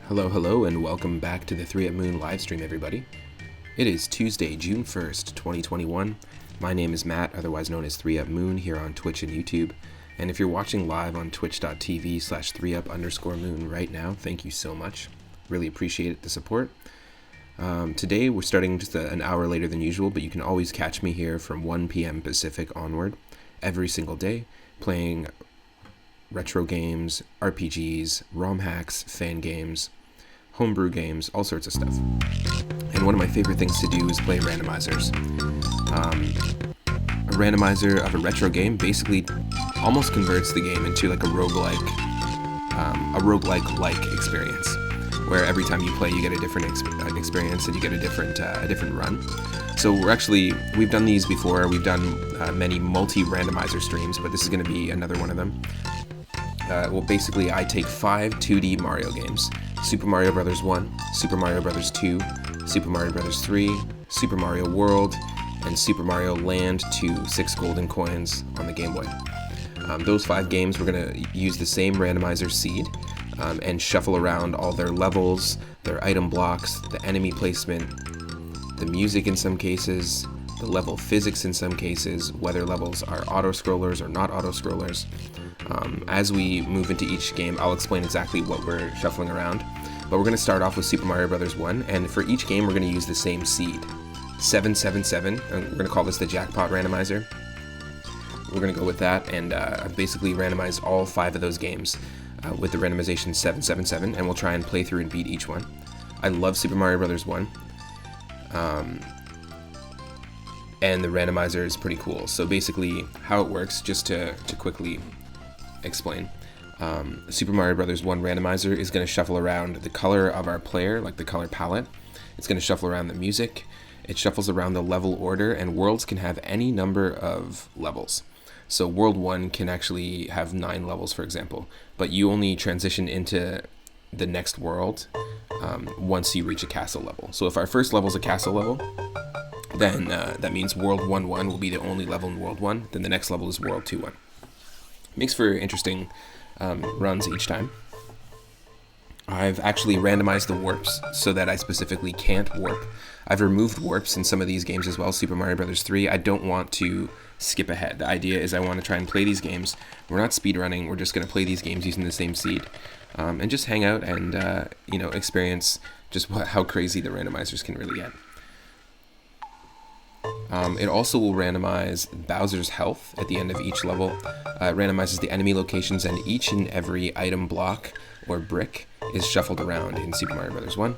Hello, and welcome back to the 3 Up Moon livestream, everybody. It is Tuesday, June 1st, 2021. My name is Matt, otherwise known as 3 Up Moon, here on Twitch and YouTube. And if you're watching live on twitch.tv/3up_moon right now, thank you so much. Really appreciate the support. Today, we're starting just an hour later than usual, but you can always catch me here from 1 p.m. Pacific onward, every single day, playing retro games, RPGs, ROM hacks, fan games, homebrew games, all sorts of stuff. And one of my favorite things to do is play randomizers. A randomizer of a retro game basically almost converts the game into like a roguelike-like experience, where every time you play you get a different experience and you get a different run. So we've done these before. We've done many multi-randomizer streams, but this is going to be another one of them. Basically, I take 5 2D Mario games: Super Mario Bros. 1, Super Mario Bros. 2, Super Mario Bros. 3, Super Mario World, and Super Mario Land to 6 golden coins on the Game Boy. Those 5 games, we're going to use the same randomizer seed and shuffle around all their levels, their item blocks, the enemy placement, the music in some cases, the level physics in some cases, whether levels are auto-scrollers or not auto-scrollers. As we move into each game, I'll explain exactly what we're shuffling around. But we're going to start off with Super Mario Bros. 1, and for each game we're going to use the same seed. 777, and we're going to call this the jackpot randomizer. We're going to go with that, and basically randomize all 5 of those games with the randomization 777, and we'll try and play through and beat each one. I love Super Mario Bros. 1. And the randomizer is pretty cool. So basically how it works, just to quickly explain, Super Mario Bros. 1 randomizer is going to shuffle around the color of our player, like the color palette. It's going to shuffle around the music. It shuffles around the level order, and worlds can have any number of levels. So World 1 can actually have 9 levels, for example, but you only transition into the next world once you reach a castle level. So if our first level is a castle level, then that means World 1-1 will be the only level in World 1, then the next level is World 2-1. Makes for interesting runs each time. I've actually randomized the warps so that I specifically can't warp. I've removed warps in some of these games as well. Super Mario Bros. 3, I don't want to skip ahead. The idea is I want to try and play these games. We're not speedrunning, we're just going to play these games using the same seed. And just hang out and experience just how crazy the randomizers can really get. It also will randomize Bowser's health at the end of each level. It randomizes the enemy locations, and each and every item block or brick is shuffled around in Super Mario Bros. 1.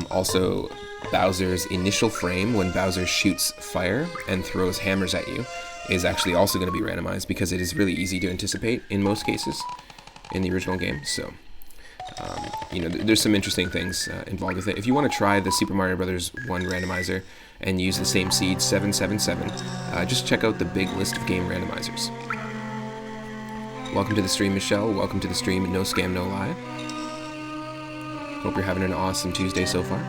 Also, Bowser's initial frame when Bowser shoots fire and throws hammers at you is actually also going to be randomized, because it is really easy to anticipate in most cases in the original game. So there's some interesting things involved with it. If you want to try the Super Mario Bros. 1 randomizer and use the same seed, 777, just check out the big list of game randomizers. Welcome to the stream, Michelle. Welcome to the stream, No Scam, No Lie. Hope you're having an awesome Tuesday so far.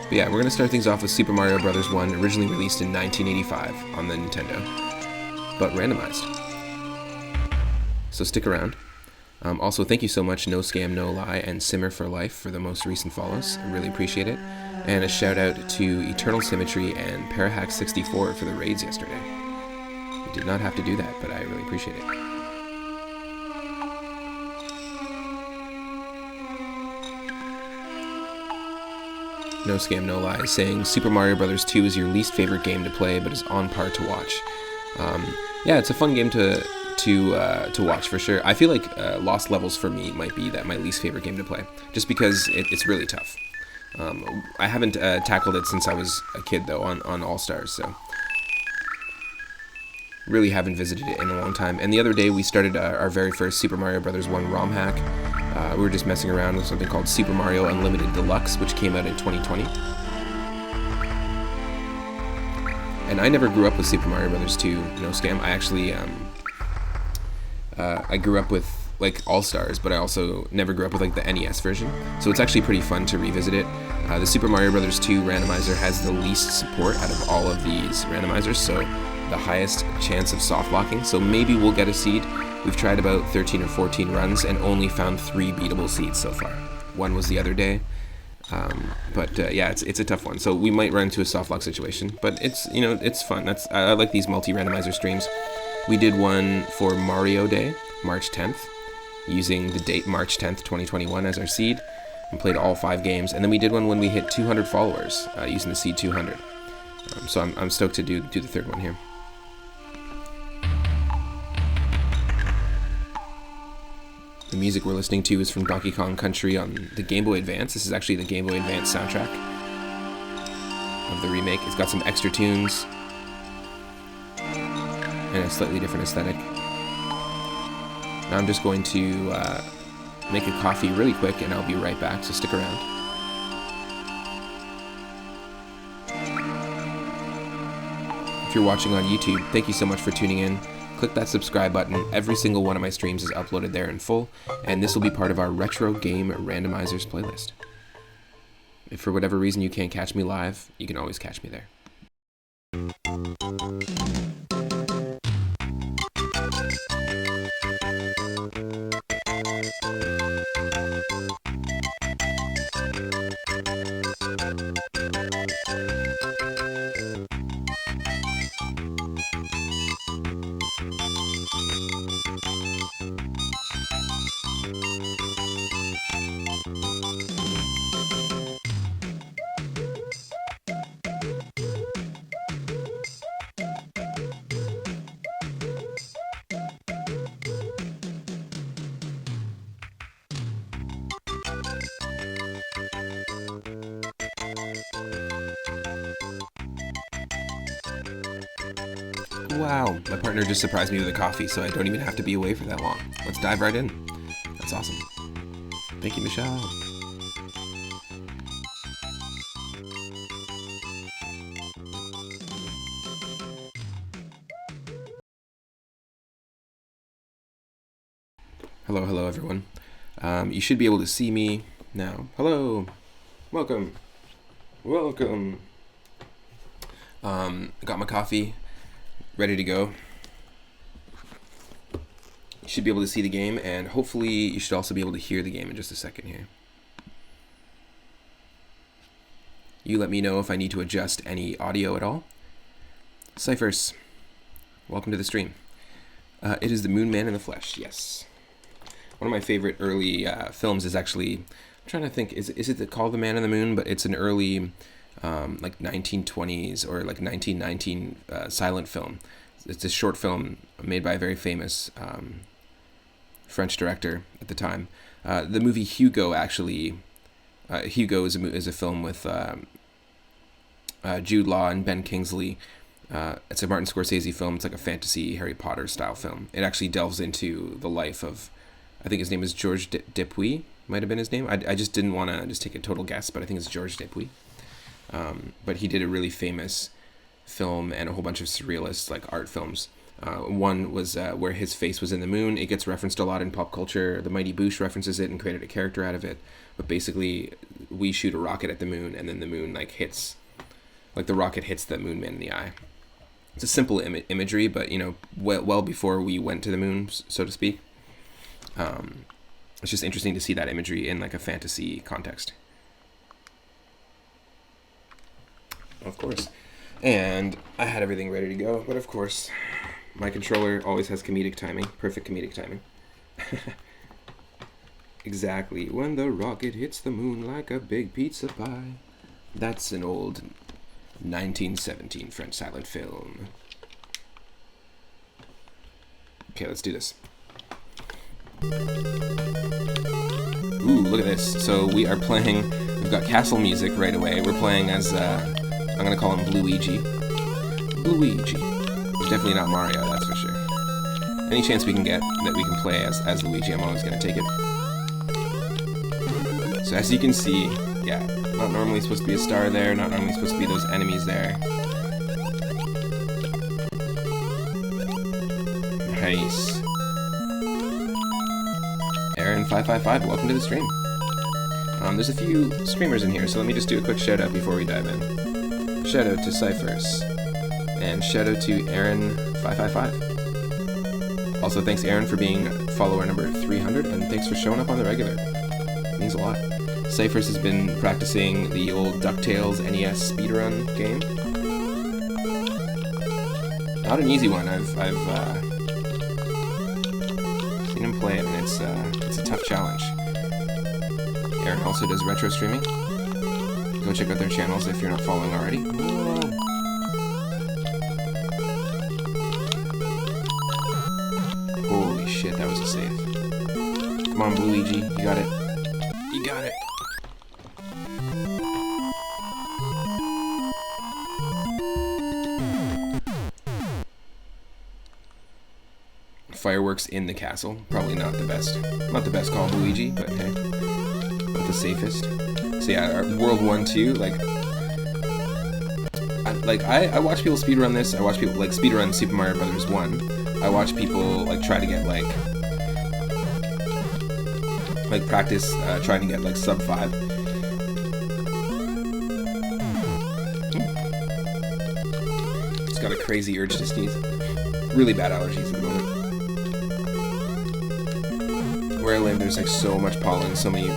But yeah, we're going to start things off with Super Mario Bros. 1, originally released in 1985 on the Nintendo, but randomized. So stick around. Also, thank you so much, No Scam, No Lie, and Simmer for Life for the most recent follows. I really appreciate it. And a shout out to Eternal Symmetry and Parahack64 for the raids yesterday. You did not have to do that, but I really appreciate it. No Scam, No Lie is saying Super Mario Bros. 2 is your least favorite game to play, but is on par to watch. Yeah, it's a fun game to watch for sure. I feel like Lost Levels for me might be my least favorite game to play, just because it's really tough. I haven't tackled it since I was a kid though on All Stars, so really haven't visited it in a long time. And the other day we started our very first Super Mario Bros. 1 ROM hack. We were just messing around with something called Super Mario Unlimited Deluxe, which came out in 2020. And I never grew up with Super Mario Bros. 2, No Scam. I actually I grew up with like All Stars, but I also never grew up with like the NES version. So it's actually pretty fun to revisit it. The Super Mario Bros. 2 randomizer has the least support out of all of these randomizers, so the highest chance of soft locking. So maybe we'll get a seed, We've tried about 13 or 14 runs and only found 3 beatable seeds so far. One was the other day, but yeah, it's a tough one. So we might run into a soft lock situation, but it's fun. I like these multi-randomizer streams. We did one for Mario Day, March 10th, using the date March 10th, 2021 as our seed, and played all 5 games. And then we did one when we hit 200 followers using the seed 200. So I'm stoked to do the third one here. The music we're listening to is from Donkey Kong Country on the Game Boy Advance. This is actually the Game Boy Advance soundtrack of the remake. It's got some extra tunes and a slightly different aesthetic. Now I'm just going to make a coffee really quick and I'll be right back, so stick around. If you're watching on YouTube, thank you so much for tuning in. Click that subscribe button. Every single one of my streams is uploaded there in full, and this will be part of our Retro Game Randomizers playlist. If for whatever reason you can't catch me live, you can always catch me there. Wow, my partner just surprised me with a coffee, so I don't even have to be away for that long. Let's dive right in. That's awesome. Thank you, Michelle. Hello everyone. You should be able to see me now. Hello. Welcome. Got my coffee. Ready to go. You should be able to see the game, and hopefully you should also be able to hear the game in just a second here. You let me know if I need to adjust any audio at all. Cyphers, welcome to the stream. It is the Moon Man in the Flesh, yes. One of my favorite early films is actually, I'm trying to think, is it called The Man in the Moon? But it's an early like 1920s or like 1919 silent film. It's a short film made by a very famous French director at the time. The movie Hugo actually, Hugo is a film with Jude Law and Ben Kingsley. It's a Martin Scorsese film. It's like a fantasy Harry Potter style film. It actually delves into the life of, I think his name is Georges Dupuis, might have been his name. I just didn't want to just take a total guess, but I think it's Georges Dupuis. But he did a really famous film and a whole bunch of surrealist like art films. One was where his face was in the moon. It gets referenced a lot in pop culture. The Mighty Boosh references it and created a character out of it. But basically, we shoot a rocket at the moon, and then the moon the rocket hits the Moon Man in the eye. It's a simple imagery, but well before we went to the moon, so to speak. It's just interesting to see that imagery in like a fantasy context. Of course. And I had everything ready to go, but of course, my controller always has comedic timing, perfect comedic timing. Exactly. When the rocket hits the moon like a big pizza pie. That's an old 1917 French silent film. Okay, let's do this. Ooh, look at this. So we are playing, we've got castle music right away. We're playing as, I'm gonna call him Luigi. Luigi. He's definitely not Mario, that's for sure. Any chance we can get that we can play as Luigi, I'm always gonna take it. So as you can see, yeah, not normally supposed to be a star there, not normally supposed to be those enemies there. Nice. Aaron555, welcome to the stream. There's a few streamers in here, so let me just do a quick shout out before we dive in. Shout out to Cyphers, and shout out to Aaron555. Also, thanks Aaron for being follower number 300, and thanks for showing up on the regular. It means a lot. Cyphers has been practicing the old DuckTales NES speedrun game. Not an easy one. I've seen him play it, and it's a tough challenge. Aaron also does retro streaming. Go check out their channels if you're not following already. Whoa. Holy shit, that was a save. Come on, Luigi, you got it. You got it. Fireworks in the castle. Probably not the best. Not the best call, Luigi, but hey. Not the safest. So yeah, World 1, 2, I watch people speedrun this. I watch people like speedrun Super Mario Brothers 1. I watch people like try to get like practice trying to get like sub 5. Just got a crazy urge to sneeze. Really bad allergies at the moment. Where I live, there's like so much pollen, so many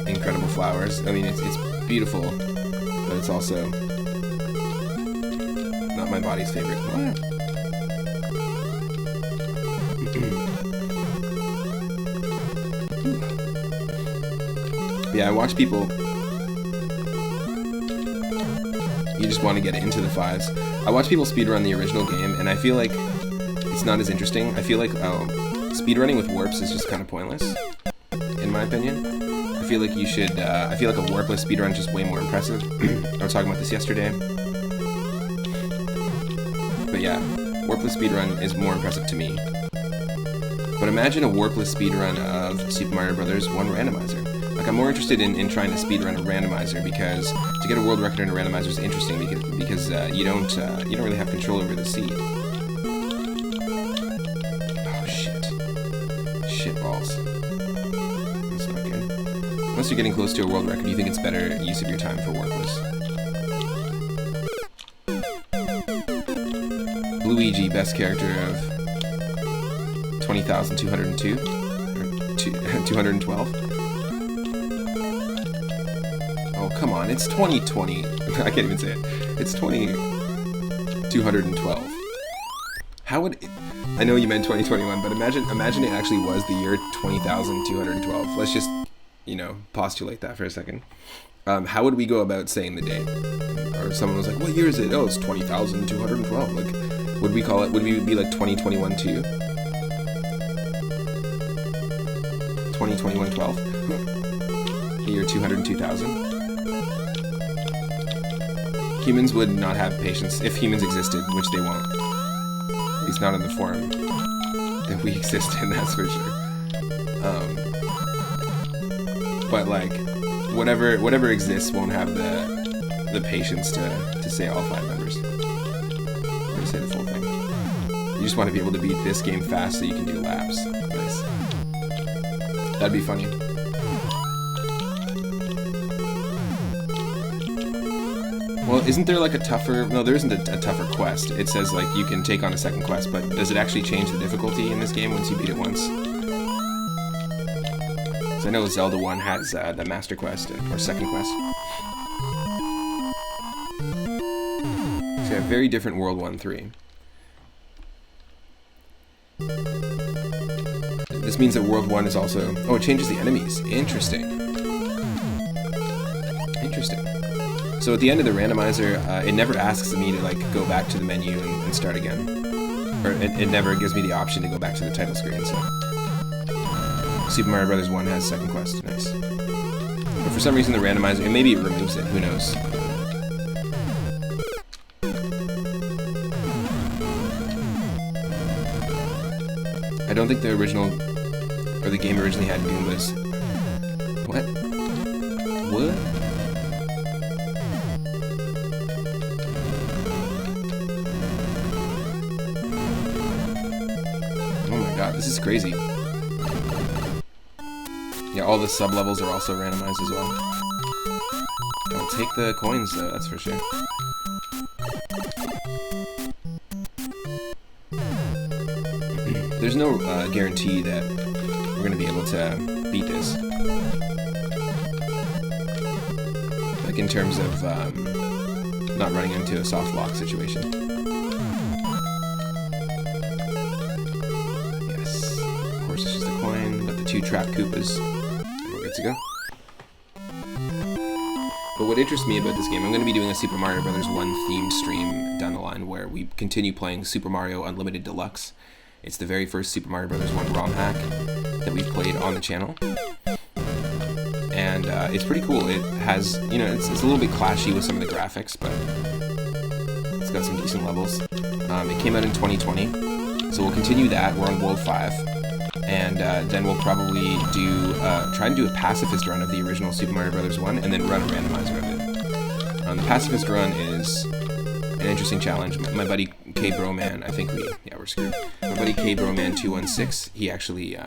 incredible flowers. I mean, it's beautiful, but it's also not my body's favorite. Yeah, I watch people. You just want to get into the 5s. I watch people speedrun the original game, and I feel like it's not as interesting. I feel like speedrunning with warps is just kind of pointless, in my opinion. I feel like you should, I feel like a warpless speedrun is just way more impressive. I was talking about this yesterday. But yeah, warpless speedrun is more impressive to me. But imagine a warpless speedrun of Super Mario Brothers 1 randomizer. Like, I'm more interested in trying to speedrun a randomizer, because to get a world record in a randomizer is interesting because you don't really have control over the seed. Oh shit. Shit balls. That's not good. Unless you're getting close to a world record, you think it's better use of your time for warpless. Luigi, best character of 20,202 or 212. Oh, come on, it's 2020. I can't even say it. It's 212. How would it, I know you meant 2021, but imagine it actually was the year 20,212. Let's just, postulate that for a second. How would we go about saying the date? Or if someone was like, what year is it? Oh, it's 20,212. Like, would we be like 2021 2? 2021-12? The year 202,000? Humans would not have patience if humans existed, which they won't. At least not in the form that we exist in, that's for sure. But like, whatever exists won't have the patience to say all 5 numbers. Or to say the full thing. You just want to be able to beat this game fast so you can do laps. Nice. That'd be funny. Well, isn't there like a tougher... No, there isn't a tougher quest. It says like you can take on a second quest, but does it actually change the difficulty in this game once you beat it once? Because I know Zelda 1 has the Master Quest, or Second Quest. So yeah, very different World 1-3. This means that World 1 is also... Oh, it changes the enemies. Interesting. Interesting. So at the end of the randomizer, it never asks me to like go back to the menu and start again. Or it never gives me the option to go back to the title screen, so... Super Mario Brothers 1 has Second Quest. Nice. But for some reason the randomizer... Maybe it removes it. Who knows? I don't think the original... Or the game originally had Goombas. What? What? Oh my god, this is crazy. Yeah, all the sub-levels are also randomized as well. I'll take the coins though, that's for sure. there's no guarantee that we're going to be able to beat this. Like in terms of not running into a soft lock situation. Yes, of course it's just a coin, but the 2 trap Koopas, we're good to go. But what interests me about this game, I'm going to be doing a Super Mario Bros. 1 themed stream down the line where we continue playing Super Mario Unlimited Deluxe. It's the very first Super Mario Bros. 1 ROM hack that we've played on the channel. And it's pretty cool. It has, you know, it's a little bit clashy with some of the graphics, but it's got some decent levels. It came out in 2020, so we'll continue that. We're on World 5. And then we'll probably do try and do a pacifist run of the original Super Mario Bros. 1, and then run a randomizer of it. The pacifist run is an interesting challenge. My buddy K Broman, I think we're screwed. My buddy K Broman 216, he actually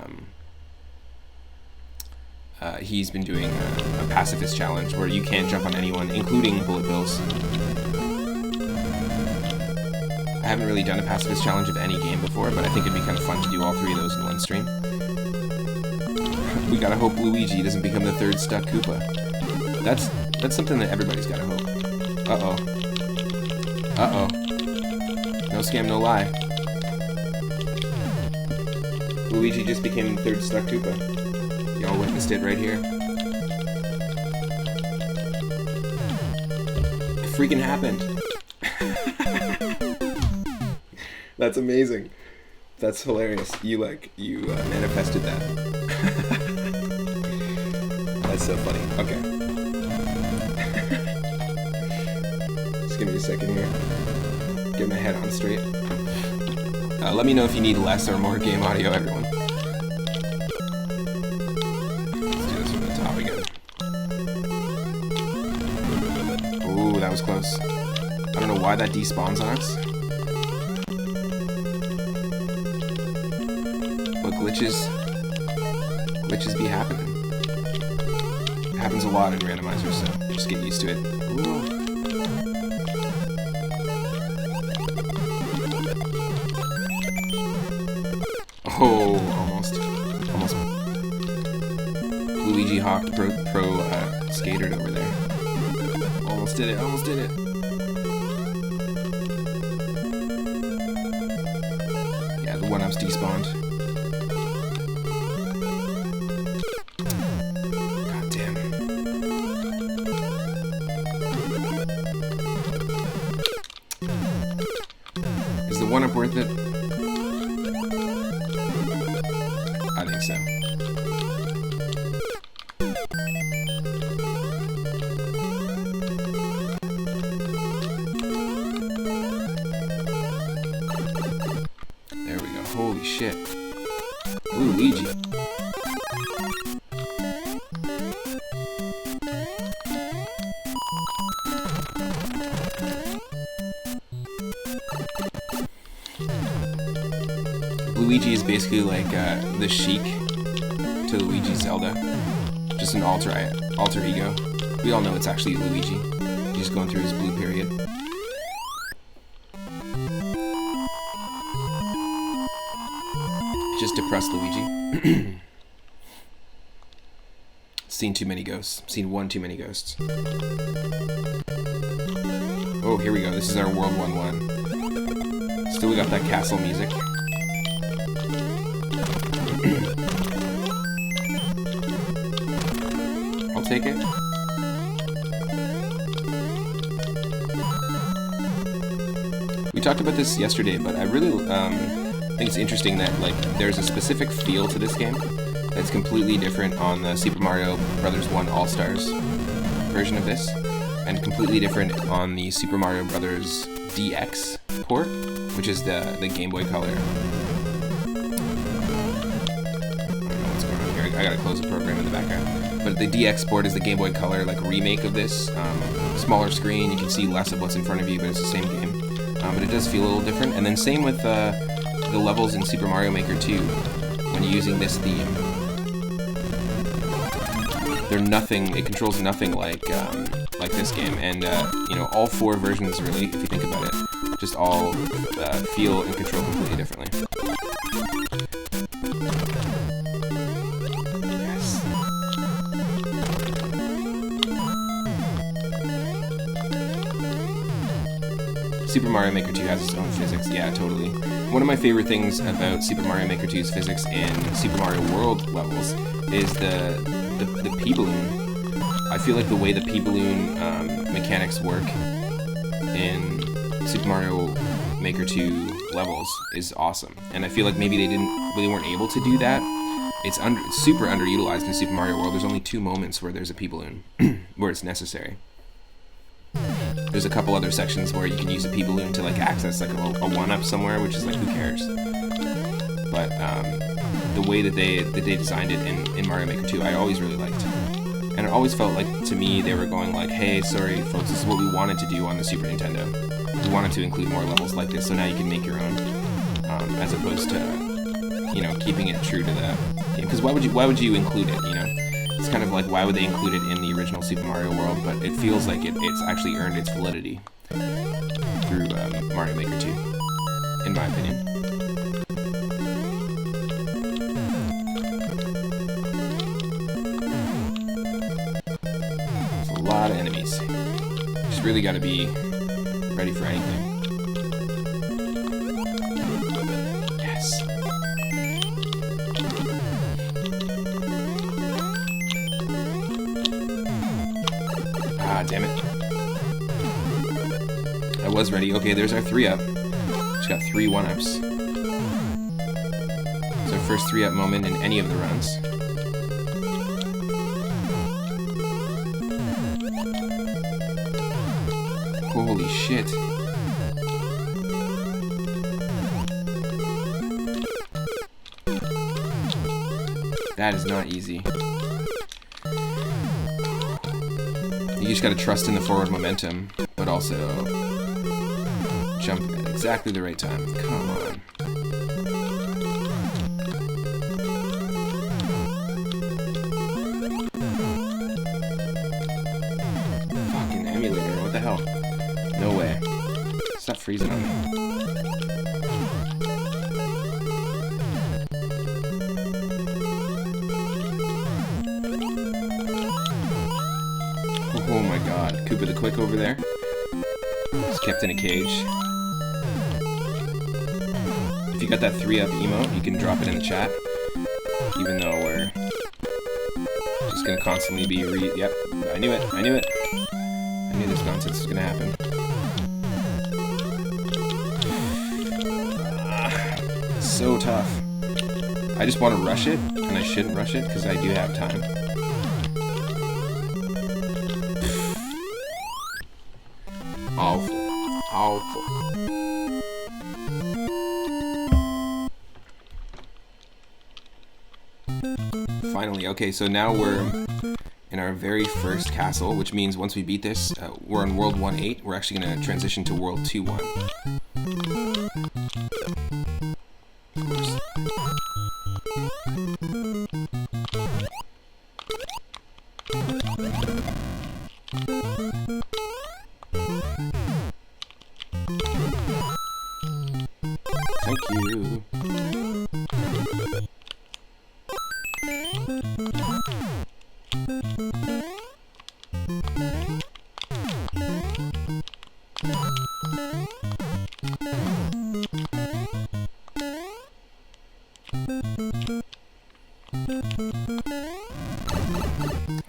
he's been doing a pacifist challenge where you can't jump on anyone, including bullet bills. I haven't really done a pacifist challenge of any game before, but I think it'd be kind of fun to do all 3 of those in one stream. We gotta hope Luigi doesn't become the 3rd stuck Koopa. That's something that everybody's gotta hope. Uh-oh. Uh-oh. No scam, no lie. Luigi just became the 3rd stuck Koopa. Y'all witnessed it right here. It freaking happened. That's amazing. That's hilarious. You manifested that. That's so funny. Okay. Just give me a second here. Get my head on straight. Let me know if you need less or more game audio, everyone. Let's do this from the top again. Ooh, that was close. I don't know why that despawns on us. Glitches be happening. It happens a lot in randomizers, so just get used to it. Ooh. Oh, almost. Luigi Hawk pro skatered over there. Almost did it. Yeah, the 1-ups despawned. One-up worth it? I think so. There we go. Holy shit. Ooh, Luigi. Luigi is basically like the Sheik to Luigi Zelda, just an alter ego. We all know it's actually Luigi. He's going through his blue period. Just depressed Luigi. Seen too many ghosts. Seen one too many ghosts. Oh, here we go. This is our World 1-1. Still, we got that castle music. I'll take it. We talked about this yesterday, but I really think it's interesting that there's a specific feel to this game that's completely different on the Super Mario Bros. 1 All-Stars version of this, and completely different on the Super Mario Bros. DX port, which is the Game Boy Color. I don't know what's going on here. I gotta close the program in the background. But the DX port is the Game Boy Color remake of this. Smaller screen, you can see less of what's in front of you, but it's the same game. But it does feel a little different. And then same with the levels in Super Mario Maker 2. When you're using this theme, they're nothing. It controls nothing like this game. And all 4 versions, really, if you think about it, just all feel and control completely differently. Super Mario Maker 2 has its own physics. Yeah, totally. One of my favorite things about Super Mario Maker 2's physics in Super Mario World levels is the P-Balloon. I feel like the way the P-Balloon mechanics work in Super Mario Maker 2 levels is awesome. And I feel like maybe they weren't able to do that. It's super underutilized in Super Mario World. There's only 2 moments where there's a P-Balloon, where it's necessary. There's a couple other sections where you can use a P-Balloon to like access like a 1-up somewhere, which is like, who cares? But the way that they designed it in Mario Maker 2, I always really liked. And it always felt like, to me, they were going like, hey, sorry folks, this is what we wanted to do on the Super Nintendo. We wanted to include more levels like this, so now you can make your own, as opposed to, you know, keeping it true to the game. Because why would you include it, you know? It's kind of like, why would they include it in the original Super Mario World? But it feels like it's actually earned its validity through Mario Maker 2, in my opinion. There's a lot of enemies. Just really got to be ready for anything. Yes. Ah, damn it. I was ready. Okay, there's our 3-up. Just got 3 1-ups. It's our first 3-up moment in any of the runs. Holy shit. That is not easy. You just gotta trust in the forward momentum, but also jump at exactly the right time. Come on. Fucking emulator, what the hell? No way. Stop freezing on me. Oh my god. Koopa the Quick over there. He's kept in a cage. If you got that 3-up emote, you can drop it in the chat. Even though we're just gonna constantly be Yep, I knew it, I knew it. I knew this nonsense was gonna happen. So tough. I just want to rush it, and I shouldn't rush it because I do have time. Awful. Awful. Finally, okay, so now we're in our very first castle, which means once we beat this, we're on World 1-8. We're actually going to transition to World 2-1. Of course. Thank you.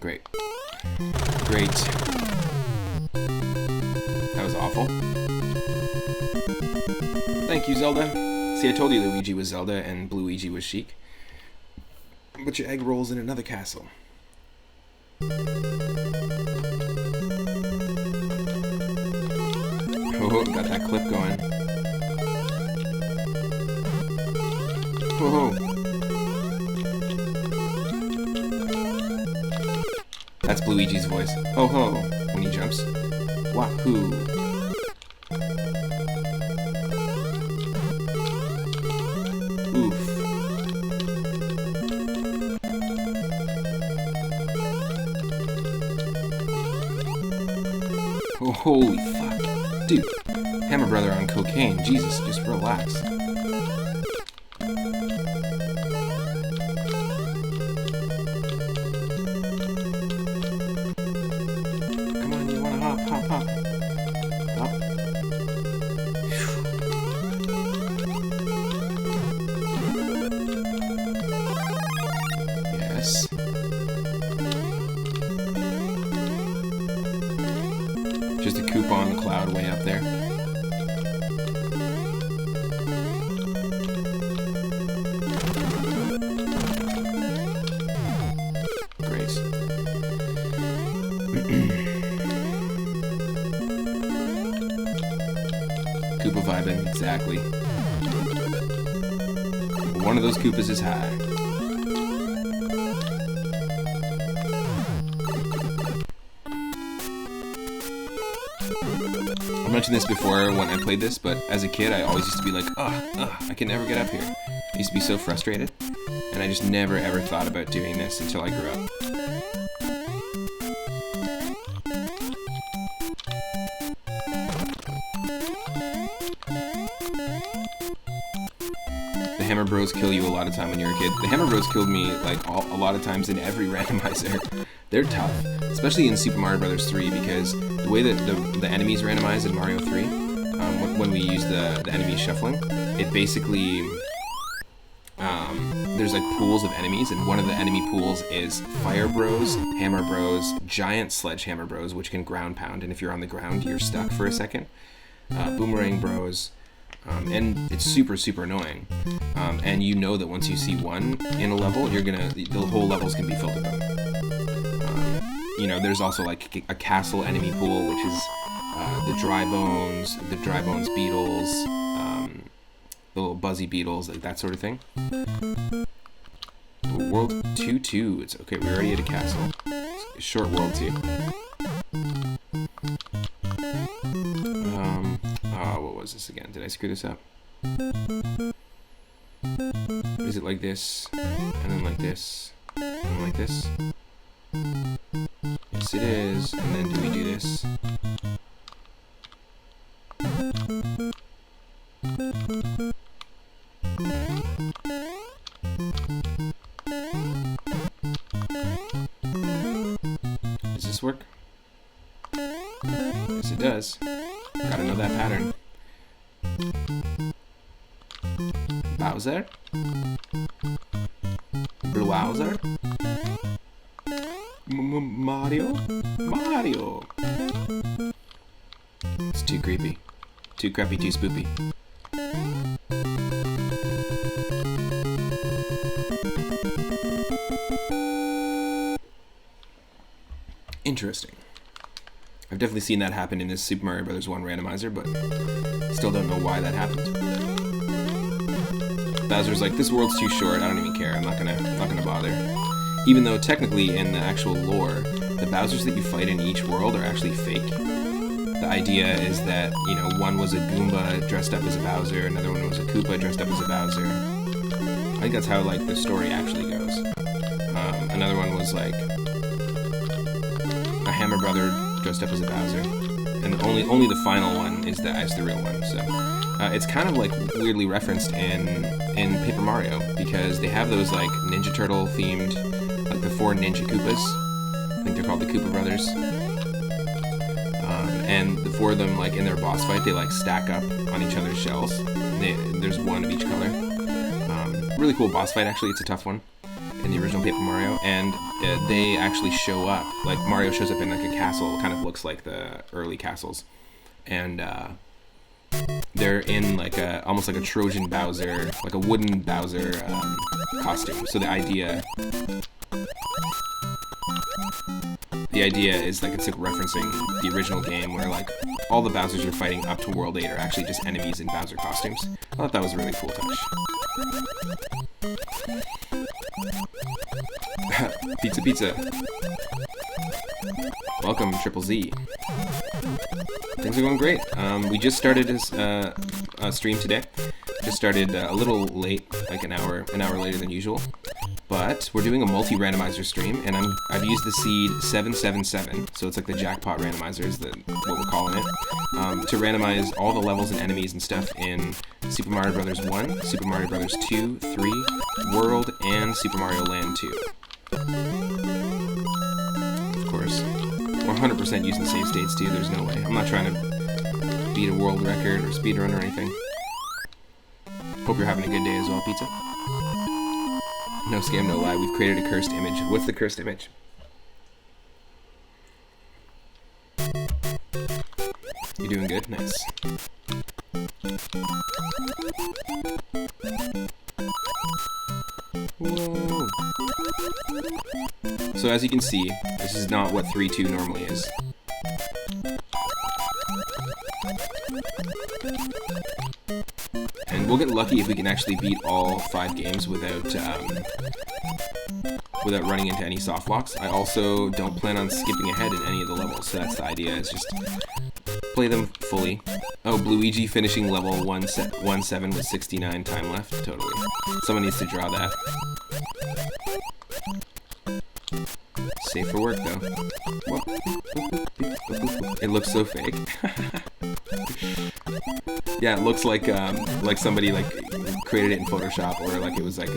Great. Great. That was awful. Thank you, Zelda. See, I told you Luigi was Zelda and Bluigi was Sheik. But your egg rolls in another castle. Oh, got that clip going. Oh. That's Bluigi's voice. Ho ho, when he jumps. Wahoo. Oof. Oh, holy fuck. Dude, Hammer Brother on cocaine. Jesus, just relax. Just a Koopa on the cloud way up there. Great. Koopa vibing, exactly. One of those Koopas is high. I mentioned this before when I played this, but as a kid I always used to be like, I can never get up here. I used to be so frustrated, and I just never ever thought about doing this until I grew up. The Hammer Bros kill you a lot of time when you're a kid. The Hammer Bros killed me like a lot of times in every randomizer. They're tough, especially in Super Mario Bros. 3, because the way that the enemies randomize in Mario 3, when we use the enemy shuffling, it basically, there's like pools of enemies, and one of the enemy pools is Fire Bros, Hammer Bros, Giant Sledgehammer Bros, which can ground pound, and if you're on the ground, you're stuck for a second. Boomerang Bros, and it's super, super annoying. And you know that once you see one in a level, the whole level's gonna be filled with them. You know, there's also like a castle enemy pool, which is the dry bones beetles, the little buzzy beetles, like that sort of thing. World 2-2. It's okay. We're already at a castle. It's short world 2. What was this again? Did I screw this up? Is it like this, and then like this, and then like this? Yes, it is. And then do we do this? Does this work? Yes, it does. Gotta know that pattern. Bowser? Bowser? Mario? Mario! It's too creepy. Too crappy, too spoopy. Interesting. I've definitely seen that happen in this Super Mario Bros. 1 randomizer, but still don't know why that happened. Bowser's like, this world's too short, I don't even care, I'm not gonna bother. Even though technically in the actual lore, the Bowsers that you fight in each world are actually fake. The idea is that, you know, one was a Goomba dressed up as a Bowser, another one was a Koopa dressed up as a Bowser. I think that's how, like, the story actually goes. Another one was, like, a Hammer Brother dressed up as a Bowser. And only the final one is the real one, so... it's kind of, like, weirdly referenced in Paper Mario, because they have those, like, Ninja Turtle themed, like, the 4 Ninja Koopas. I think they're called the Koopa Brothers. And the 4 of them, like, in their boss fight, they, like, stack up on each other's shells. There's one of each color. Really cool boss fight, actually. It's a tough one in the original Paper Mario. And they actually show up. Like, Mario shows up in, like, a castle. It kind of looks like the early castles. And, they're in, like, almost like a Trojan Bowser, like a wooden Bowser costume. So the idea is, like, it's like referencing the original game where, like, all the Bowsers you're fighting up to World 8 are actually just enemies in Bowser costumes. I thought that was a really cool touch. Pizza, pizza. Welcome, Triple Z. Things are going great. We just started this stream today. Just started a little late, like an hour later than usual. But we're doing a multi-randomizer stream, and I've used the seed 777, so it's like the jackpot randomizer is what we're calling it, to randomize all the levels and enemies and stuff in Super Mario Bros. 1, Super Mario Bros. 2, 3, World, and Super Mario Land 2. Of course. We're 100% using save states too, there's no way. I'm not trying to beat a world record or speedrun or anything. Hope you're having a good day as well, Pizza. No scam, no lie. We've created a cursed image. What's the cursed image? You're doing good? Nice. Whoa. So as you can see, this is not what 3-2 normally is. And we'll get lucky if we can actually beat all 5 games without running into any soft locks. I also don't plan on skipping ahead in any of the levels, so that's the idea, is just play them fully. Oh, Luigi finishing level 1-7 with 69 time left. Totally. Someone needs to draw that. Safe for work, though. It looks so fake. Yeah, it looks like somebody created it in Photoshop, or like it was like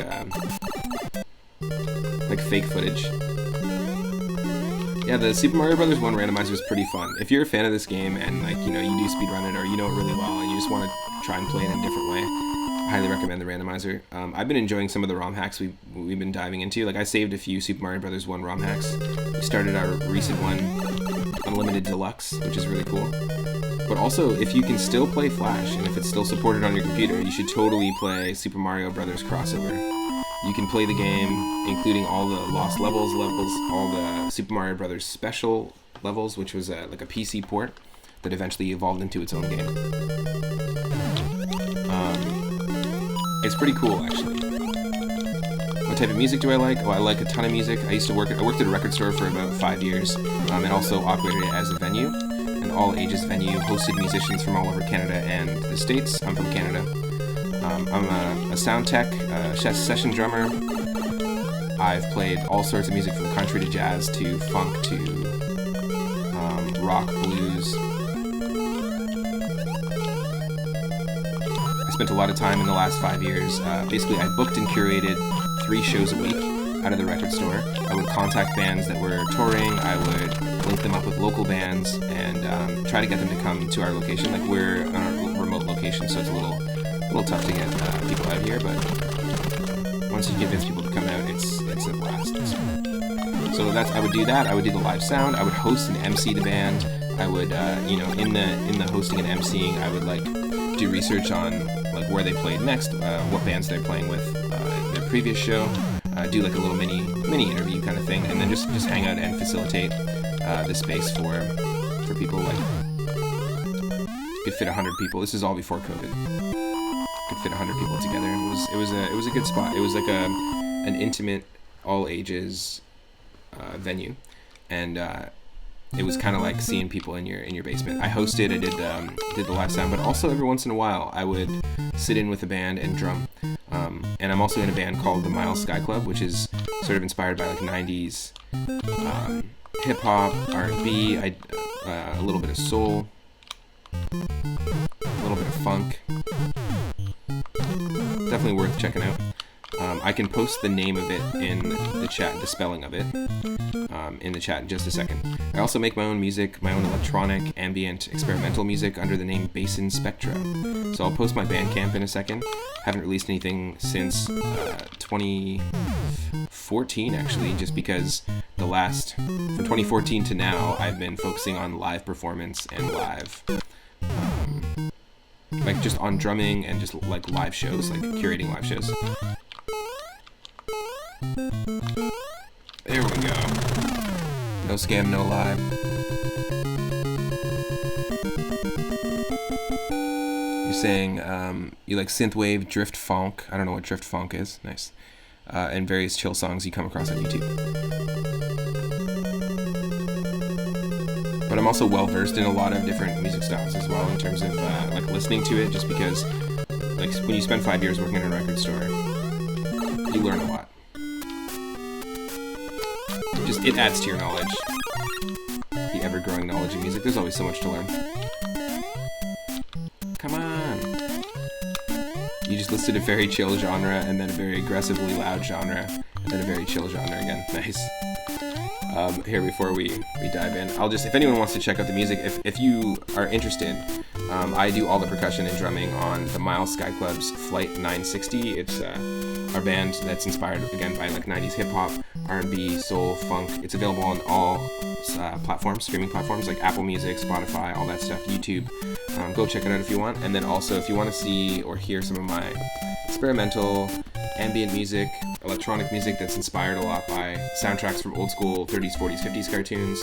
fake footage. Yeah, the Super Mario Bros. 1 randomizer is pretty fun. If you're a fan of this game and you do speedrun it, or you know it really well and you just want to try and play it in a different way, I highly recommend the randomizer. I've been enjoying some of the ROM hacks we've been diving into. Like, I saved a few Super Mario Bros. 1 ROM hacks. We started our recent one, Unlimited Deluxe, which is really cool. But also, if you can still play Flash, and if it's still supported on your computer, you should totally play Super Mario Bros. Crossover. You can play the game, including all the Lost Levels, all the Super Mario Bros. Special levels, which was like a PC port that eventually evolved into its own game. It's pretty cool, actually. What type of music do I like? Oh, I like a ton of music. I worked at a record store for about 5 years, and also operated it as a venue, an all-ages venue, hosted musicians from all over Canada and the States. I'm from Canada. I'm a sound tech, session drummer. I've played all sorts of music from country to jazz to funk to rock, blues. I spent a lot of time in the last 5 years. Basically, I booked and curated 3 shows a week out of the record store. I would contact bands that were touring. I would link them up with local bands and try to get them to come to our location. Like, we're on a remote location, so it's a little tough to get people out here, but once you convince people to come out, it's a blast. So I would do that. I would do the live sound. I would host and MC the band. I would, in the hosting and MCing, I would do research on where they played next, what bands they're playing with their previous show. Do a little mini interview kind of thing, and then just hang out and facilitate the space for people. Could fit 100 people. This is all before COVID. Could fit 100 people together. It was a good spot. It was like an intimate, all ages venue, and it was kind of like seeing people in your basement. I hosted. I did the live sound, but also every once in a while I would sit in with a band and drum. And I'm also in a band called the Miles Sky Club, which is sort of inspired by 90s hip hop, R&B, a little bit of soul, a little bit of funk. Definitely worth checking out. I can post the name of it in the chat, the spelling of it, in the chat in just a second. I also make my own music, my own electronic, ambient, experimental music under the name Basin Spectra. So I'll post my Bandcamp in a second. Haven't released anything since 2014, actually, just because from 2014 to now, I've been focusing on live performance and live, just on drumming and just live shows, curating live shows. There we go. No scam, no lie. You're saying you like synthwave, drift funk. I don't know what drift funk is. Nice. And various chill songs you come across on YouTube. But I'm also well versed in a lot of different music styles as well, in terms of listening to it, just because when you spend 5 years working in a record store, you learn a lot. It adds to your knowledge. The ever-growing knowledge of music. There's always so much to learn. Come on. You just listed a very chill genre, and then a very aggressively loud genre, and then a very chill genre again. Nice. here before we dive in. If anyone wants to check out the music, if you are interested, I do all the percussion and drumming on the Miles Sky Club's Flight 960. It's our band that's inspired, again, by like 90s hip-hop, R&B, soul, funk. It's available on all platforms, streaming platforms like Apple Music, Spotify, all that stuff, YouTube. Go check it out if you want. And then also, if you want to see or hear some of my experimental ambient music, electronic music that's inspired a lot by soundtracks from old school 30s, 40s, 50s cartoons,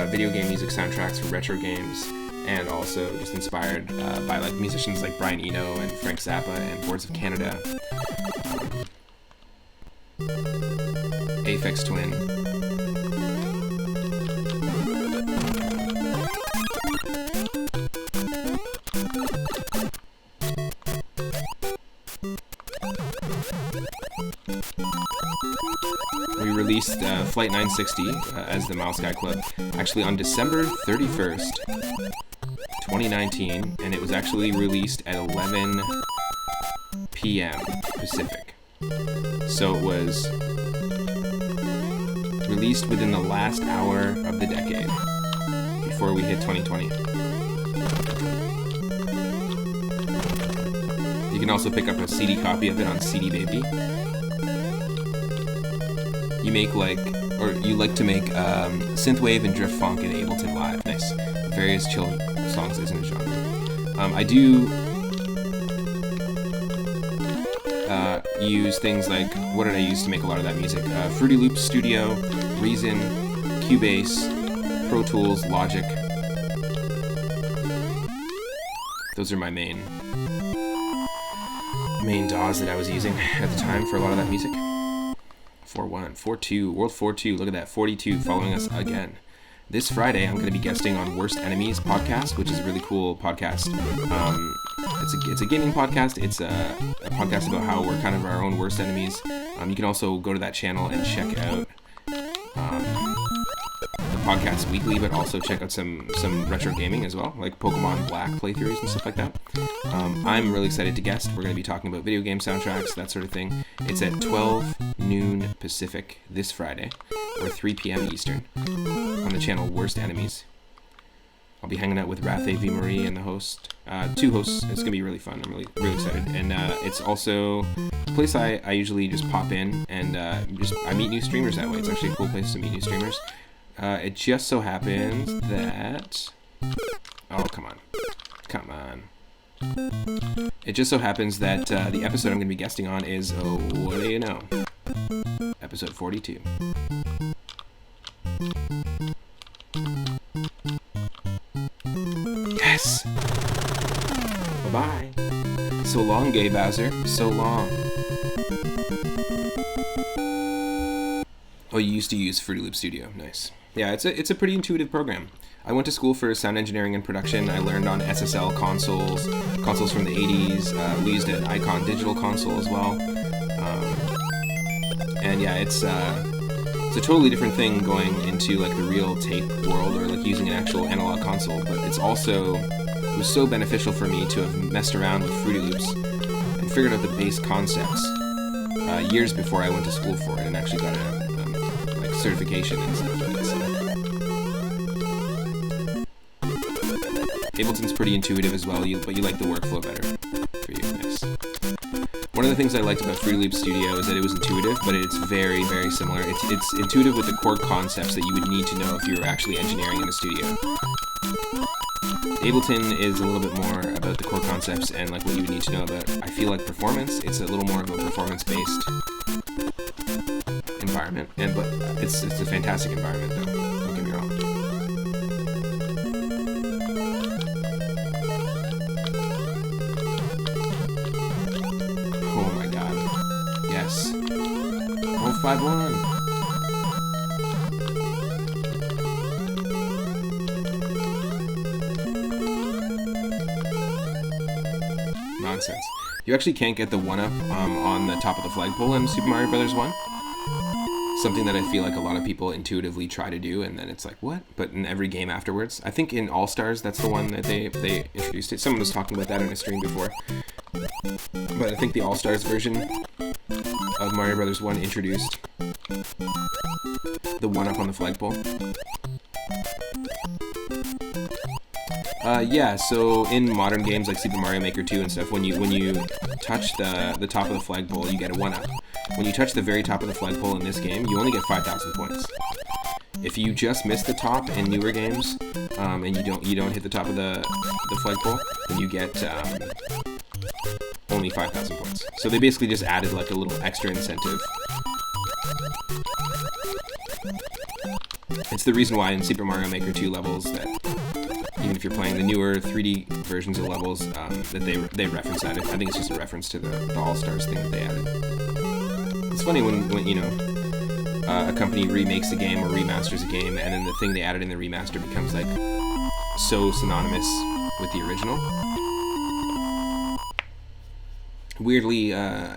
video game music soundtracks from retro games, and also just inspired by like musicians like Brian Eno and Frank Zappa and Boards of Canada, Aphex Twin. We released Flight 960 as the Miles Sky Club actually on December 31st, 2019, and it was actually released at 11 p.m. Pacific. So it was released within the last hour of the decade before we hit 2020. You can also pick up a CD copy of it on CD Baby. You like to make synthwave and drift funk in Ableton Live. Nice. Various chill songs isn't a genre. I do use things like, what did I use to make a lot of that music? Fruity Loops Studio, Reason, Cubase, Pro Tools, Logic. Those are my main DAWs that I was using at the time for a lot of that music. 4-1, 4-2, World 4-2, look at that, 42 following us again. This Friday, I'm going to be guesting on Worst Enemies podcast, which is a really cool podcast. It's a gaming podcast. It's a podcast about how we're kind of our own worst enemies. You can also go to that channel and check out the podcast weekly, but also check out some retro gaming as well, like Pokemon Black playthroughs and stuff like that. I'm really excited to guest. We're going to be talking about video game soundtracks, that sort of thing. It's at 12 noon Pacific this Friday, or 3 p.m. Eastern, on the channel Worst Enemies. I'll be hanging out with Wrath A.V. Marie and the host, two hosts. It's going to be really fun. I'm really excited. And it's also a place I usually just pop in and I meet new streamers that way. It's actually a cool place to meet new streamers. It just so happens that... Oh, come on. It just so happens that the episode I'm going to be guesting on is, what do you know? Episode 42. Yes! Bye-bye. So long, Gay Bowser. So long. Oh, you used to use Fruity Loop Studio. Nice. Yeah, it's a pretty intuitive program. I went to school for sound engineering and production. I learned on SSL consoles from the 80s. We used an Icon digital console as well. And yeah, it's a totally different thing going into like the real tape world or like using an actual analog console. But it was so beneficial for me to have messed around with Fruity Loops and figured out the base concepts years before I went to school for it and actually got a certification and stuff like that. Ableton's pretty intuitive as well, but you like the workflow better for you. Nice. One of the things I liked about Fruity Loop Studio is that it was intuitive, but it's very, very similar. It's intuitive with the core concepts that you would need to know if you were actually engineering in a studio. Ableton is a little bit more about the core concepts and like what you would need to know about, I feel like, performance. It's a little more of a performance-based environment, but it's a fantastic environment though. Don't get me wrong. Oh my god. Yes. 151. Nonsense. You actually can't get the 1-up on the top of the flagpole in Super Mario Bros. 1. Something that I feel like a lot of people intuitively try to do, and then it's like, what? But in every game afterwards. I think in All-Stars, that's the one that they introduced it. Someone was talking about that in a stream before. But I think the All-Stars version of Mario Bros. 1 introduced the one-up on the flagpole. Yeah, so in modern games like Super Mario Maker 2 and stuff, when you touch the top of the flagpole, you get a 1-up. When you touch the very top of the flagpole in this game, you only get 5,000 points. If you just miss the top in newer games, and you don't hit the top of the flagpole, then you get only 5,000 points. So they basically just added like a little extra incentive. It's the reason why in Super Mario Maker 2 levels that even if you're playing the newer 3D versions of levels, that they reference that. I think it's just a reference to the All-Stars thing that they added. It's funny when you know, a company remakes a game or remasters a game, and then the thing they added in the remaster becomes like so synonymous with the original. Weirdly,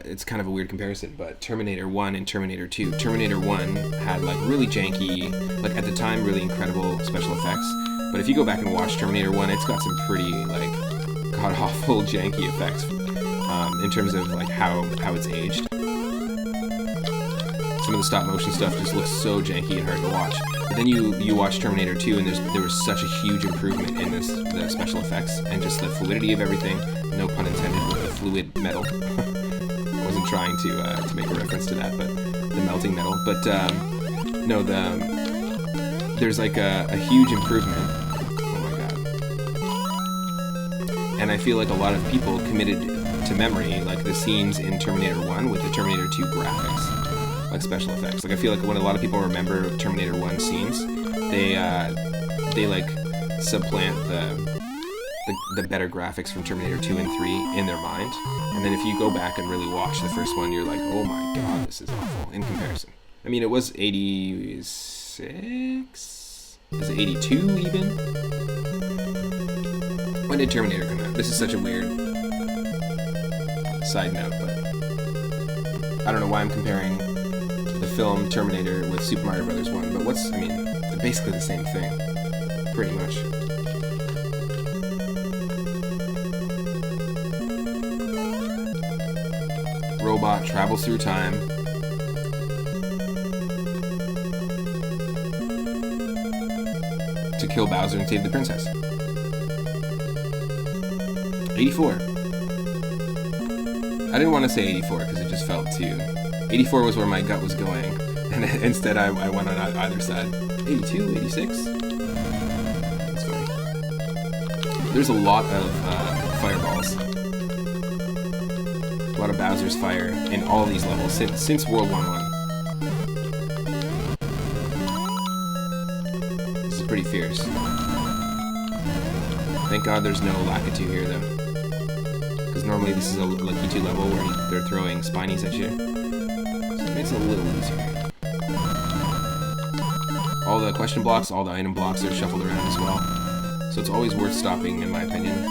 it's kind of a weird comparison, but Terminator 1 and Terminator 2. Terminator 1 had like really janky, like at the time really incredible special effects, but if you go back and watch Terminator 1, it's got some pretty like god-awful janky effects in terms of like how it's aged. Some of the stop motion stuff just looks so janky and hard to watch. But then you watch Terminator 2 and there was such a huge improvement in the special effects and just the fluidity of everything. No pun intended with the fluid metal. I wasn't trying to make a reference to that, but the melting metal. But no, there's like a huge improvement. Oh my god! And I feel like a lot of people committed to memory like the scenes in Terminator 1 with the Terminator 2 graphics, like special effects. Like I feel like when a lot of people remember Terminator 1 scenes, they like supplant the better graphics from Terminator 2 and 3 in their mind. And then if you go back and really watch the first one, you're like, oh my god, this is awful in comparison. I mean, it was 86? Is it 82 even? When did Terminator come out? This is such a weird side note, but I don't know why I'm comparing the film Terminator with Super Mario Bros. 1, but they're basically the same thing, pretty much. Robot travels through time. To kill Bowser and save the princess. 84. I didn't want to say 84 because it just felt too... 84 was where my gut was going, and instead I went on either side. 82, 86? That's funny. There's a lot of fireballs. A lot of Bowser's fire in all these levels since World 1-1. This is pretty fierce. Thank God there's no Lakitu here though. Because normally this is a Lakitu level where they're throwing spinies at you. So it makes it a little easier. All the question blocks, all the item blocks are shuffled around as well. So it's always worth stopping in my opinion.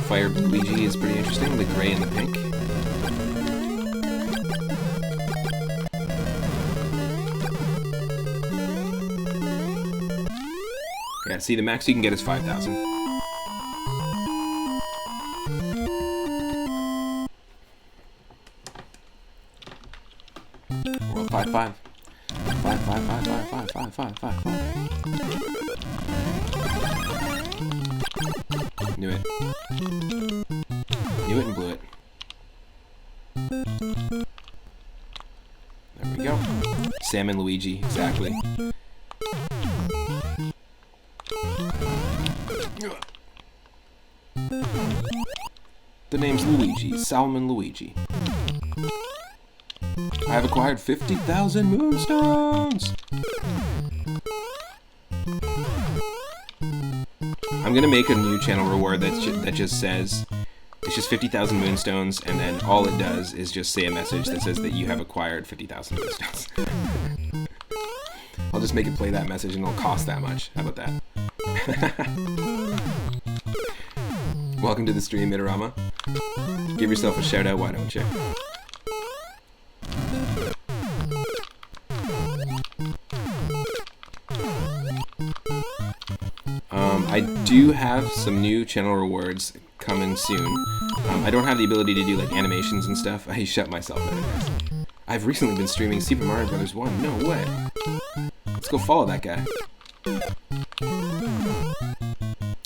Fire Luigi is pretty interesting, the gray and the pink. Yeah, see, the max you can get is 5,000. World 5-5. 5. Knew it. Knew it and blew it. There we go. Sam and Luigi, exactly. The name's Luigi, Salmon Luigi. I have acquired 50,000 moonstones! I'm gonna make a new channel reward that just says, it's just 50,000 moonstones, and then all it does is just say a message that says that you have acquired 50,000 moonstones. I'll just make it play that message and it'll cost that much. How about that? Welcome to the stream, Mitorama. Give yourself a shout out, why don't you? I do have some new channel rewards coming soon. I don't have the ability to do like animations and stuff. I shut myself in. I've recently been streaming Super Mario Bros. 1. No way. Let's go follow that guy.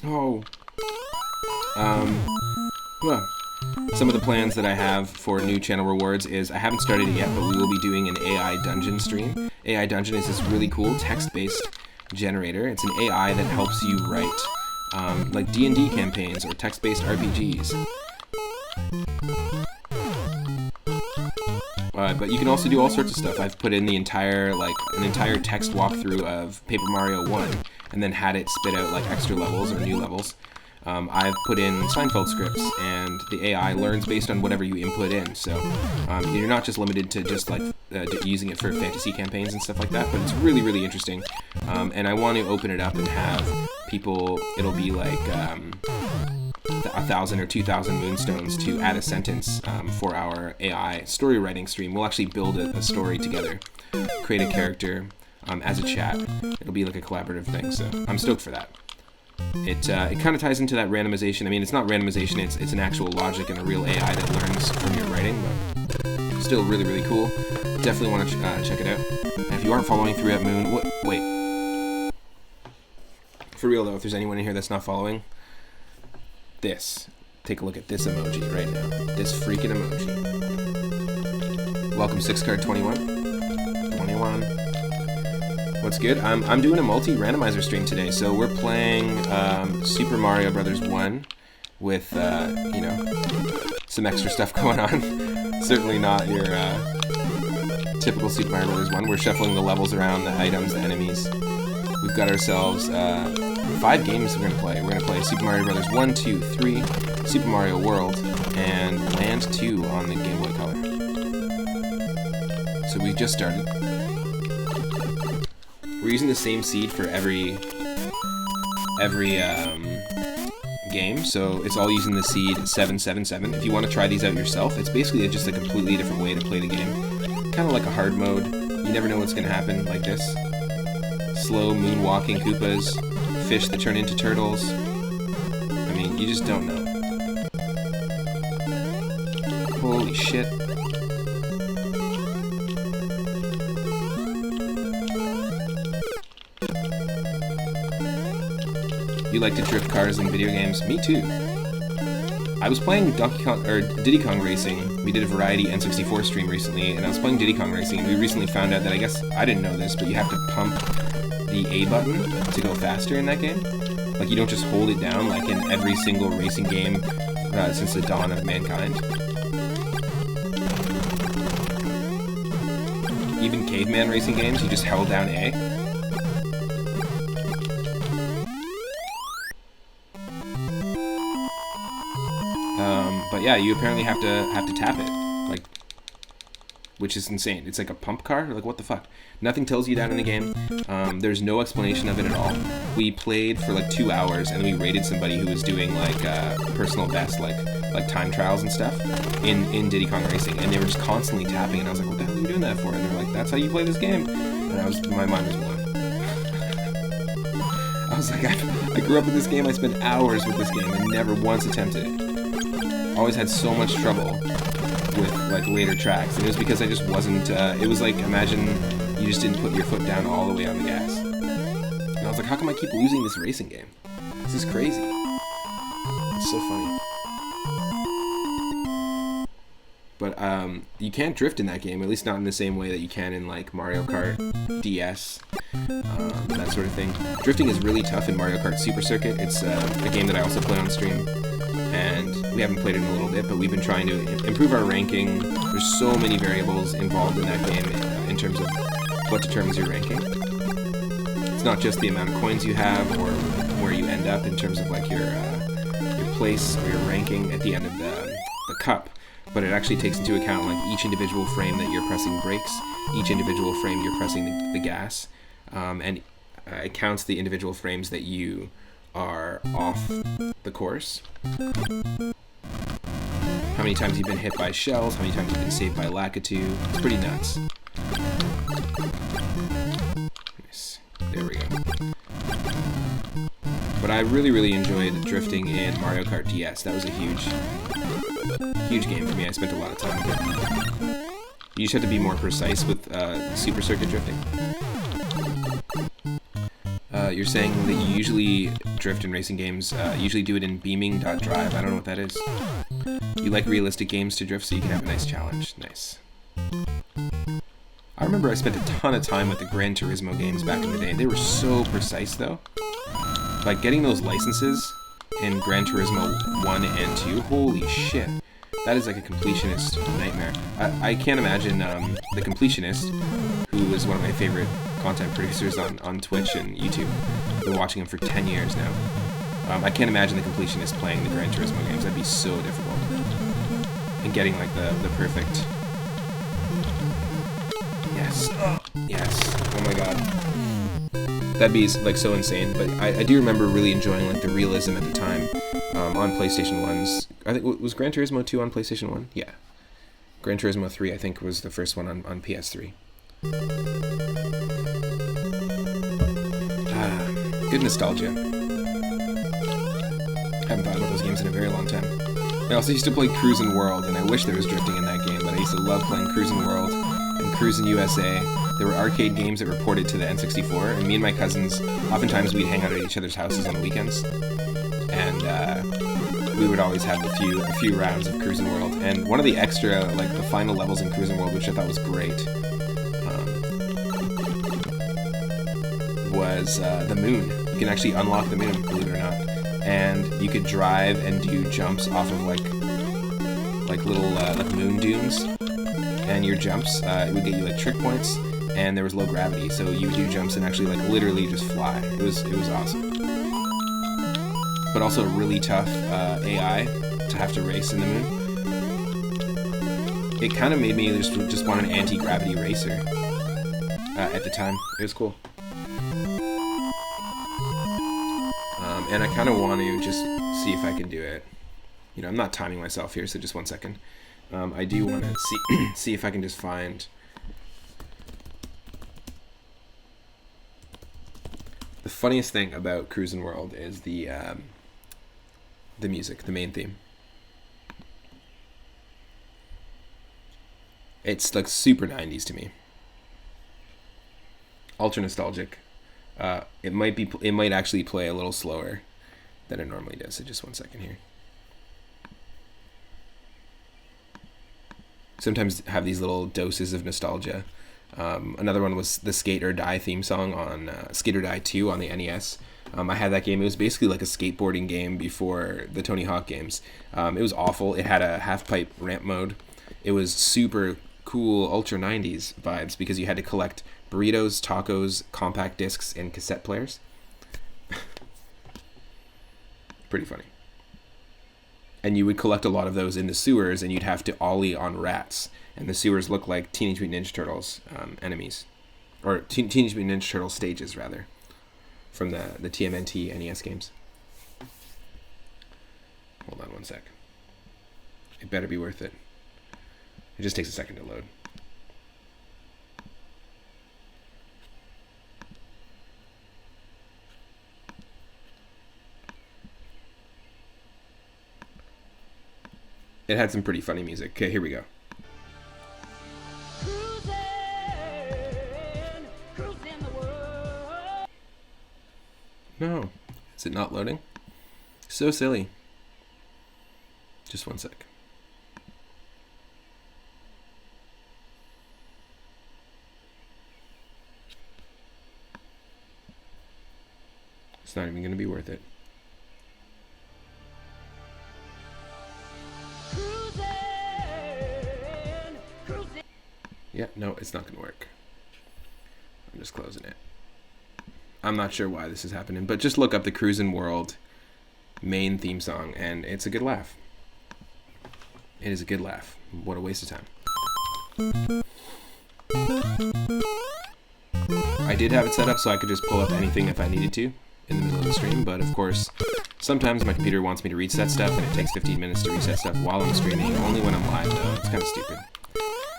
Oh. Well, some of the plans that I have for new channel rewards is I haven't started it yet, but we will be doing an AI dungeon stream. AI dungeon is this really cool text-based generator. It's an AI that helps you write like D&D campaigns or text-based RPGs. But you can also do all sorts of stuff. I've put in the entire, an entire text walkthrough of Paper Mario 1 and then had it spit out like extra levels or new levels. I've put in Seinfeld scripts, and the AI learns based on whatever you input in. So you're not just limited to just like using it for fantasy campaigns and stuff like that, but it's really, really interesting. And I want to open it up and have people, it'll be like 1,000 or 2,000 moonstones to add a sentence for our AI story writing stream. We'll actually build a story together, create a character as a chat. It'll be like a collaborative thing, so I'm stoked for that. It kind of ties into that randomization. I mean, it's not randomization, it's an actual logic and a real AI that learns from your writing, but still really, really cool. Definitely want to check it out. And if you aren't following Throughout Moon, wait. For real though, if there's anyone in here that's not following, take a look at this emoji right now. This freaking emoji. Welcome 6card21. 21. What's good? I'm doing a multi-randomizer stream today, so we're playing Super Mario Bros. 1 with, you know, some extra stuff going on. Certainly not your typical Super Mario Bros. 1. We're shuffling the levels around, the items, the enemies. We've got ourselves 5 games we're going to play. We're going to play Super Mario Bros. 1, 2, 3, Super Mario World, and Land 2 on the Game Boy Color. So we've just started. We're using the same seed for every game, so it's all using the seed 777. If you want to try these out yourself, it's basically just a completely different way to play the game. Kind of like a hard mode. You never know what's going to happen, like this. Slow moonwalking Koopas, fish that turn into turtles. I mean, you just don't know. Holy shit. You like to drift cars in video games? Me too. I was playing Diddy Kong Racing. We did a variety N64 stream recently, and I was playing Diddy Kong Racing, and we recently found out that, I guess I didn't know this, but you have to pump the A button to go faster in that game. Like, you don't just hold it down like in every single racing game since the dawn of mankind. Even caveman racing games, you just held down A. But yeah, you apparently have to tap it, like, which is insane. It's like a pump car. Like, what the fuck? Nothing tells you that in the game. There's no explanation of it at all. We played for like 2 hours, and we rated somebody who was doing like personal best, like time trials and stuff in Diddy Kong Racing, and they were just constantly tapping. And I was like, "What the hell are you doing that for?" And they were like, "That's how you play this game." And my mind was blown. I was like, I grew up with this game. I spent hours with this game and never once attempted it. Always had so much trouble with like later tracks, and it was because I just wasn't, it was like, imagine you just didn't put your foot down all the way on the gas. And I was like, how come I keep losing this racing game? This is crazy. It's so funny. But you can't drift in that game, at least not in the same way that you can in like Mario Kart DS, that sort of thing. Drifting is really tough in Mario Kart Super Circuit. It's a game that I also play on stream. And we haven't played it in a little bit, but we've been trying to improve our ranking. There's so many variables involved in that game in terms of what determines your ranking. It's not just the amount of coins you have or where you end up in terms of like your place or your ranking at the end of the cup, but it actually takes into account like each individual frame that you're pressing brakes, each individual frame you're pressing the gas, and it counts the individual frames that you are off the course. How many times you've been hit by shells, how many times you've been saved by Lakitu. It's pretty nuts. Nice. There we go. But I really enjoyed drifting in Mario Kart DS. That was a huge game for me. I spent a lot of time with it. You just have to be more precise with super circuit drifting. You're saying that you usually drift in racing games, usually do it in beaming.drive. I don't know what that is. You like realistic games to drift so you can have a nice challenge. Nice. I remember I spent a ton of time with the Gran Turismo games back in the day. They were so precise though. Like getting those licenses in Gran Turismo 1 and 2, holy shit. That is like a completionist nightmare. I can't imagine the completionist, who is one of my favorite content producers on Twitch and YouTube. I've been watching him for 10 years now. I can't imagine the completionist playing the Gran Turismo games. That'd be so difficult. And getting like the perfect... Yes. Yes. Oh my god. That'd be like so insane. But I do remember really enjoying like the realism at the time on PlayStation 1's. I think was Gran Turismo 2 on PlayStation 1? Yeah. Gran Turismo 3 I think was the first one on PS3. Good nostalgia. Haven't thought about those games in a very long time. I also used to play Cruisin' World, and I wish there was drifting in that game, but I used to love playing Cruisin' World and Cruisin' USA. There were arcade games that were ported to the N64, and me and my cousins, oftentimes we'd hang out at each other's houses on the weekends, and we would always have a few rounds of Cruisin' World. And one of the extra, like the final levels in Cruisin' World, which I thought was great, was the moon. You can actually unlock the moon, believe it or not, and you could drive and do jumps off of like little like moon dunes, and your jumps it would get you like trick points, and there was low gravity, so you would do jumps and actually like literally just fly. It was awesome, but also a really tough AI to have to race in the moon. It kind of made me just want an anti-gravity racer at the time. It was cool. And I kind of want to just see if I can do it. You know, I'm not timing myself here, so just 1 second. I do want to see if I can just find the funniest thing about Cruisin' World is the music, the main theme. It's like super 90s to me. Ultra nostalgic. It might actually play a little slower than it normally does. So just 1 second here. Sometimes have these little doses of nostalgia. Another one was the Skate or Die theme song on Skate or Die 2 on the NES. I had that game. It was basically like a skateboarding game before the Tony Hawk games. It was awful. It had a half-pipe ramp mode. It was super cool, ultra 90s vibes because you had to collect burritos, tacos, compact discs, and cassette players. Pretty funny. And you would collect a lot of those in the sewers, and you'd have to ollie on rats. And the sewers look like Teenage Mutant Ninja Turtles enemies. Or Teenage Mutant Ninja Turtles stages, rather. From the TMNT NES games. Hold on 1 sec. It better be worth it. It just takes a second to load. It had some pretty funny music. Okay, here we go. Cruising the world. No. Is it not loading? So silly. Just 1 sec. It's not even going to be worth it. Yeah, no, it's not going to work. I'm just closing it. I'm not sure why this is happening, but just look up the Cruisin' World main theme song, and it's a good laugh. It is a good laugh. What a waste of time. I did have it set up so I could just pull up anything if I needed to in the middle of the stream, but of course, sometimes my computer wants me to reset stuff, and it takes 15 minutes to reset stuff while I'm streaming, only when I'm live, though. It's kind of stupid.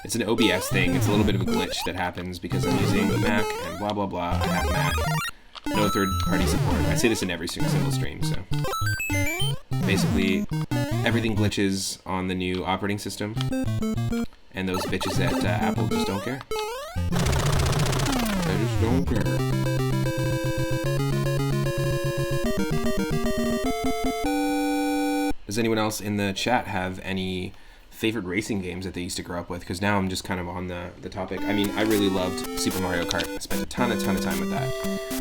It's an OBS thing. It's a little bit of a glitch that happens because I'm using the Mac and blah, blah, blah. I have Mac. no third-party support. I say this in every single stream, so... Basically, everything glitches on the new operating system, and those bitches at Apple just don't care. They just don't care. Does anyone else in the chat have any favorite racing games that they used to grow up with? Because now I'm just kind of on the topic. I mean, I really loved Super Mario Kart. I spent a ton of time with that.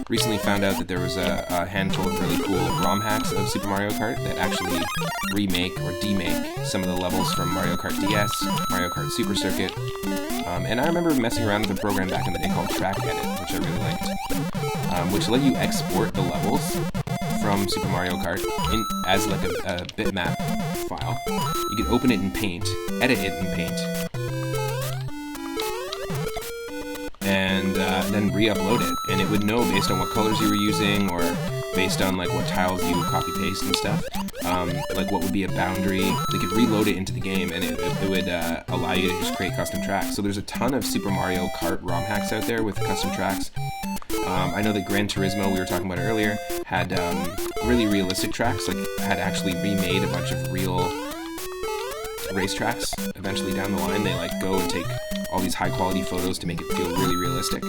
Recently found out that there was a handful of really cool ROM hacks of Super Mario Kart that actually remake or demake some of the levels from Mario Kart DS, Mario Kart Super Circuit. And I remember messing around with a program back in the day called Track Edit, which I really liked, which let you export the levels from Super Mario Kart as like a bitmap file. You could open it in Paint, edit it in Paint, and then re-upload it, and it would know based on what colors you were using or based on like what tiles you would copy paste and stuff, like what would be a boundary. They could reload it into the game, and it would allow you to just create custom tracks. So there's a ton of Super Mario Kart ROM hacks out there with custom tracks. I know that Gran Turismo, we were talking about earlier, had really realistic tracks, like had actually remade a bunch of real racetracks. Eventually down the line, they like go and take all these high quality photos to make it feel really realistic.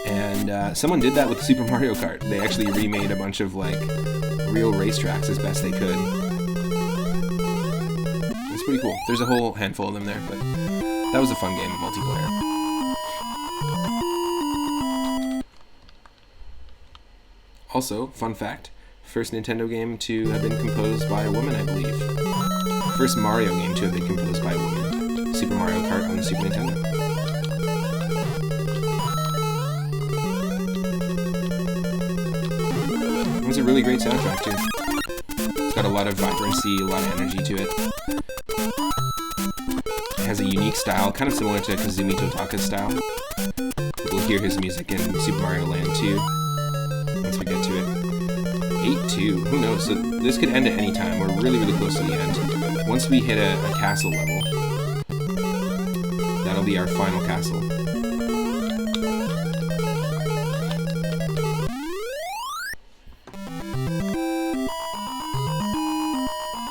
And someone did that with Super Mario Kart. They actually remade a bunch of like real racetracks as best they could. It's pretty cool. There's a whole handful of them there, but that was a fun game of multiplayer. Also, fun fact, first Nintendo game to have been composed by a woman, I believe. First Mario game to have been composed by a woman. Super Mario Kart on the Super Nintendo. It was a really great soundtrack too. It's got a lot of vibrancy, a lot of energy to it. It has a unique style, kind of similar to Kazumi Totaka's style. We'll hear his music in Super Mario Land 2 once we get to it. 8-2, who knows? So this could end at any time. We're really close to the end. Once we hit a castle level, that'll be our final castle.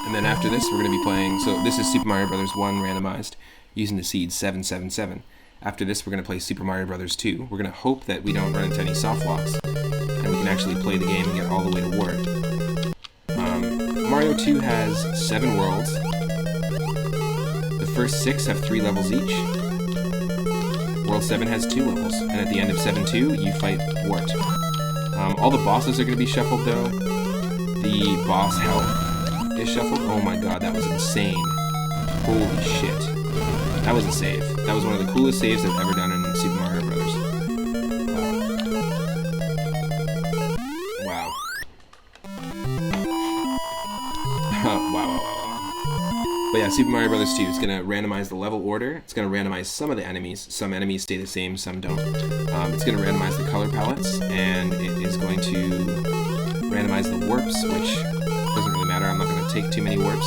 And then after this, we're going to be playing, so this is Super Mario Bros. 1 randomized, using the seed 777. After this, we're going to play Super Mario Bros. 2. We're going to hope that we don't run into any soft locks, and we can actually play the game and get all the way to Wart. Mario 2 has 7 worlds. The first 6 have 3 levels each. World 7 has 2 levels, and at the end of 7-2, you fight Wart. All the bosses are going to be shuffled, though. The boss health is shuffled. Oh my god, that was insane. Holy shit. That was a save. That was one of the coolest saves I've ever done in Super Mario Bros. Wow. Wow. But yeah, Super Mario Bros. 2 is going to randomize the level order. It's going to randomize some of the enemies. Some enemies stay the same, some don't. It's going to randomize the color palettes, and it is going to randomize the warps, which doesn't really matter. I'm not going to take too many warps.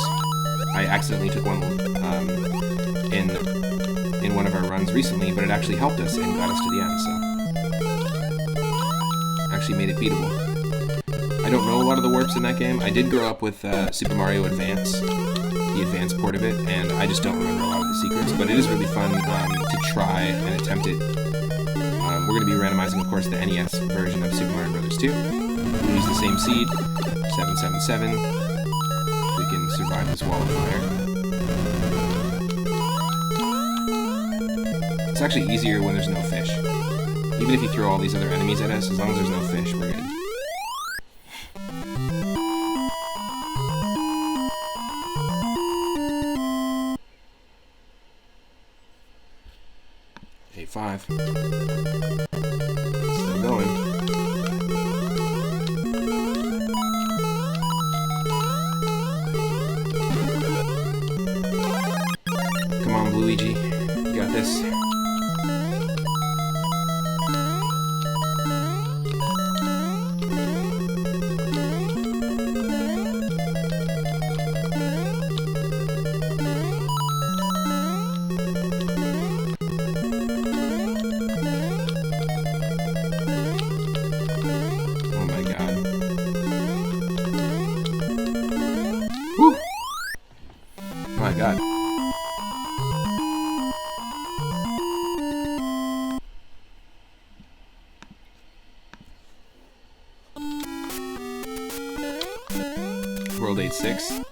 I accidentally took one in one of our runs recently, but it actually helped us and got us to the end, so actually made it beatable. I don't know a lot of the warps in that game. I did grow up with Super Mario Advance, the Advance port of it, and I just don't remember a lot of the secrets, but it is really fun to try and attempt it. We're going to be randomizing, of course, the NES version of Super Mario Bros. 2. We'll use the same seed, 777. We can survive this wall of fire. It's actually easier when there's no fish. Even if you throw all these other enemies at us, as long as there's no fish, we're good. Five. Still going. Come on, Luigi. You got this. god. World 8-6.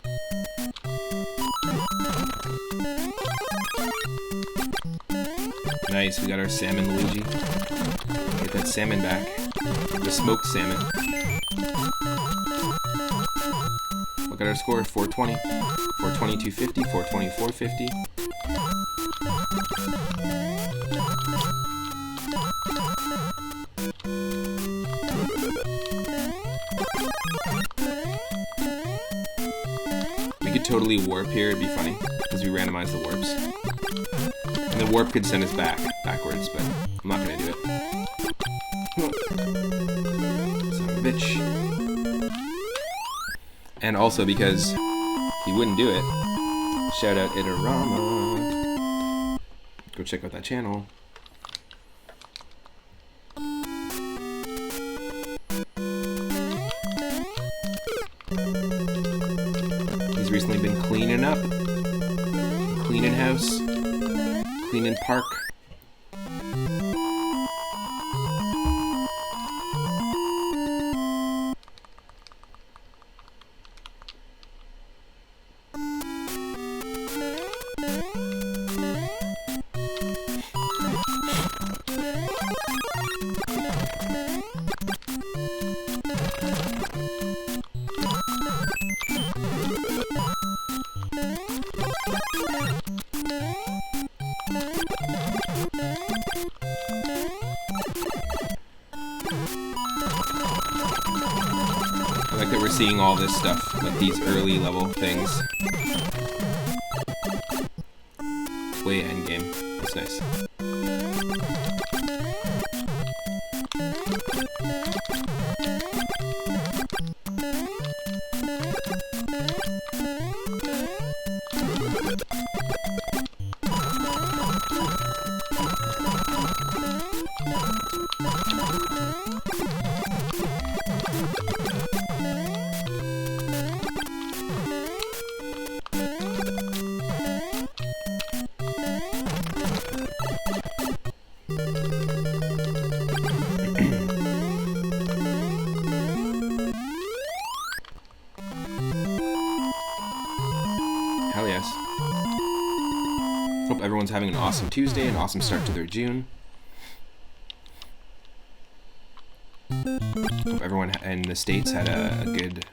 Nice, we got our salmon Luigi. Get that salmon back. The smoked salmon. Look at our score, 420. 420, 250, 420, 450. We could totally warp here, it'd be funny, because we randomize the warps. And the warp could send us backwards, but I'm not gonna do it. Son of a bitch. And also because he wouldn't do it, shout out Itarama. Go check out that channel. He's recently been cleaning up, cleaning house, cleaning park. I like that we're seeing all this stuff, like these early level things. Way endgame. That's nice. Hell yes. Hope everyone's having an awesome Tuesday, an awesome start to their June. Hope everyone in the States had a good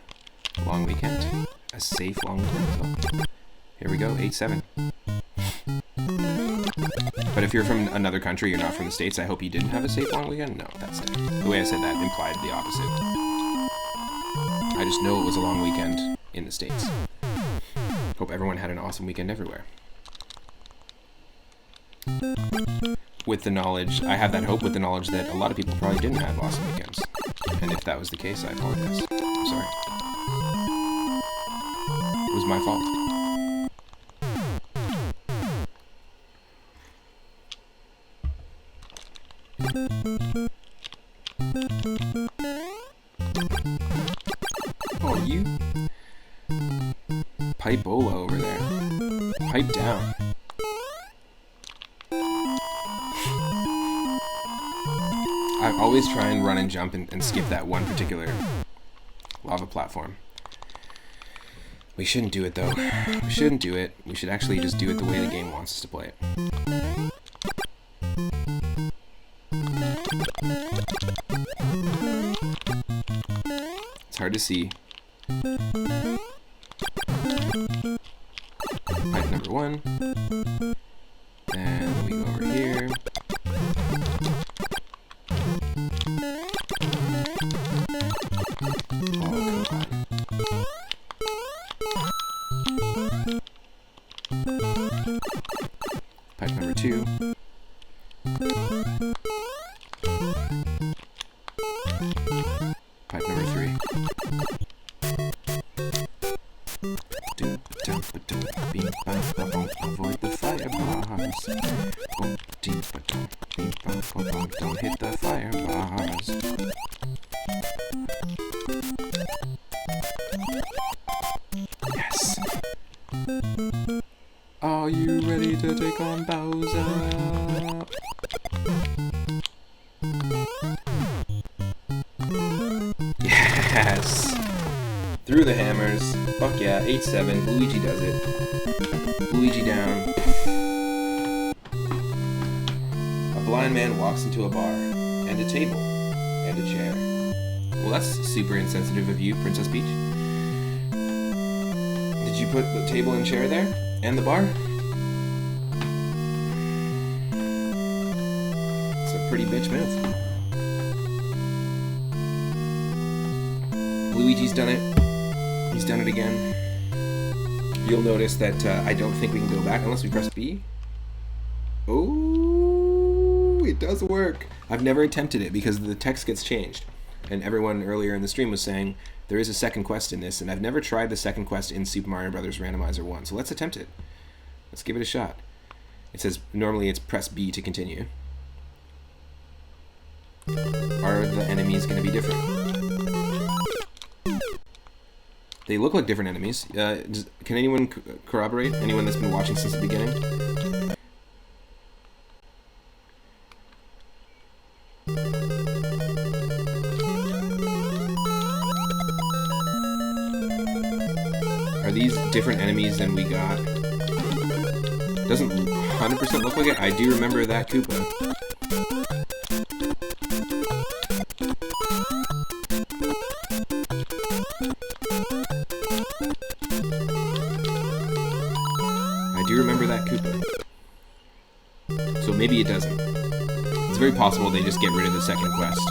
long weekend. A safe long weekend as well. Here we go, 8-7. But if you're from another country, you're not from the States, I hope you didn't have a safe long weekend. No, that's it. The way I said that implied the opposite. I just know it was a long weekend in the States. Hope everyone had an awesome weekend everywhere. With the knowledge, I have that hope with the knowledge that a lot of people probably didn't have awesome weekends. And if that was the case, I apologize. I'm sorry. It was my fault. Oh, you Pipe-ola over there. Pipe down. I always try and run and jump and skip that one particular lava platform. We shouldn't do it though. We shouldn't do it. We should actually just do it the way the game wants us to play it. It's hard to see. Pipe number 1. And we go over here. Oh, come on. Pipe number 2. Pipe number 3. Avoid the fire. Are you ready to take on Bowser? Yes! Through the hammers. Fuck yeah, 8-7. Luigi does it. Luigi down. A blind man walks into a bar, and a table, and a chair. Well, that's super insensitive of you, Princess Peach. Did you put the table and chair there? And the bar? It's a pretty bitch move. Luigi's done it. He's done it again. You'll notice that I don't think we can go back unless we press B. Oh, it does work. I've never attempted it because the text gets changed. And everyone earlier in the stream was saying there is a second quest in this, and I've never tried the second quest in Super Mario Bros. Randomizer 1. So let's attempt it. Let's give it a shot. It says normally it's press B to continue. Are the enemies going to be different? They look like different enemies. Can anyone corroborate? Anyone that's been watching since the beginning? Are these different enemies than we got? Doesn't 100% look like it. I do remember that Koopa. I do remember that Koopa. So maybe it doesn't. It's very possible they just get rid of the second quest.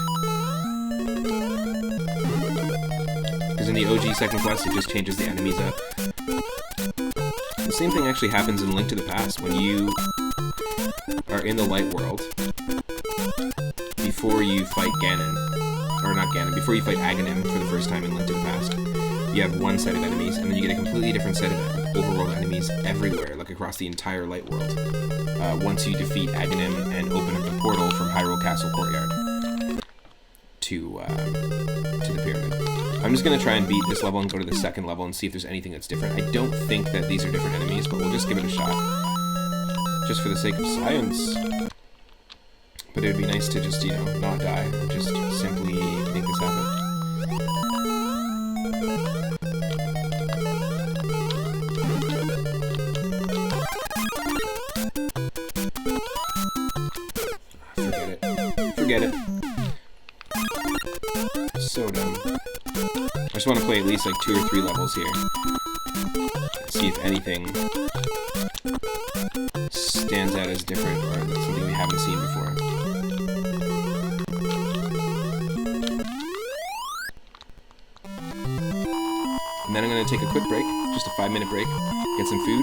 Because in the OG second quest, it just changes the enemies up. The same thing actually happens in Link to the Past. When you are in the light world, before you fight Ganon, or not Ganon, before you fight Aghanim for the first time in Link to the Past, you have one set of enemies, and then you get a completely different set of overworld enemies everywhere, like across the entire light world, once you defeat Aghanim and open up the portal from Hyrule Castle Courtyard to the pyramid. I'm just going to try and beat this level and go to the second level and see if there's anything that's different. I don't think that these are different enemies, but we'll just give it a shot. Just for the sake of science. But it would be nice to just, you know, not die and just simply make this happen. Forget it. So dumb. I just want to play at least like 2 or 3 levels here. See if anything stands out as different or that's something we haven't seen before. And then I'm going to take a quick break, just a 5-minute break, get some food,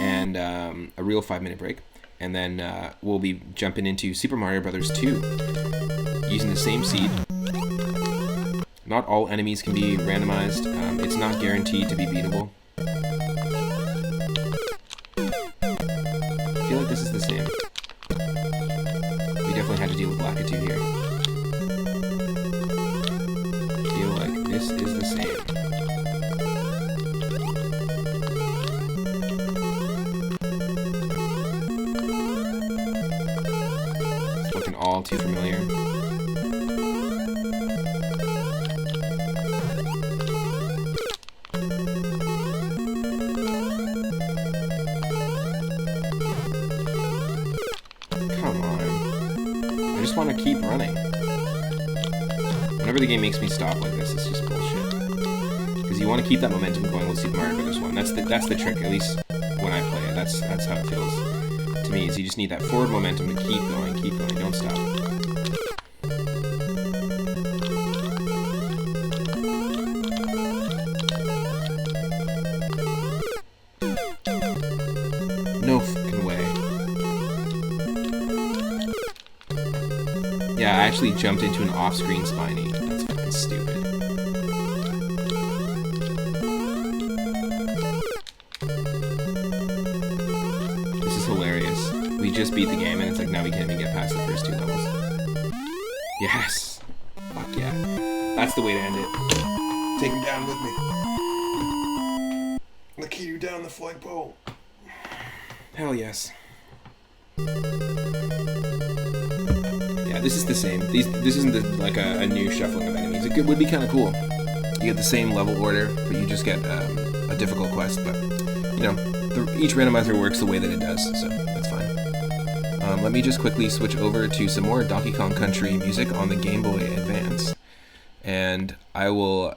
and a real 5-minute break. And then we'll be jumping into Super Mario Bros. 2 using the same seed. Not all enemies can be randomized. It's not guaranteed to be beatable. I feel like this is the same. We definitely had to deal with Lakitu here. I feel like this is the same. It's looking all too familiar. I want to keep running. Whenever the game makes me stop like this, it's just bullshit. Because you want to keep that momentum going with Super Mario Bros. 1. That's the trick, at least when I play it. That's how it feels to me, is you just need that forward momentum to keep going, don't stop. No fucking way. Yeah, I actually jumped into an off-screen spiny. That's fucking stupid. This is hilarious. We just beat the game and it's like now we can't even get past the first 2 levels. Yes! Fuck yeah. That's the way to end it. Take him down with me. Look you down the flagpole. Hell yes. Yeah, this is the same. This isn't like a new shuffling of enemies. It would be kind of cool. You get the same level order, but you just get a difficult quest. But you know, each randomizer works the way that it does, so that's fine. Let me just quickly switch over to some more Donkey Kong Country music on the Game Boy Advance, and I'll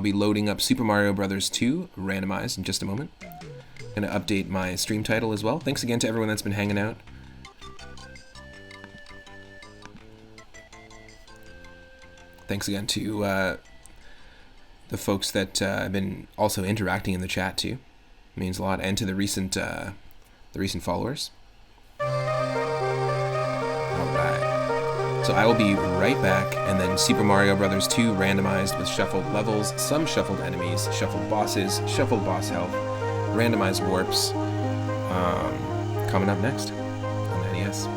be loading up Super Mario Bros. 2 randomized in just a moment. I'm going to update my stream title as well. Thanks again to everyone that's been hanging out. Thanks again to the folks that have been also interacting in the chat too. It means a lot, and to the recent followers. So I will be right back, and then Super Mario Bros. 2 randomized with shuffled levels, some shuffled enemies, shuffled bosses, shuffled boss health, randomized warps, coming up next on NES.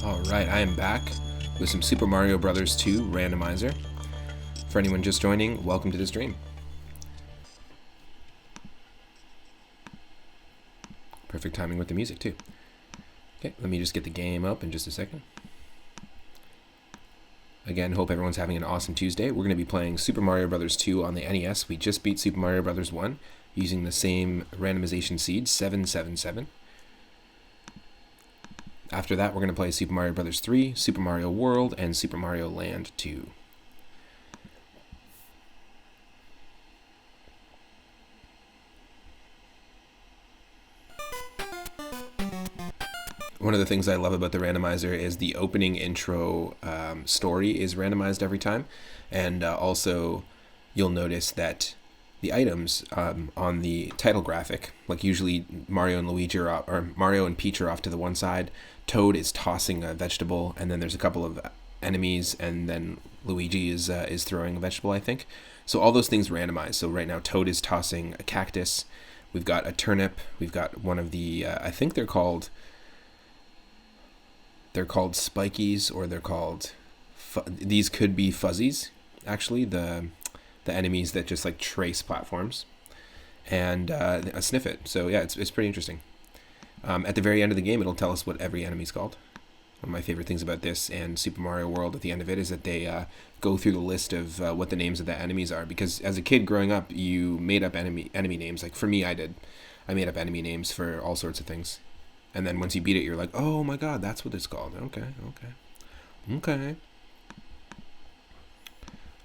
Alright, I am back with some Super Mario Bros. 2 Randomizer. For anyone just joining, welcome to the stream. Perfect timing with the music too. Okay, let me just get the game up in just a second. Again, hope everyone's having an awesome Tuesday. We're going to be playing Super Mario Bros. 2 on the NES. We just beat Super Mario Bros. 1 using the same randomization seed, 777. After that, we're going to play Super Mario Bros. 3, Super Mario World, and Super Mario Land 2. One of the things I love about the randomizer is the opening intro story is randomized every time. And also, you'll notice that the items on the title graphic, like usually Mario and Luigi or Mario and Peach are off to the one side, Toad is tossing a vegetable, and then there's a couple of enemies, and then Luigi is throwing a vegetable, I think. So all those things randomized. So right now Toad is tossing a cactus. We've got a turnip. We've got one of the I think they're called spikies, or they're called these could be fuzzies, actually, the enemies that just like trace platforms, and a sniff it. So yeah, it's pretty interesting. At the very end of the game, it'll tell us what every enemy's called. One of my favorite things about this and Super Mario World at the end of it is that they go through the list of what the names of the enemies are. Because as a kid growing up, you made up enemy names. Like for me, I did. I made up enemy names for all sorts of things. And then once you beat it, you're like, oh my god, that's what it's called. Okay.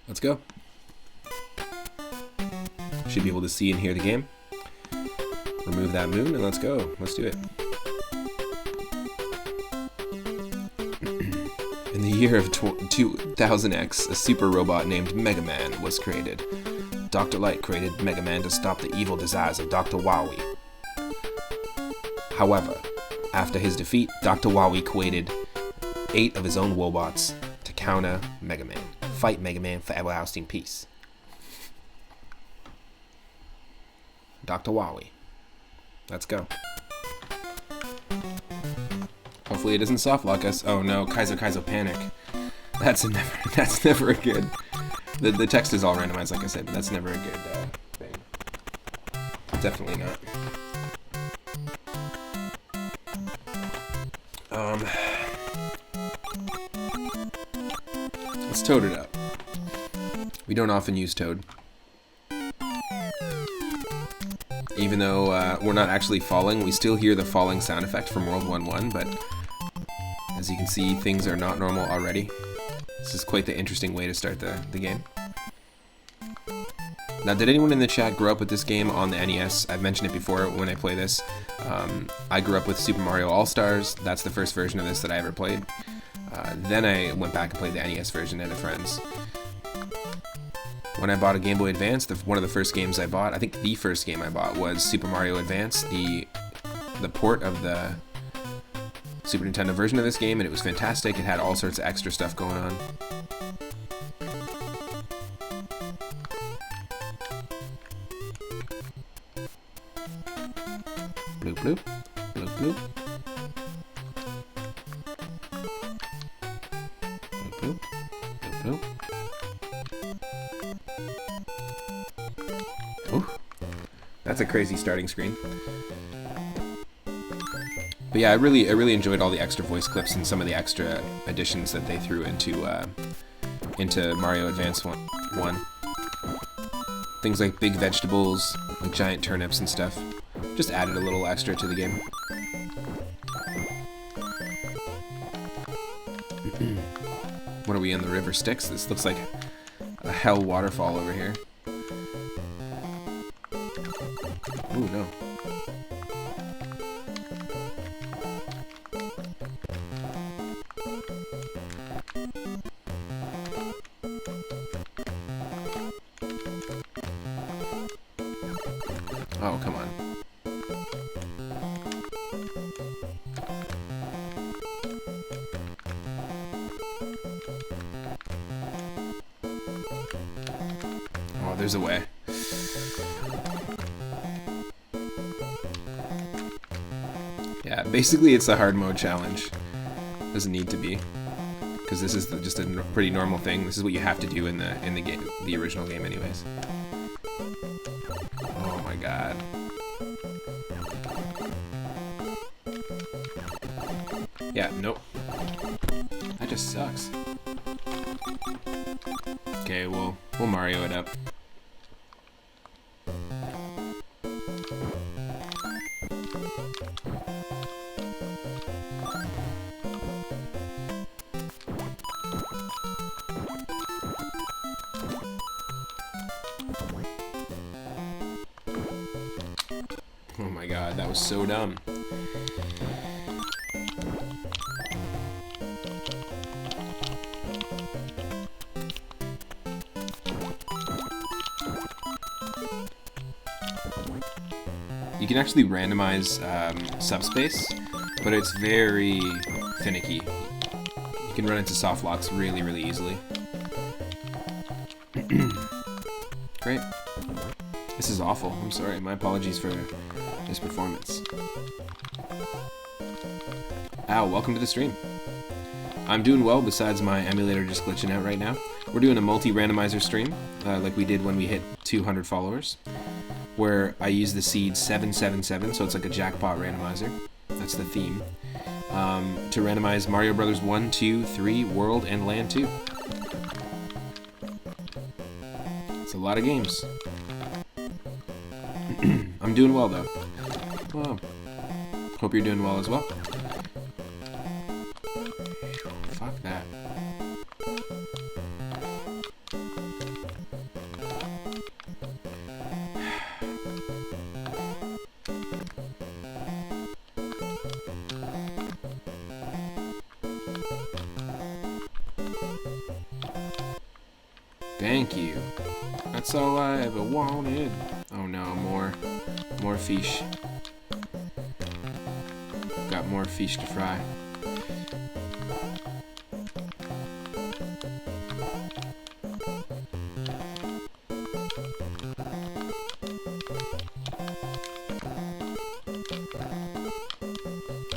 Let's go. Should be able to see and hear the game. Remove that moon and let's go. Let's do it. In the year of 2000X, a super robot named Mega Man was created. Dr. Light created Mega Man to stop the evil desires of Dr. Wowie. However, after his defeat, Dr. Wowie created 8 of his own Wobots to counter Mega Man. Fight Mega Man for everlasting peace. Dr. Wowie. Let's go. Hopefully it doesn't softlock us. Oh no, Kaizo Panic. That's never a good. The text is all randomized, like I said, but that's never a good thing. Definitely not. Let's Toad it up. We don't often use Toad. Even though we're not actually falling, we still hear the falling sound effect from World 1-1, but as you can see, things are not normal already. This is quite the interesting way to start the game. Now, did anyone in the chat grow up with this game on the NES? I've mentioned it before when I play this. I grew up with Super Mario All-Stars. That's the first version of this that I ever played. Then I went back and played the NES version at a friend's. When I bought a Game Boy Advance, one of the first games I bought, I think the first game I bought, was Super Mario Advance, the port of the Super Nintendo version of this game, and it was fantastic. It had all sorts of extra stuff going on. Bloop, bloop, bloop, bloop. Bloop, bloop, bloop, bloop. Ooh, that's a crazy starting screen. But yeah, I really enjoyed all the extra voice clips and some of the extra additions that they threw into Mario Advance 1. Things like big vegetables, like giant turnips and stuff. Just added a little extra to the game. What are we in the river Styx? This looks like a hell waterfall over here. Ooh, no. Oh, come on. Oh, there's a way. Yeah, basically it's a hard mode challenge. Doesn't need to be, because this is just a pretty normal thing. This is what you have to do in the game, the original game, anyways. Oh my god. Yeah, nope. That just sucks. Okay, we'll Mario it up. Oh my god, that was so dumb. You can actually randomize subspace, but it's very finicky. You can run into soft locks really, really easily. Great. This is awful. I'm sorry. My apologies for this performance. Ow, welcome to the stream. I'm doing well, besides my emulator just glitching out right now. We're doing a multi-randomizer stream, like we did when we hit 200 followers, where I use the seed 777, so it's like a jackpot randomizer. That's the theme. To randomize Mario Brothers 1, 2, 3, World, and Land 2. It's a lot of games. I'm doing well, though. Well, hope you're doing well as well. Fuck that. Thank you. That's all I ever wanted. Oh no, more fish. Got more fish to fry.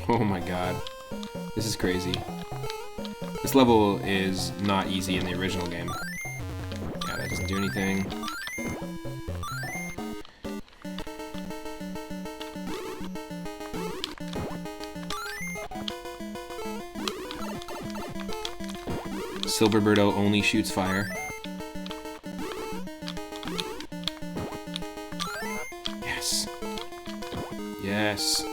Oh my god. This is crazy. This level is not easy in the original game. Yeah, that doesn't do anything. Silverbirdo only shoots fire. Yes. Yes.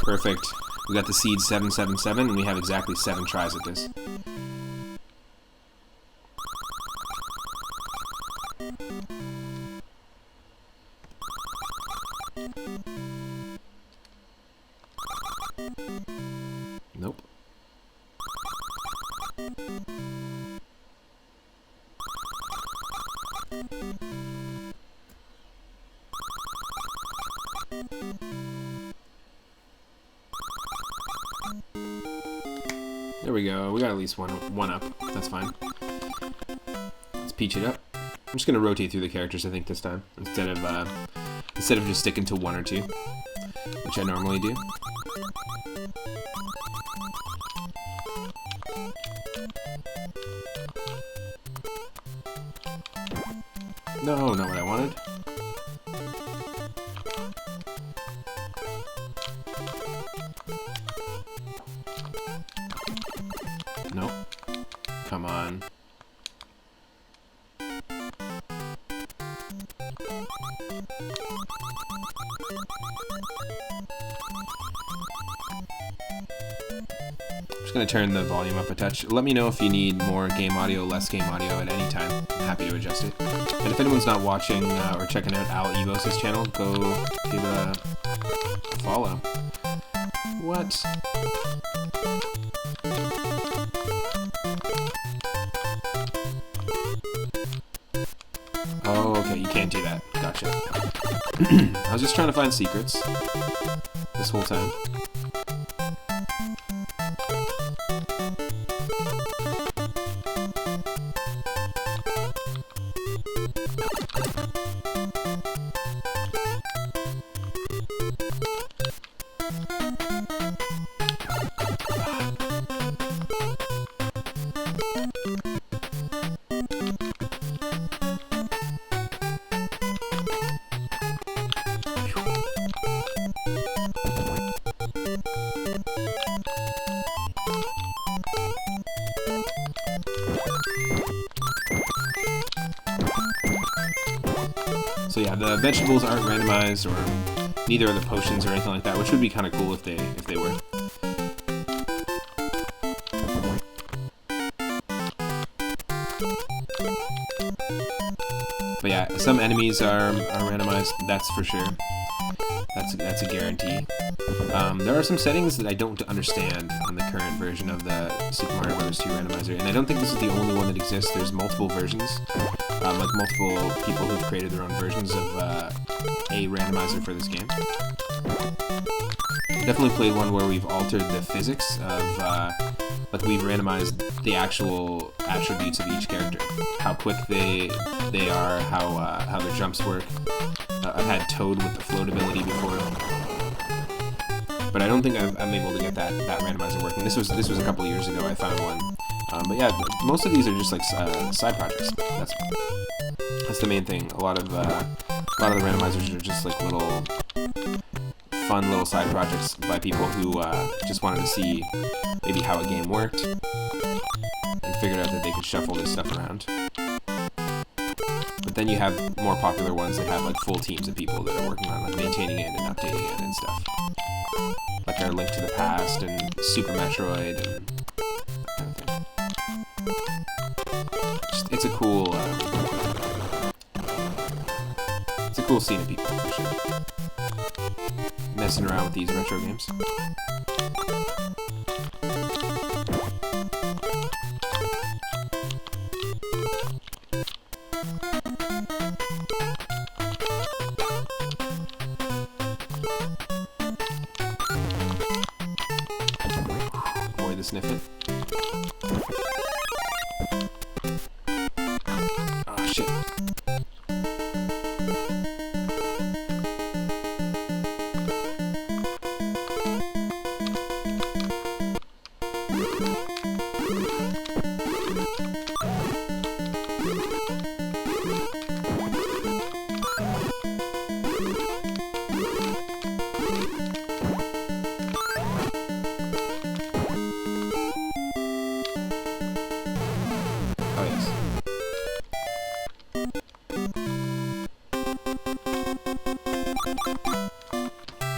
Perfect. We got the seed 777, and we have exactly 7 tries at this. Nope. There we go. We got at least one up. That's fine. Let's peach it up. I'm just gonna rotate through the characters, I think, this time, instead of just sticking to 1 or 2, which I normally do. No, not what I wanted. Nope. Come on. I'm just going to turn the volume up a touch. Let me know if you need more game audio, less game audio at any time. I'm happy to adjust it. And if anyone's not watching or checking out Al Evos' channel, go give it a follow. What? Oh, okay, you can't do that. Gotcha. I was just trying to find secrets this whole time. So yeah, the vegetables aren't randomized, or neither are the potions or anything like that, which would be kind of cool if they were. But yeah, some enemies are randomized, that's for sure. That's a guarantee. There are some settings that I don't understand on the current version of the Super Mario Bros. 2 randomizer, and I don't think this is the only one that exists. There's multiple versions, like multiple people who've created their own versions of a randomizer for this game. Definitely played one where we've altered the physics of, like we've randomized the actual attributes of each character, how quick they are, how their jumps work. I've had Toad with the float ability before, but I don't think I'm able to get that randomizer working. This was a couple of years ago. I found one, but yeah, most of these are just like side projects. That's the main thing. A lot of the randomizers are just like little fun little side projects by people who just wanted to see maybe how a game worked and figured out that they could shuffle this stuff around. But then you have more popular ones that have like full teams of people that are working on like maintaining it and updating it and stuff. Like our Link to the Past and Super Metroid and that kind of thing. It's a cool scene of people for sure. Messing around with these retro games. Boy, the sniff it. Oh shit.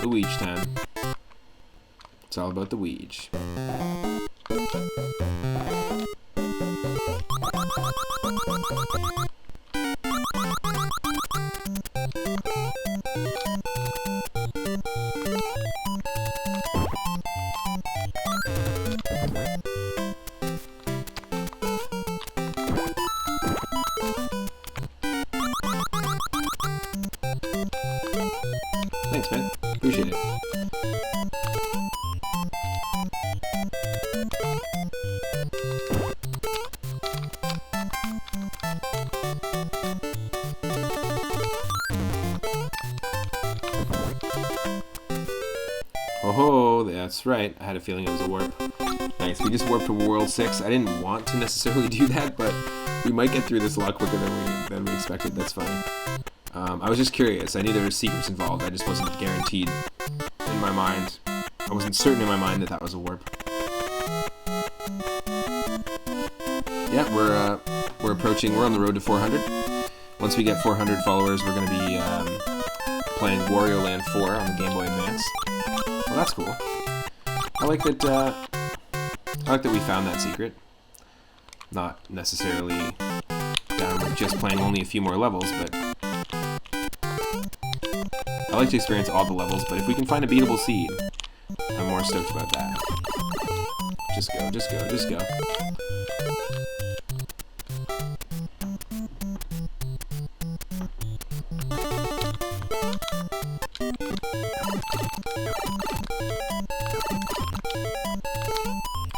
Luigi time. It's all about the Luigi. Thanks, man. Appreciate it. Oh, that's right. I had a feeling it was a warp. Nice. We just warped to World 6. I didn't want to necessarily do that, but we might get through this a lot quicker than we expected. That's fine. I was just curious. I knew there were secrets involved. I just wasn't guaranteed in my mind. I wasn't certain in my mind that was a warp. Yeah, we're approaching. We're on the road to 400. Once we get 400 followers, we're going to be playing Wario Land 4 on the Game Boy Advance. Well, that's cool. I like that. I like that we found that secret. Not necessarily down with just playing only a few more levels, but I like to experience all the levels. But if we can find a beatable seed, I'm more stoked about that. Just go, just go, just go.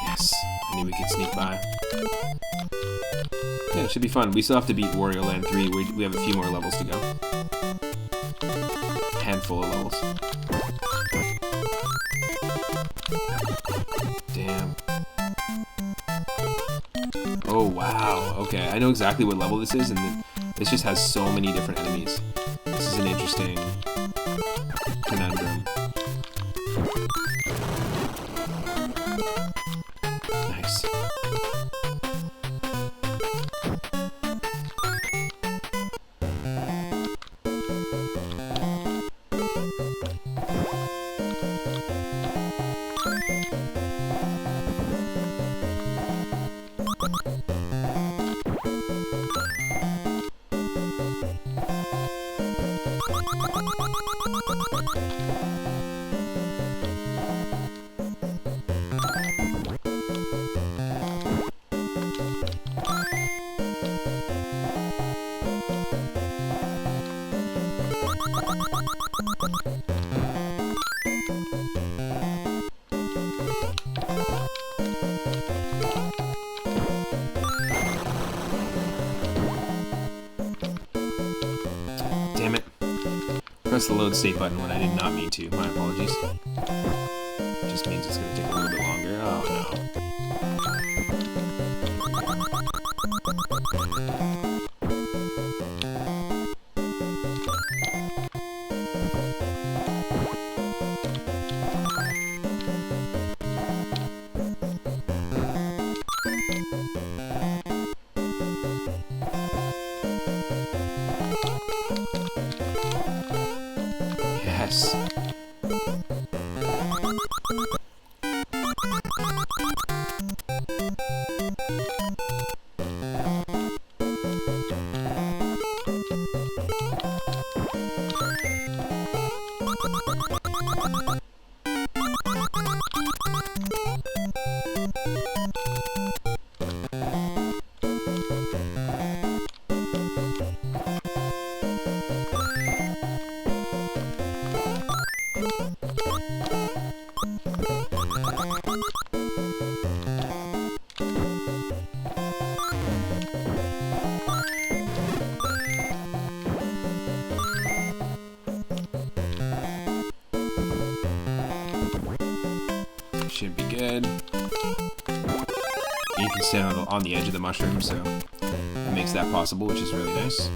Yes, I knew we could sneak by. Yeah, it should be fun. We still have to beat Wario Land 3. We have a few more levels to go. A handful of levels. Damn. Oh, wow. Okay, I know exactly what level this is, and this just has so many different enemies. This is an interesting conundrum. Nice. Damn it. Press the load state button when I did not mean to. My apologies. Just means it's going to take a little bit longer. Oh no. Yes. Should be good. You can stand on the edge of the mushroom, so it makes that possible, which is really nice.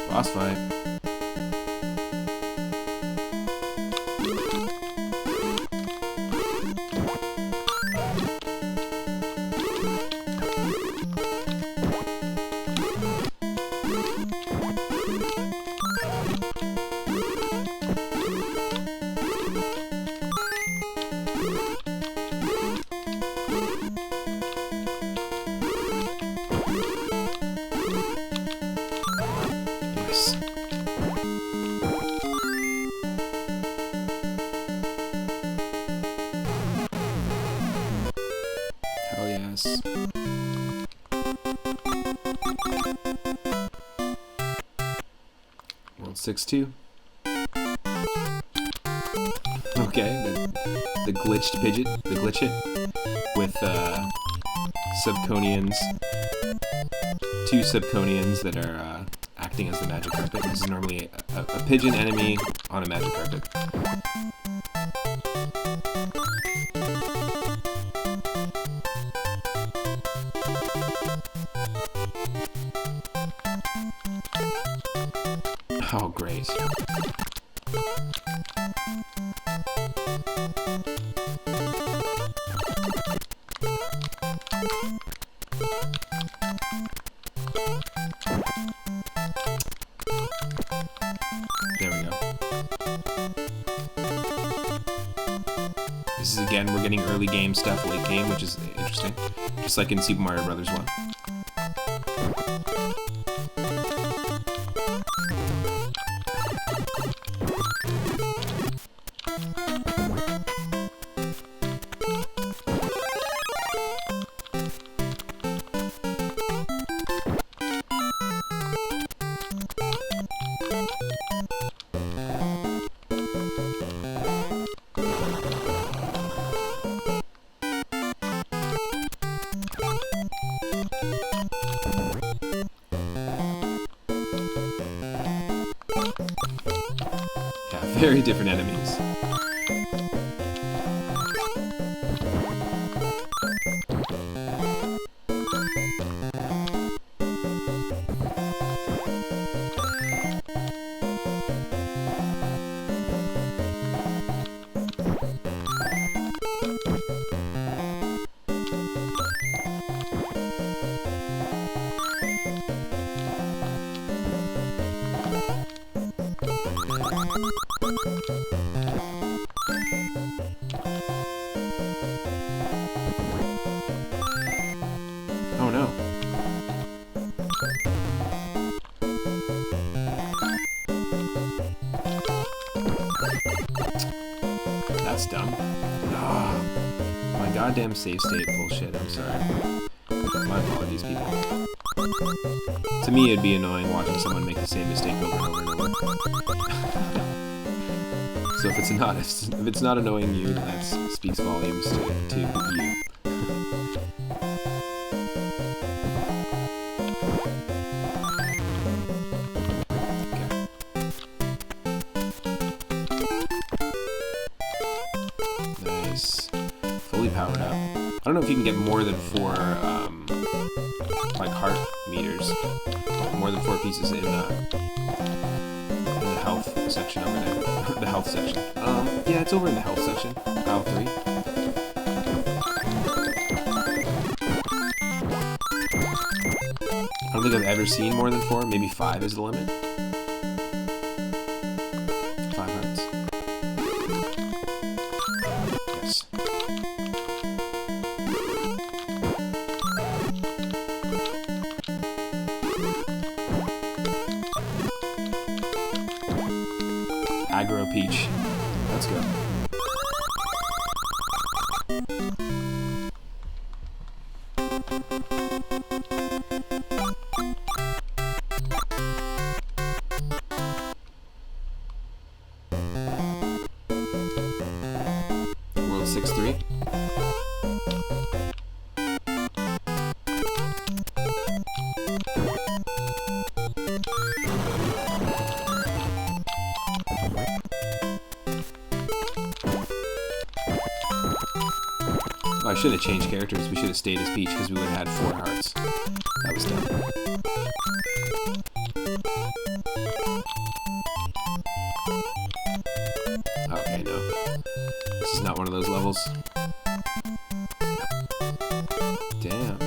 Boss fight. Yes. Hell yes. World 6-2. Okay, the glitched pidget, the glitch it, with Subconians, 2 Subconians that are acting as the magic carpet. This is normally a pigeon enemy on a magic carpet. Oh, great. There we go. This is, again, we're getting early game stuff, late game, which is interesting. Just like in Super Mario Bros. 1. Yeah, very different enemies. Oh no. That's dumb. Ah. My goddamn save state bullshit, I'm sorry. My apologies, people. To me, it'd be annoying watching someone make the same mistake over and over and over. So if it's not annoying you, then that speaks volumes to you. Powered up. I don't know if you can get more than 4 like heart meters, more than 4 pieces in the health section over there. The health section. Yeah, it's over in the health section. Aisle 3. I don't think I've ever seen more than 4. Maybe 5 is the limit. 5 hearts. Yes. Aggro Peach. Let's go. World 6-3. I should have changed characters. We should have stayed as Peach because we would have had 4 hearts. That was dumb. Okay, no. This is not one of those levels. Damn.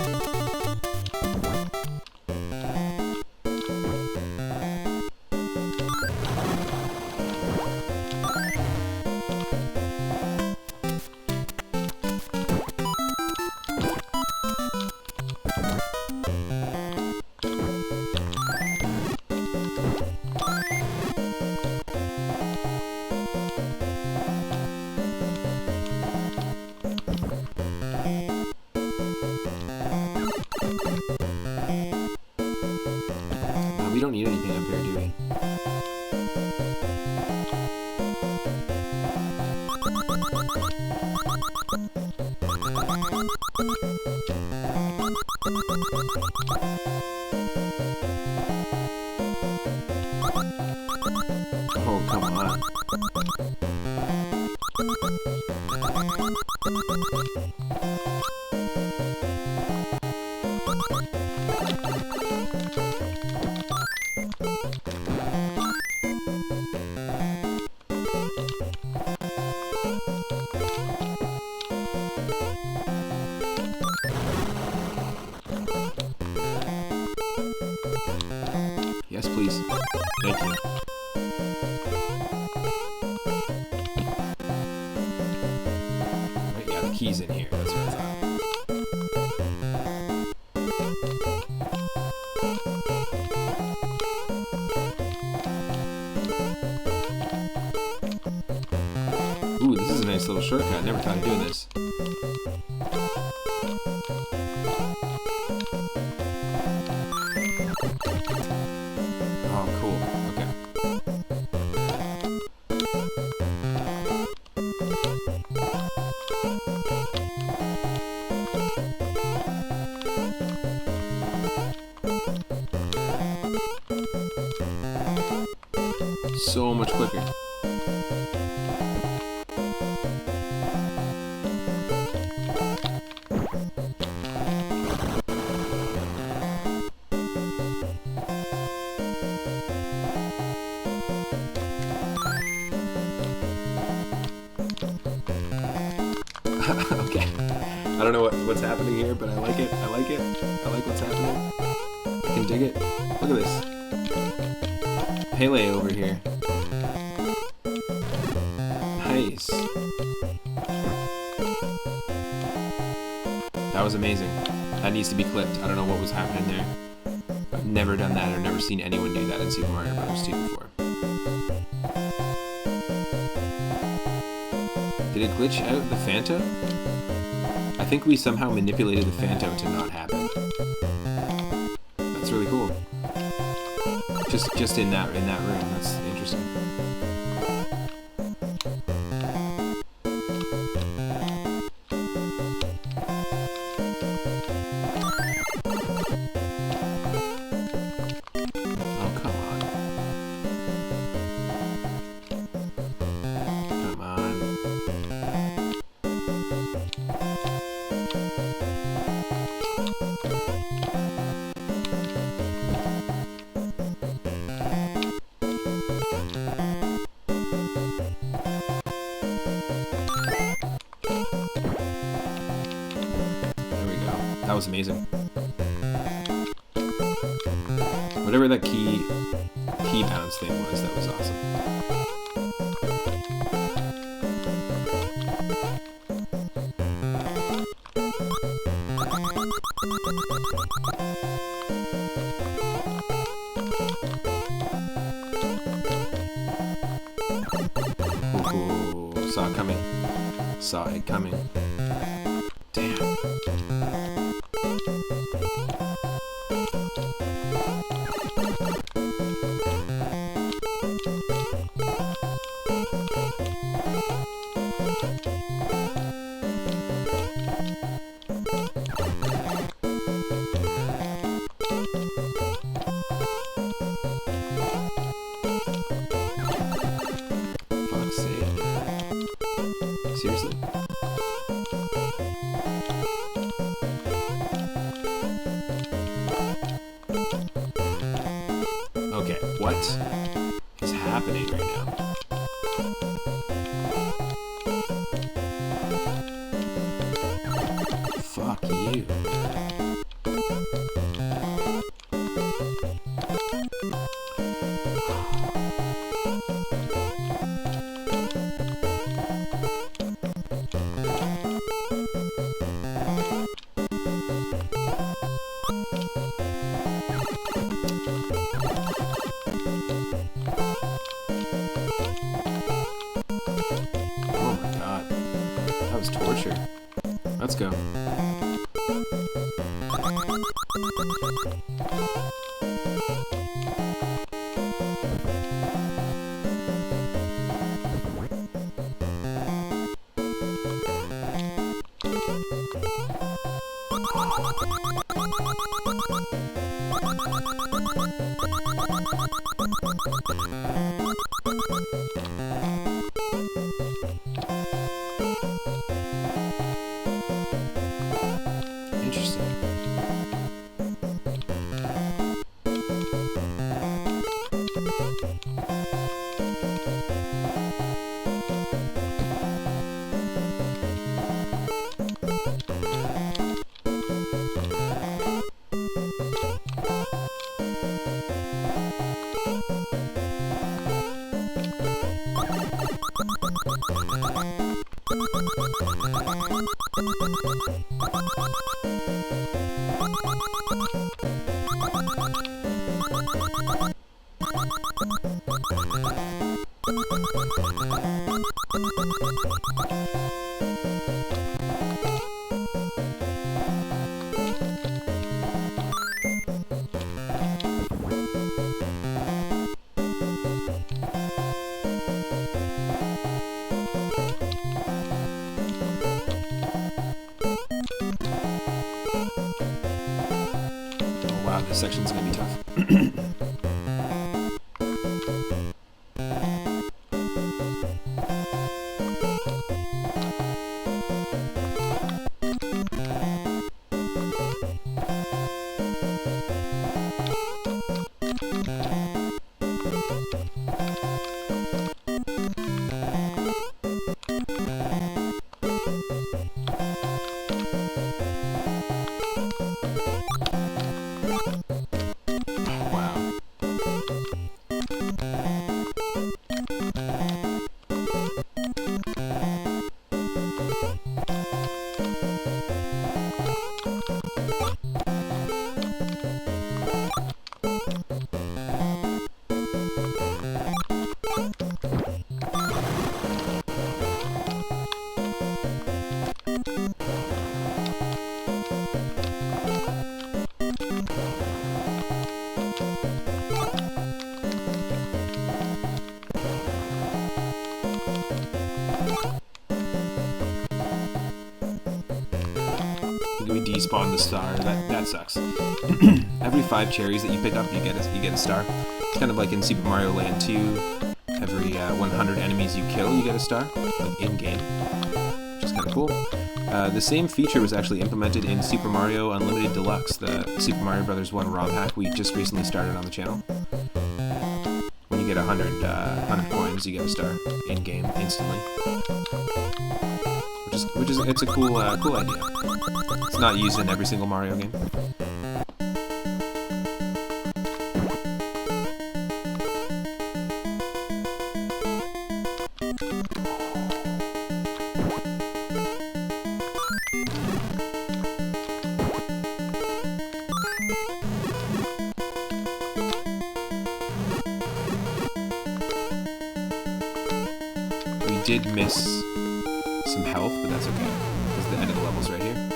We don't need anything up here, do we? Oh, come on. Yes, please. Thank you. Right, yeah, the key's in here. That's what I thought. Ooh, this is a nice little shortcut. I never thought of doing this. Oh, cool. Okay. So much quicker. Okay. I don't know what's happening here, but I like it. I like it. I like what's happening. I can dig it. Look at this. Pele over here. Nice. That was amazing. That needs to be clipped. I don't know what was happening there. I've never done that or never seen anyone do that in Super Mario Bros. 2 before. Did it glitch out the Fanta? I think we somehow manipulated the Phantom to not happen. That's really cool. Just in that room. That's interesting. Oh, come on. Come on. That was amazing. Whatever that key bounce thing was, that was awesome. Ooh, saw it coming. Saw it coming. Damn. Fuck's sake. Seriously? Okay, what is happening right now? Fuck you. Oh my god. That was torture. Let's go. Interesting. Wow, this section's gonna be tough. Wow. We despawned the star. That sucks. Every 5 cherries that you pick up, you get a star. It's kind of like in Super Mario Land 2. Every 100 enemies you kill, you get a star, like in-game, which is kind of cool. The same feature was actually implemented in Super Mario Unlimited Deluxe, the Super Mario Bros. 1 ROM hack we just recently started on the channel. When you get 100 coins, you get a star in-game instantly. It's a cool idea. It's not used in every single Mario game. We did miss some health, but that's okay. Because the end of the level's right here.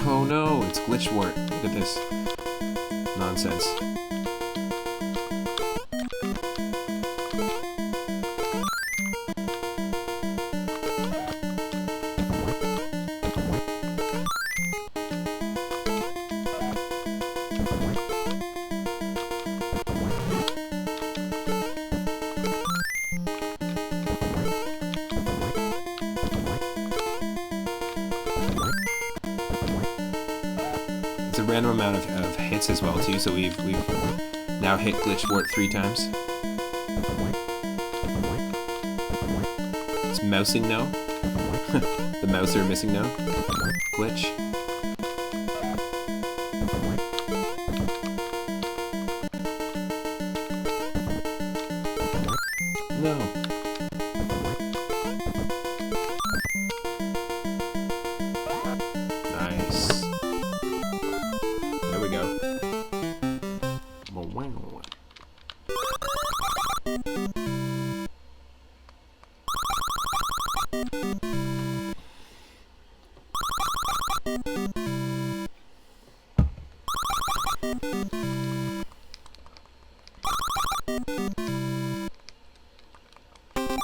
Oh no, it's glitch wart. Look at this nonsense. It's a random amount of hits as well too, so we've now hit glitch wart 3 times. It's mousing no. The mouser missing no. Glitch. No. Nice. There we go.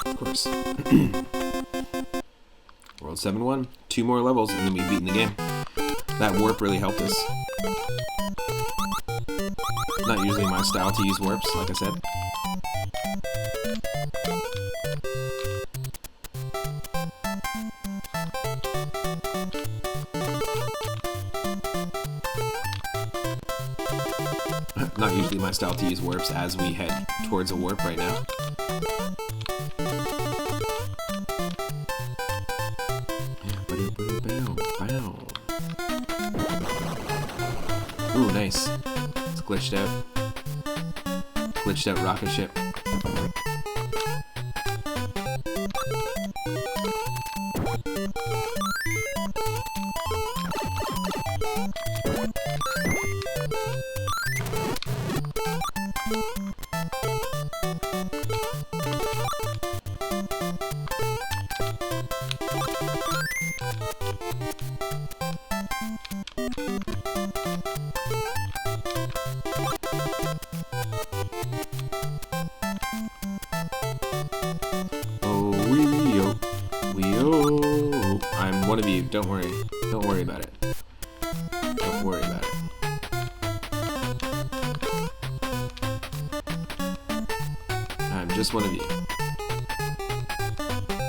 Of course. World 7-1. 2 more levels and then we've beaten the game. That warp really helped us. Not usually my style to use warps, like I said. Not usually my style to use warps as we head towards a warp right now. Ooh, nice. It's glitched out. Glitched out rocket ship. I'm one of you. Don't worry. Don't worry about it. Don't worry about it. I'm just one of you.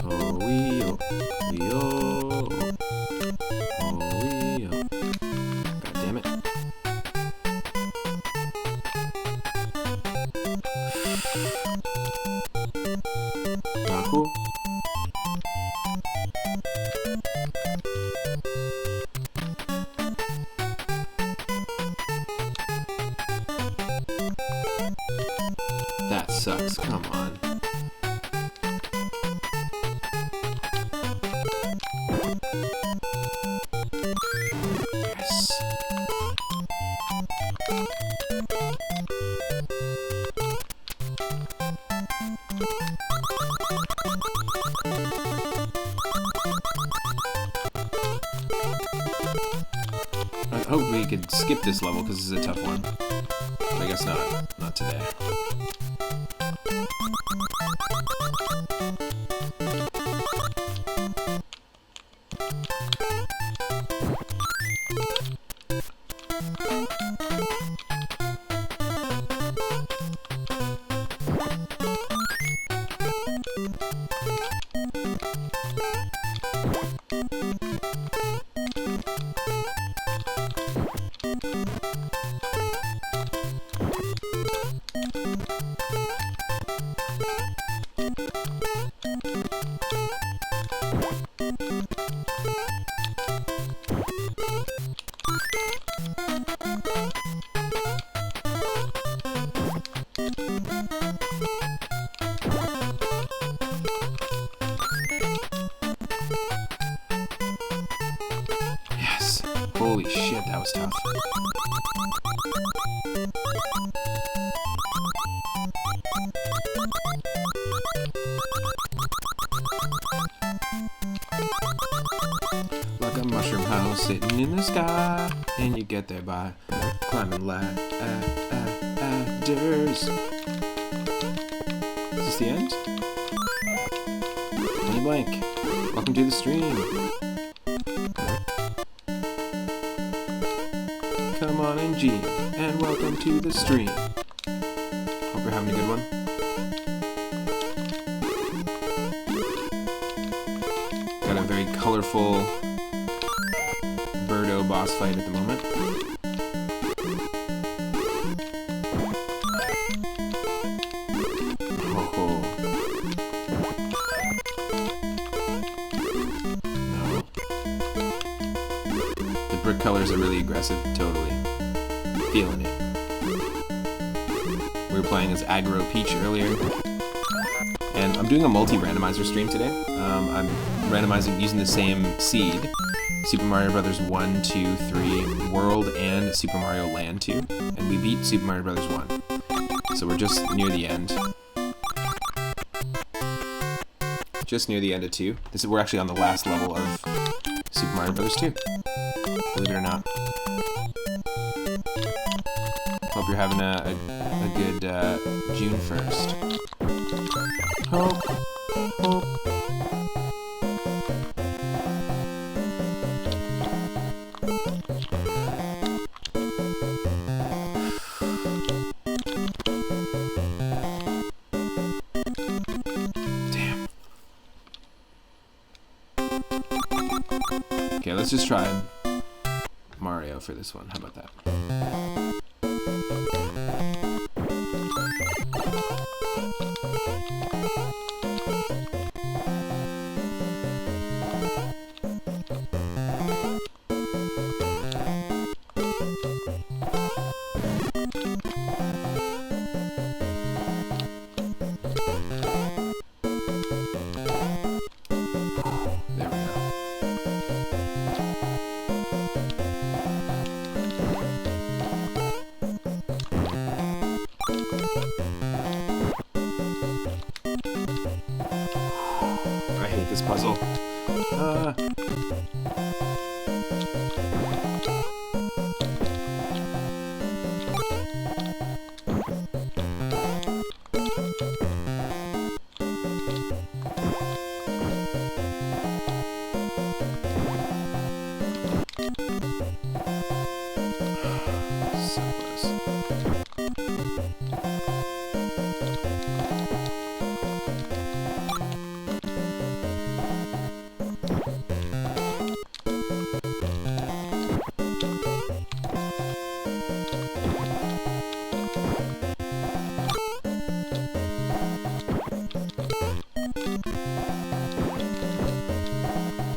Oh, we-oh. We-oh. Oh, we-oh. God damn it. Not cool. That sucks, come on. Yes. I hope we could skip this level because this is a tough one. But I guess not. Not today. Yes. Holy shit, that was tough. Like a mushroom house sitting in the sky, and you get there by climbing ladders. Is this the end? Point blank. Welcome to the stream. Come on in, G, and welcome to the stream. Hope you're having a good one. Got a very colorful Birdo boss fight at the moment. Oh. No. The brick colors are really aggressive, totally. Feeling it. We were playing as Aggro Peach earlier. And I'm doing a multi-randomizer stream today. I'm randomizing using the same seed. Super Mario Bros. 1, 2, 3, World, and Super Mario Land 2. And we beat Super Mario Bros. 1. So we're just near the end. Just near the end of 2. We're actually on the last level of Super Mario Bros. 2. Believe it or not. Hope you're having a good June 1st. Hope. Damn. Okay, let's just try Mario for this one. How about that? There we go. I hate this puzzle. So close.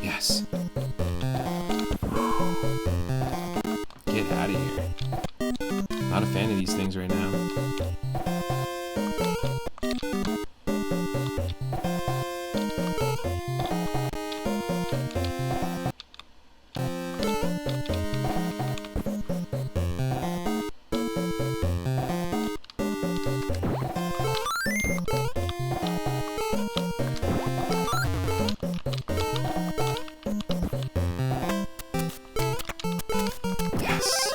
Yes. Get out of here. Not a fan of these things right now. Yes.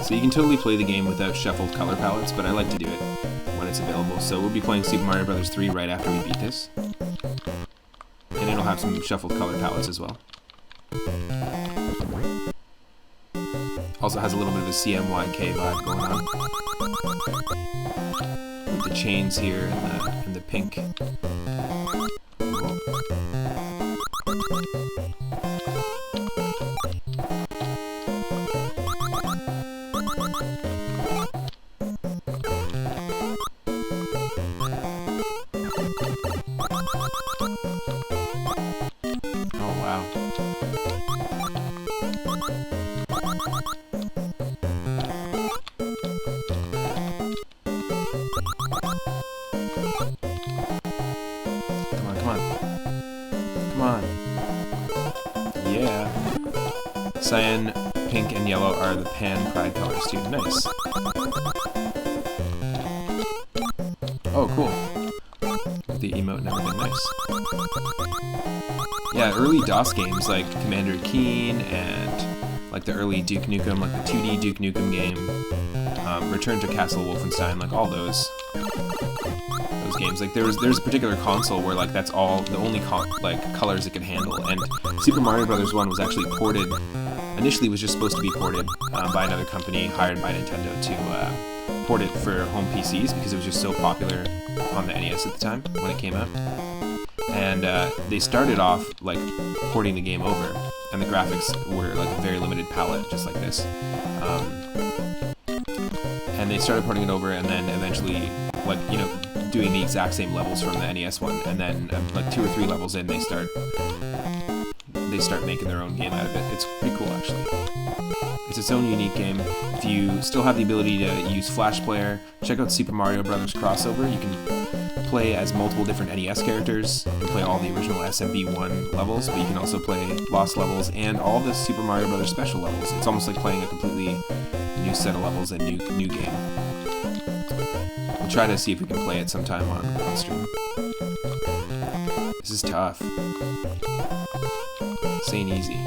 So you can totally play the game without shuffled color palettes, but I like to do it when it's available. So we'll be playing Super Mario Bros. 3 right after we beat this. And it'll have some shuffled color palettes as well. also has a little bit of a CMYK vibe going on. With the chains here and the pink. Oh wow. Come on. Come on. Yeah. Cyan, pink, and yellow are the pan pride colors too. Nice. Oh, cool. With the emote and everything. Nice. Yeah, early DOS games like Commander Keen and like the early Duke Nukem, like the 2D Duke Nukem game, Return to Castle Wolfenstein, like all those games. Like there's a particular console where like that's all the only colors it could handle, and Super Mario Bros. 1 was actually ported. Initially, was just supposed to be ported by another company hired by Nintendo to port it for home PCs because it was just so popular on the NES at the time when it came out. And they started off like porting the game over, and the graphics were like a very limited palette, just like this. And they started porting it over, and then eventually, like, you know, doing the exact same levels from the NES one, and then like 2 or 3 levels in, they start making their own game out of it. It's pretty cool, actually. It's its own unique game. If you still have the ability to use Flash Player, check out Super Mario Bros. Crossover. You can play as multiple different NES characters. You can play all the original SMB1 levels, but you can also play Lost levels and all the Super Mario Bros. Special levels. It's almost like playing a completely new set of levels and new game. We'll try to see if we can play it sometime on stream. This is tough. This ain't easy.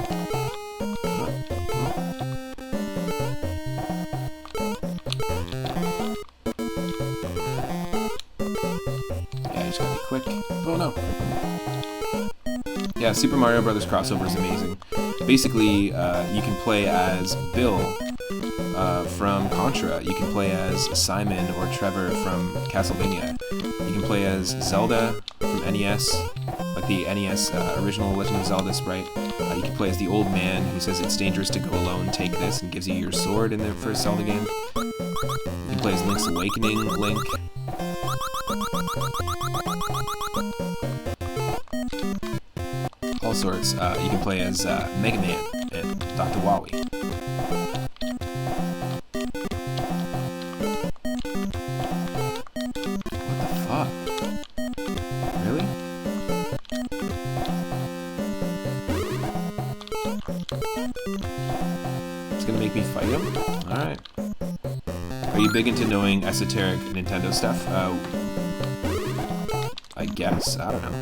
Yeah, you just gotta be quick. Oh no. Yeah, Super Mario Bros. Crossover is amazing. Basically, you can play as Bill from Contra. You can play as Simon or Trevor from Castlevania. You can play as Zelda from NES, like the NES original Legend of Zelda sprite. You can play as the old man who says it's dangerous to go alone, take this, and gives you your sword in the first Zelda game. You can play as Link's Awakening Link. All sorts. You can play as Mega Man and Dr. Wily. What the fuck? Really? It's gonna make me fight him? Alright. Are you big into knowing esoteric Nintendo stuff? I guess. I don't know.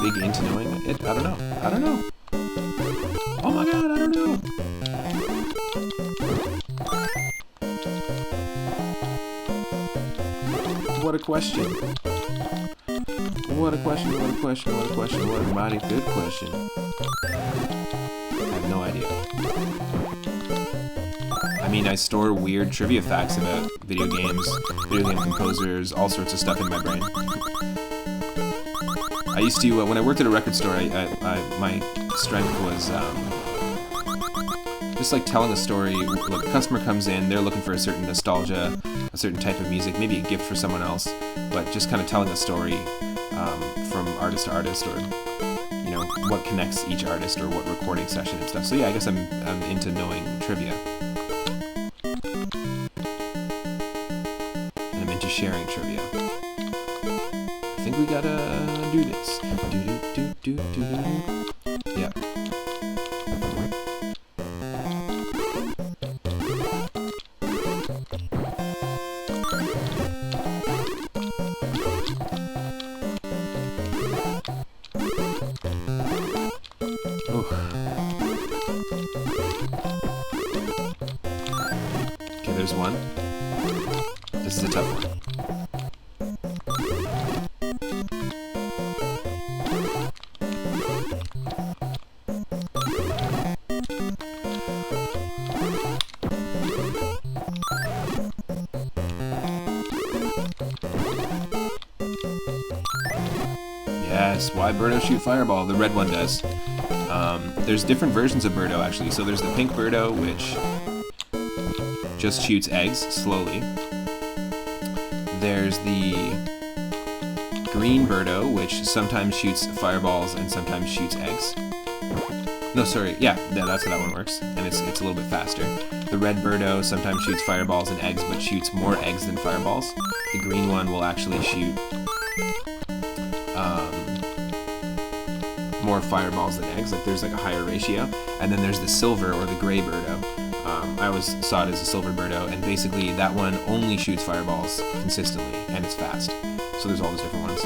Big into knowing it? I don't know. I don't know. Oh my god, I don't know. What a question. What a question, what a question, what a question, what a mighty good question. I have no idea. I mean, I store weird trivia facts about video games, video game composers, all sorts of stuff in my brain. I used to, when I worked at a record store, my strength was just like telling a story. Like a customer comes in, they're looking for a certain nostalgia, a certain type of music, maybe a gift for someone else, but just kind of telling a story from artist to artist, or you know, what connects each artist or what recording session and stuff. So yeah, I guess I'm into knowing trivia. And I'm into sharing trivia. I think we gotta do this. Yeah. Okay, there's one. This is a tough one. Yes, why Birdo shoot Fireball? The red one does. There's different versions of Birdo, actually. So there's the pink Birdo, which just shoots eggs slowly. There's the green Birdo, which sometimes shoots fireballs and sometimes shoots eggs. No, sorry, yeah, that's how that one works, and it's a little bit faster. The red Birdo sometimes shoots fireballs and eggs, but shoots more eggs than fireballs. The green one will actually shoot more fireballs than eggs, like there's like a higher ratio. And then there's the silver or the gray Birdo. I always saw it as a silver Birdo, and basically that one only shoots fireballs consistently, and it's fast. So there's all those different ones.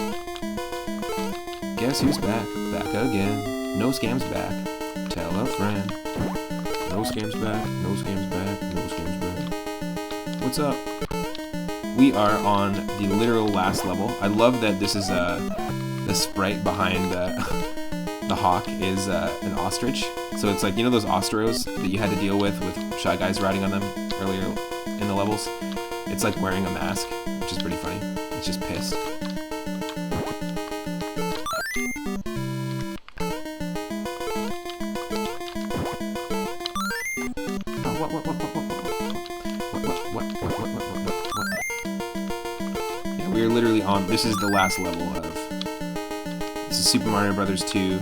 Guess who's back? Back again. No Scam's back. Tell a friend. No Scam's back. No Scam's back. No Scam's back. What's up? We are on the literal last level. I love that this is the sprite behind the hawk is an ostrich. So it's like, you know those ostros that you had to deal with Shy Guys riding on them earlier in the levels? It's like wearing a mask, which is pretty funny. It's just pissed. Yeah, we're literally on, this is the last level of, this is Super Mario Brothers 2,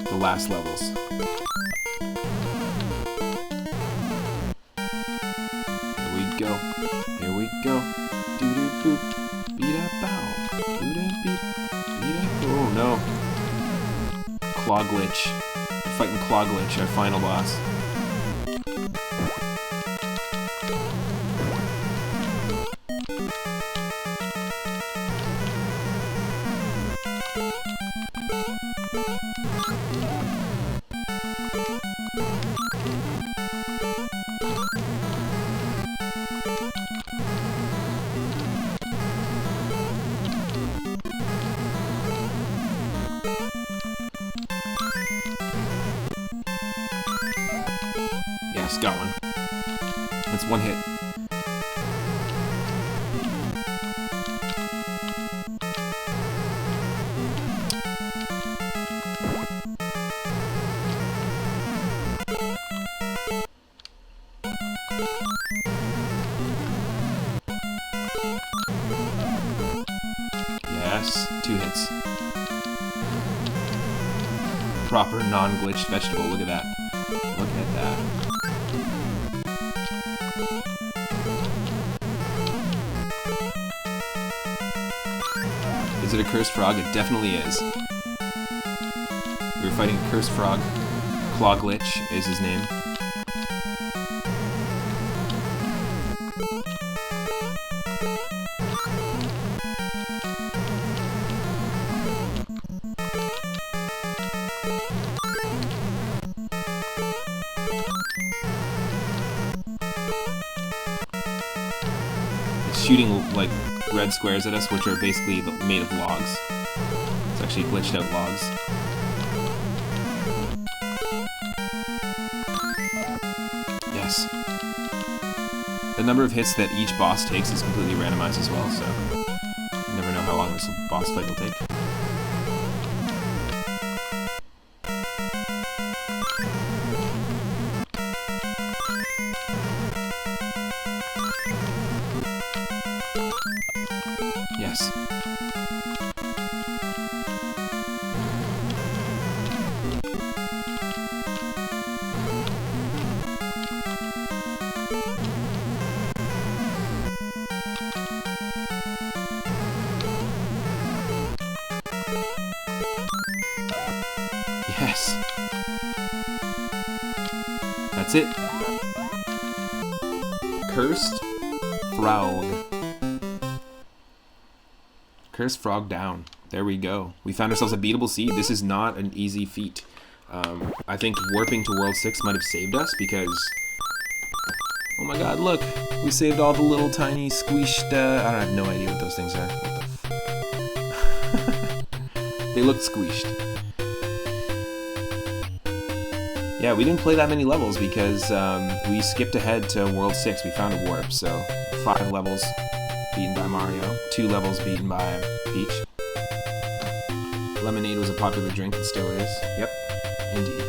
the last levels. Here we go. Here we go. Doo-doo-boop. Beat-a-bow. Doo-doo-beep. Beat-a. Oh no. Claw Glitch. We're fighting Claw Glitch, our final boss. Yes, got one. That's one hit. Yes, 2 hits. Proper non-glitched vegetable, look at that. Look at that. Is it a cursed frog? It definitely is. We were fighting a cursed frog. Claw Glitch is his name. It's shooting like red squares at us, which are basically made of logs. It's actually glitched out logs. Yes. The number of hits that each boss takes is completely randomized as well, so you never know how long this boss fight will take. Yes. Yes. That's it. Cursed Frog. Cursed Frog down. There we go. We found ourselves a beatable seed. This is not an easy feat. I think warping to World 6 might have saved us because... Oh my god, look! We saved all the little tiny squished... I have no idea what those things are. What the They looked squished. Yeah, we didn't play that many levels because we skipped ahead to World 6. We found a warp, so 5 levels beaten by Mario, 2 levels beaten by Peach. lemonade was a popular drink and still is. Yep, indeed.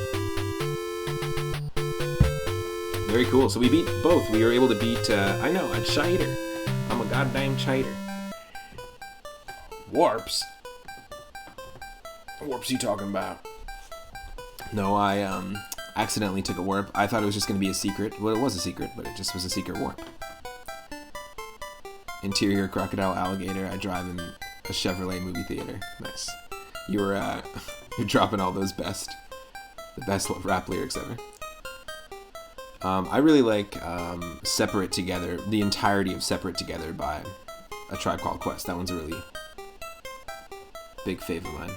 Very cool. So we beat both. We were able to beat, I know, a cheater. I'm a goddamn cheater. Warps? What warps you talking about? No, I accidentally took a warp. I thought it was just going to be a secret. Well, it was a secret, but it just was a secret warp. Interior crocodile alligator. I drive in a Chevrolet movie theater. Nice. You're dropping all those the best rap lyrics ever. I really like Separate Together, the entirety of Separate Together by A Tribe Called Quest. That one's a really big fave of mine.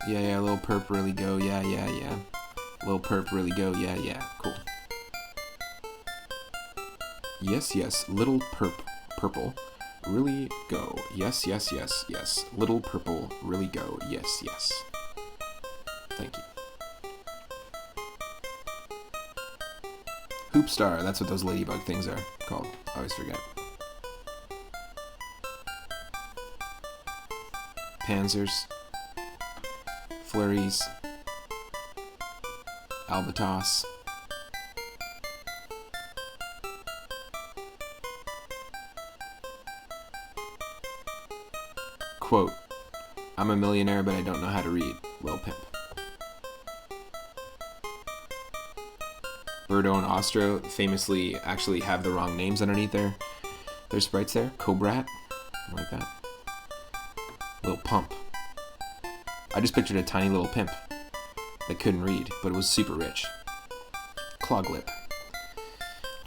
Yeah, Lil Perp really go, yeah. Lil Perp really go, yeah, cool. Yes, Little Purple really go, yes. Little Purple really go, yes. Thank you. Hoop Star, that's what those ladybug things are called. I always forget. Panzers. Flurries. Albatos. Quote, I'm a millionaire, but I don't know how to read. Lil Pimp. Birdo and Ostro famously actually have the wrong names underneath their sprites there. Cobrat. Like that. Lil Pump. I just pictured a tiny little pimp that couldn't read, but was super rich. Cloglip.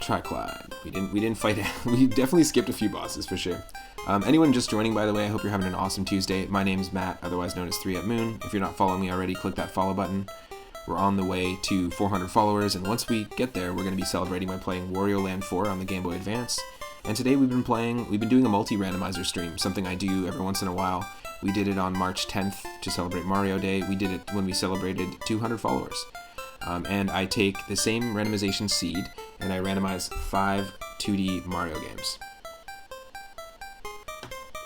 Triclide. We didn't fight it. We definitely skipped a few bosses for sure. Anyone just joining, by the way, I hope you're having an awesome Tuesday. My name's Matt, otherwise known as 3UpMoon. If you're not following me already, click that follow button. We're on the way to 400 followers, and once we get there, we're going to be celebrating by playing Wario Land 4 on the Game Boy Advance. And today we've been doing a multi-randomizer stream, something I do every once in a while. We did it on March 10th to celebrate Mario Day. We did it when we celebrated 200 followers. And I take the same randomization seed, and I randomize 5 2D Mario games.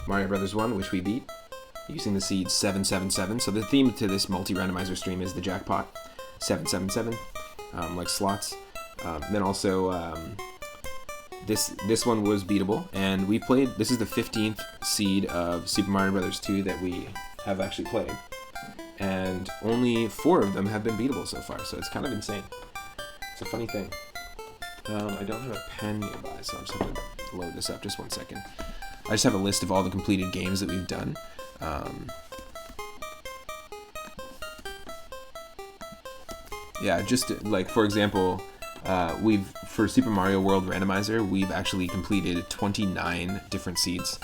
Mario Brothers 1, which we beat, using the seed 777. So the theme to this multi-randomizer stream is the jackpot, 777, like slots. Then also, this one was beatable, and we played, this is the 15th seed of Super Mario Brothers 2 that we have actually played. And only 4 of them have been beatable so far, so it's kind of insane. It's a funny thing. I don't have a pen nearby, so I'm just going to load this up. Just one second. I just have a list of all the completed games that we've done. Yeah, just like, for example, for Super Mario World Randomizer, we've actually completed 29 different seeds.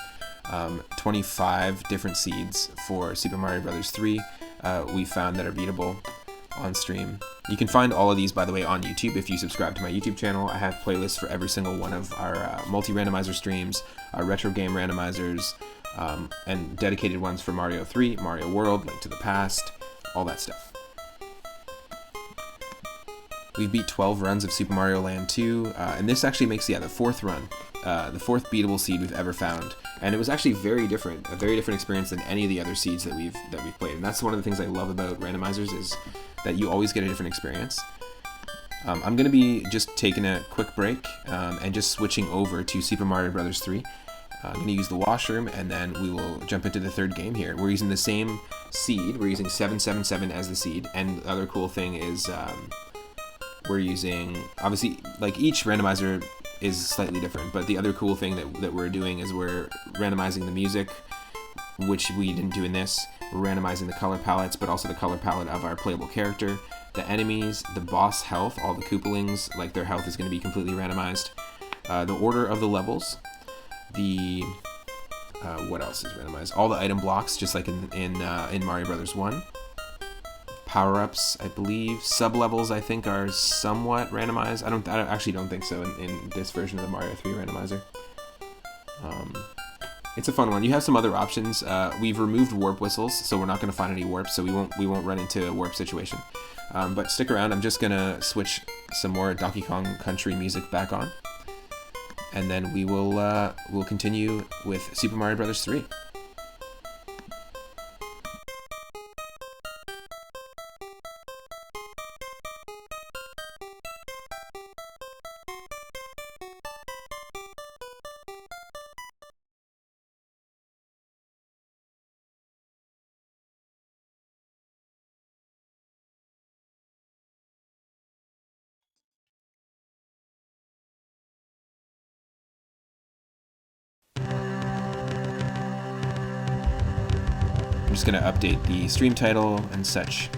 25 different seeds for Super Mario Brothers 3 we found that are beatable on stream. You can find all of these, by the way, on YouTube. If you subscribe to my YouTube channel, I have playlists for every single one of our multi-randomizer streams, our retro game randomizers, and dedicated ones for Mario 3, Mario World, Link to the Past, all that stuff. We beat 12 runs of Super Mario Land 2, and this actually makes, the 4th run, the 4th beatable seed we've ever found. And it was actually a very different experience than any of the other seeds that we've played. And that's one of the things I love about randomizers, is that you always get a different experience. I'm going to be just taking a quick break and just switching over to Super Mario Brothers 3. I'm going to use the washroom, and then we will jump into the 3rd game here. We're using the same seed. We're using 777 as the seed. And the other cool thing is we're using, obviously, like, each randomizer is slightly different, but the other cool thing that we're doing is we're randomizing the music, which we didn't do in this. We're randomizing the color palettes, but also the color palette of our playable character, the enemies, the boss health, all the Koopalings, like, their health is going to be completely randomized, the order of the levels, the what else is randomized? All the item blocks, just like in Mario Brothers 1. Power-ups, I believe. Sub-levels, I think, are somewhat randomized. I actually don't think so in this version of the Mario 3 randomizer. It's a fun one. You have some other options. We've removed warp whistles, so we're not going to find any warps, so we won't run into a warp situation. But stick around. I'm just going to switch some more Donkey Kong Country music back on. and then we'll continue with Super Mario Bros. 3. I'm just going to update the stream title and such.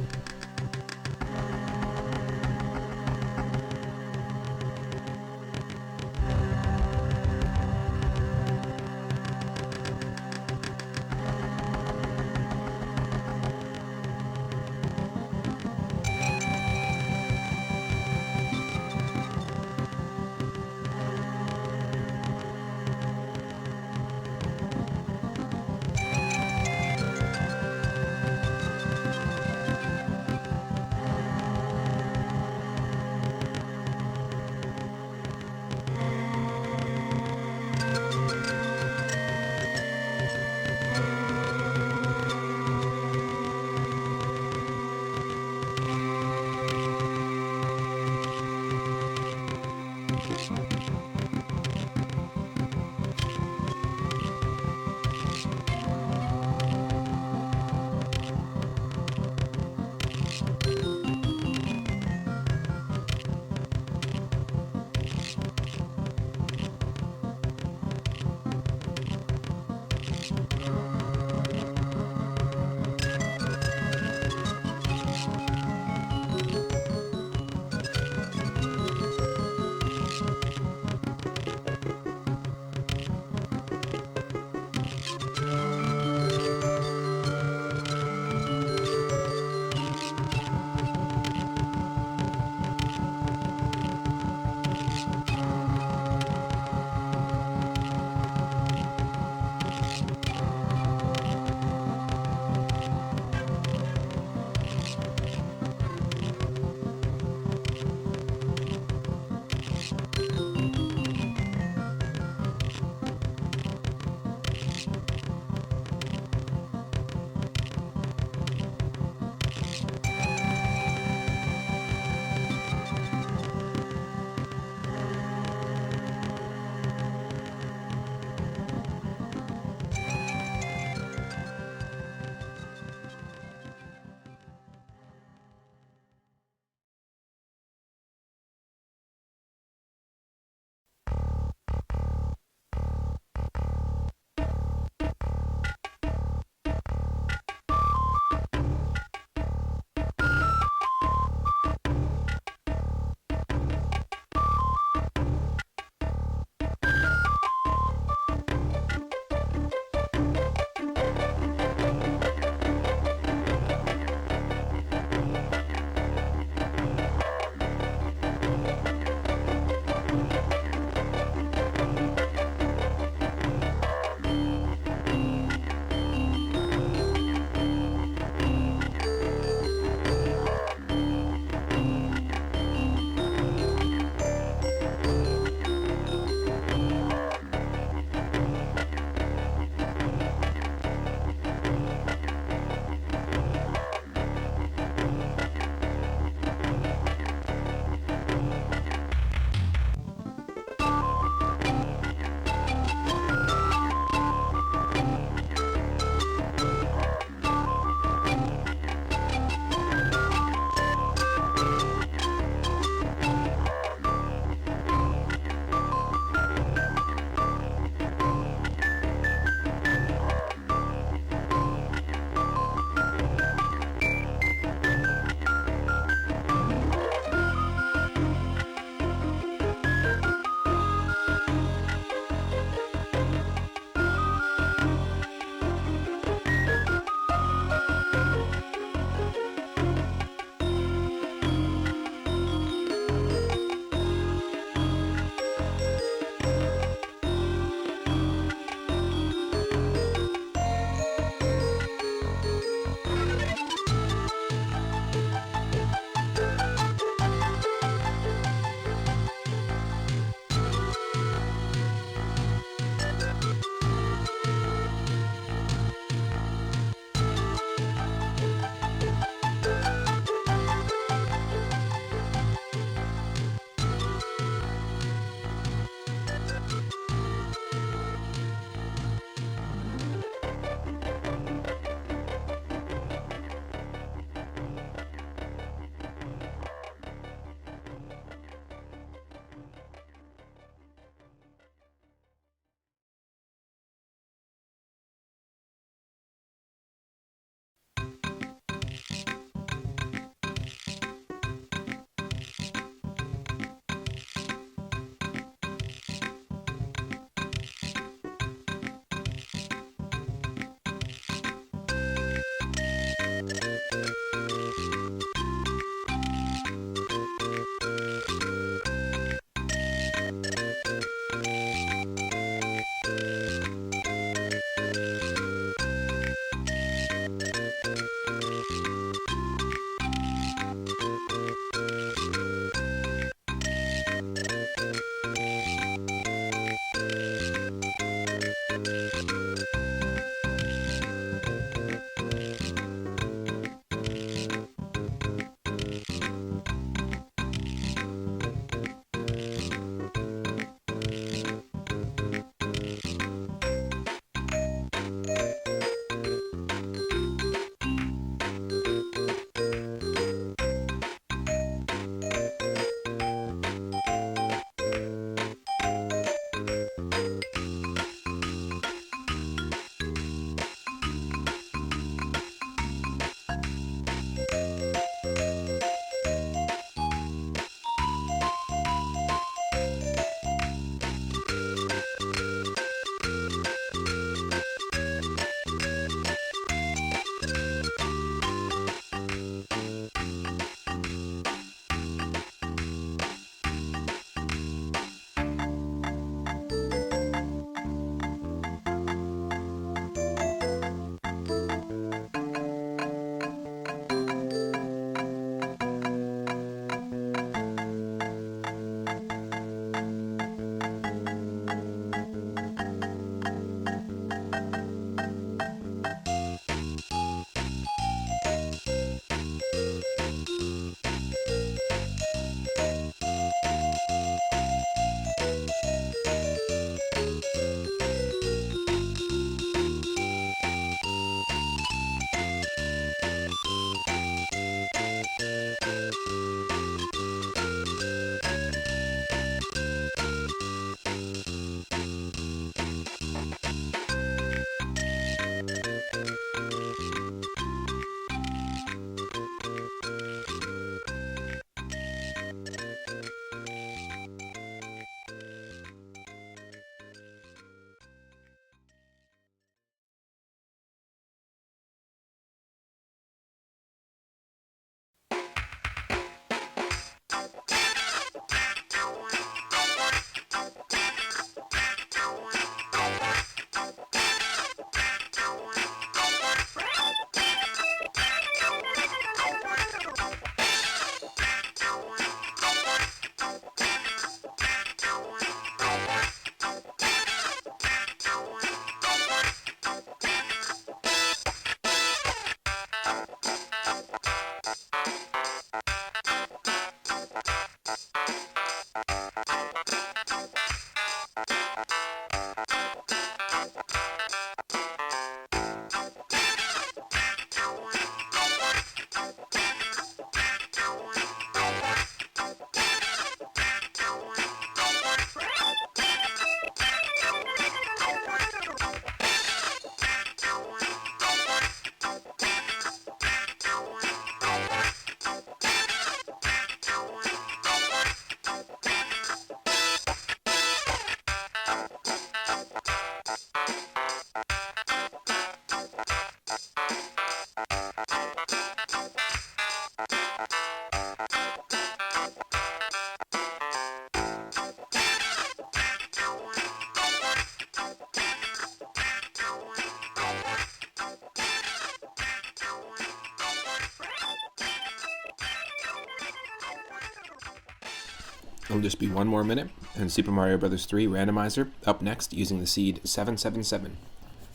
It'll just be one more minute, and Super Mario Bros. 3 Randomizer up next using the seed 777.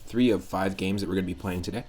3 of 5 games that we're going to be playing today.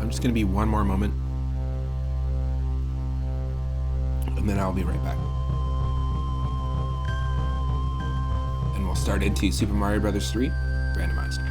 I'm just going to be one more moment, and then I'll be right back. And we'll start into Super Mario Bros. 3 Randomized.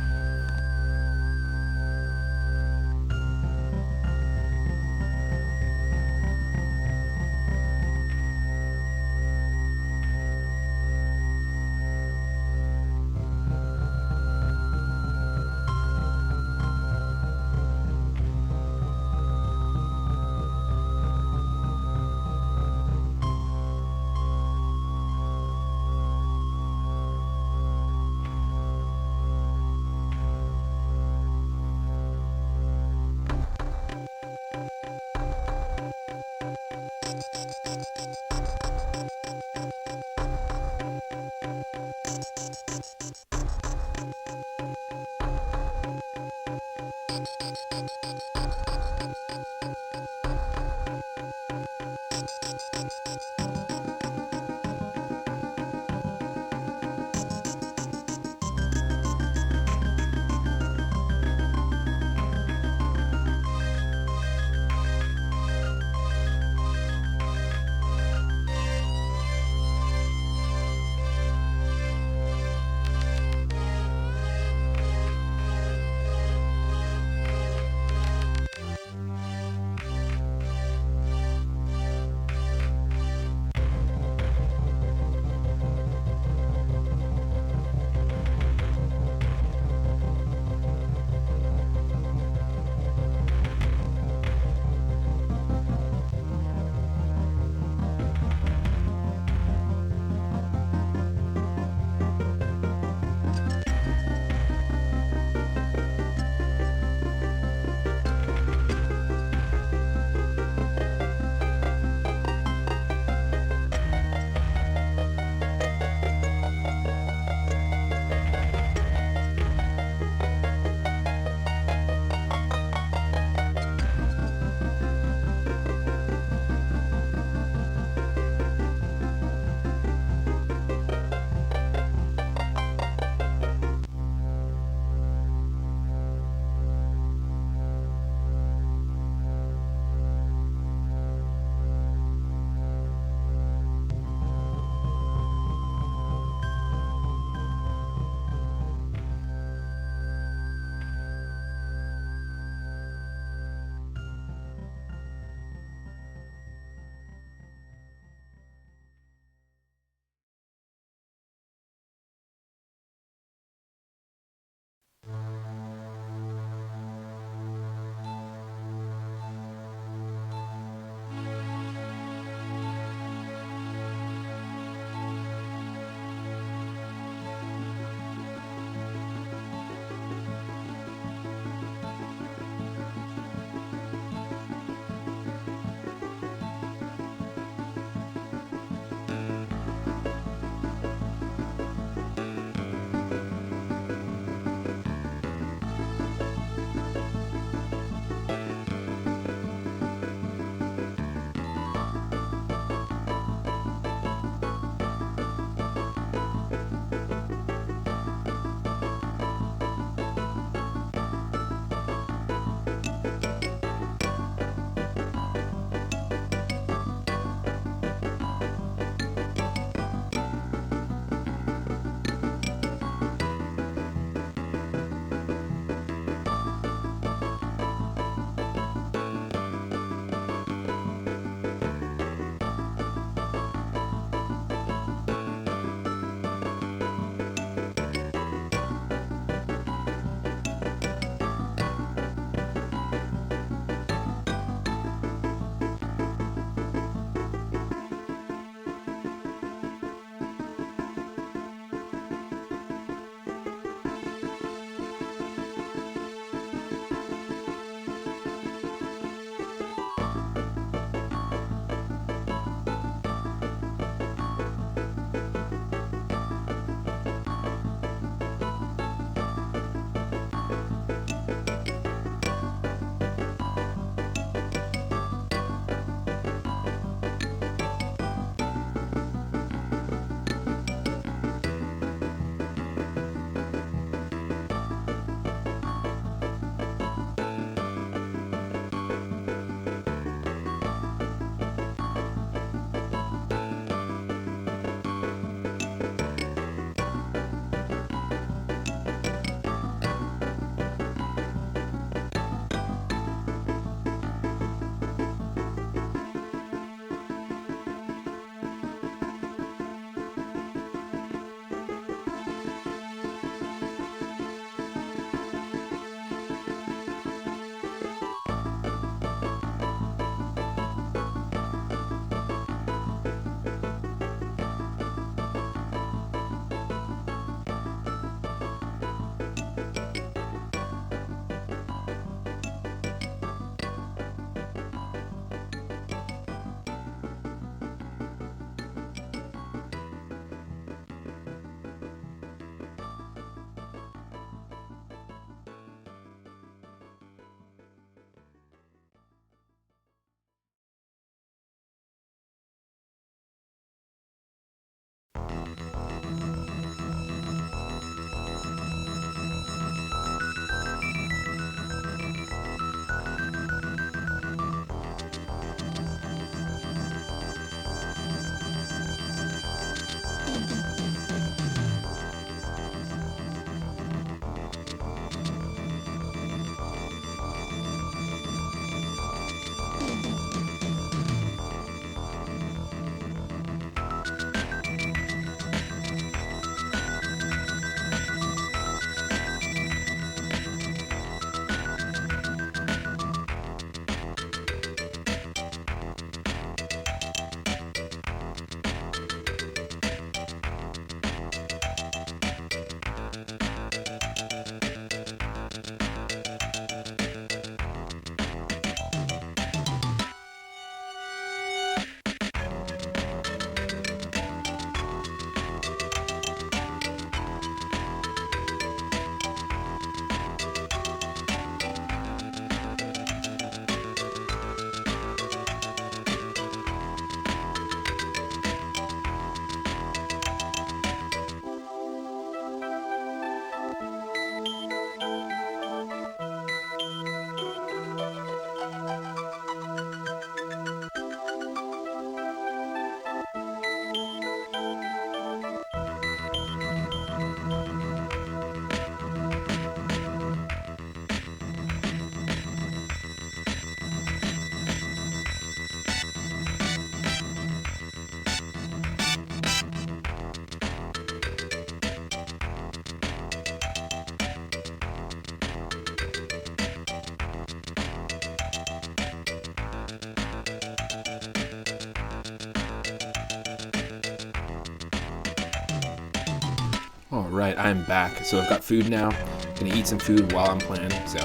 Alright, I'm back. So I've got food now. Gonna eat some food while I'm playing, so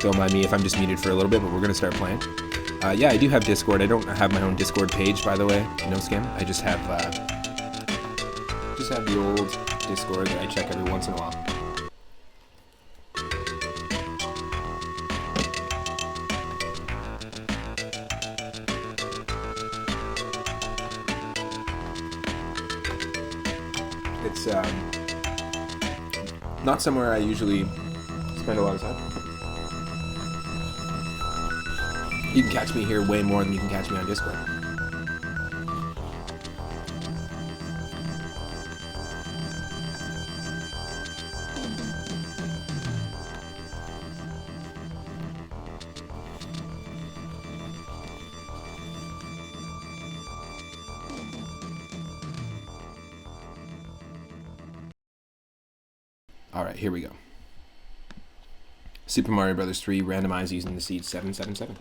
don't mind me if I'm just muted for a little bit, but we're gonna start playing. Yeah, I do have Discord. I don't have my own Discord page, by the way. No scam. I just have the old Discord that I check every once in a while. It's not somewhere I usually spend a lot of time. You can catch me here way more than you can catch me on Discord. Alright, here we go. Super Mario Bros. 3 randomized using the seed 777.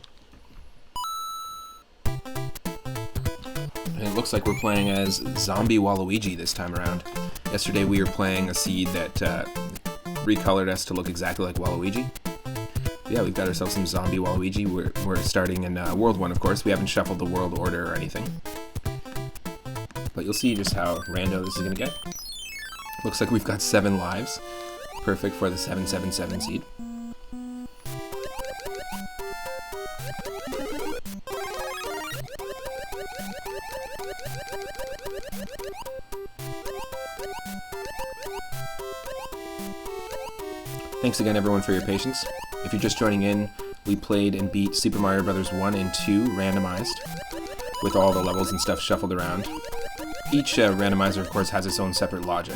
And it looks like we're playing as Zombie Waluigi this time around. Yesterday we were playing a seed that recolored us to look exactly like Waluigi. Yeah, we've got ourselves some Zombie Waluigi. We're starting in World 1, of course. We haven't shuffled the world order or anything. But you'll see just how rando this is going to get. Looks like we've got 7 lives. Perfect for the 777 seed. Thanks again everyone for your patience. If you're just joining in, we played and beat Super Mario Bros. 1 and 2 randomized, with all the levels and stuff shuffled around. Each randomizer, of course, has its own separate logic.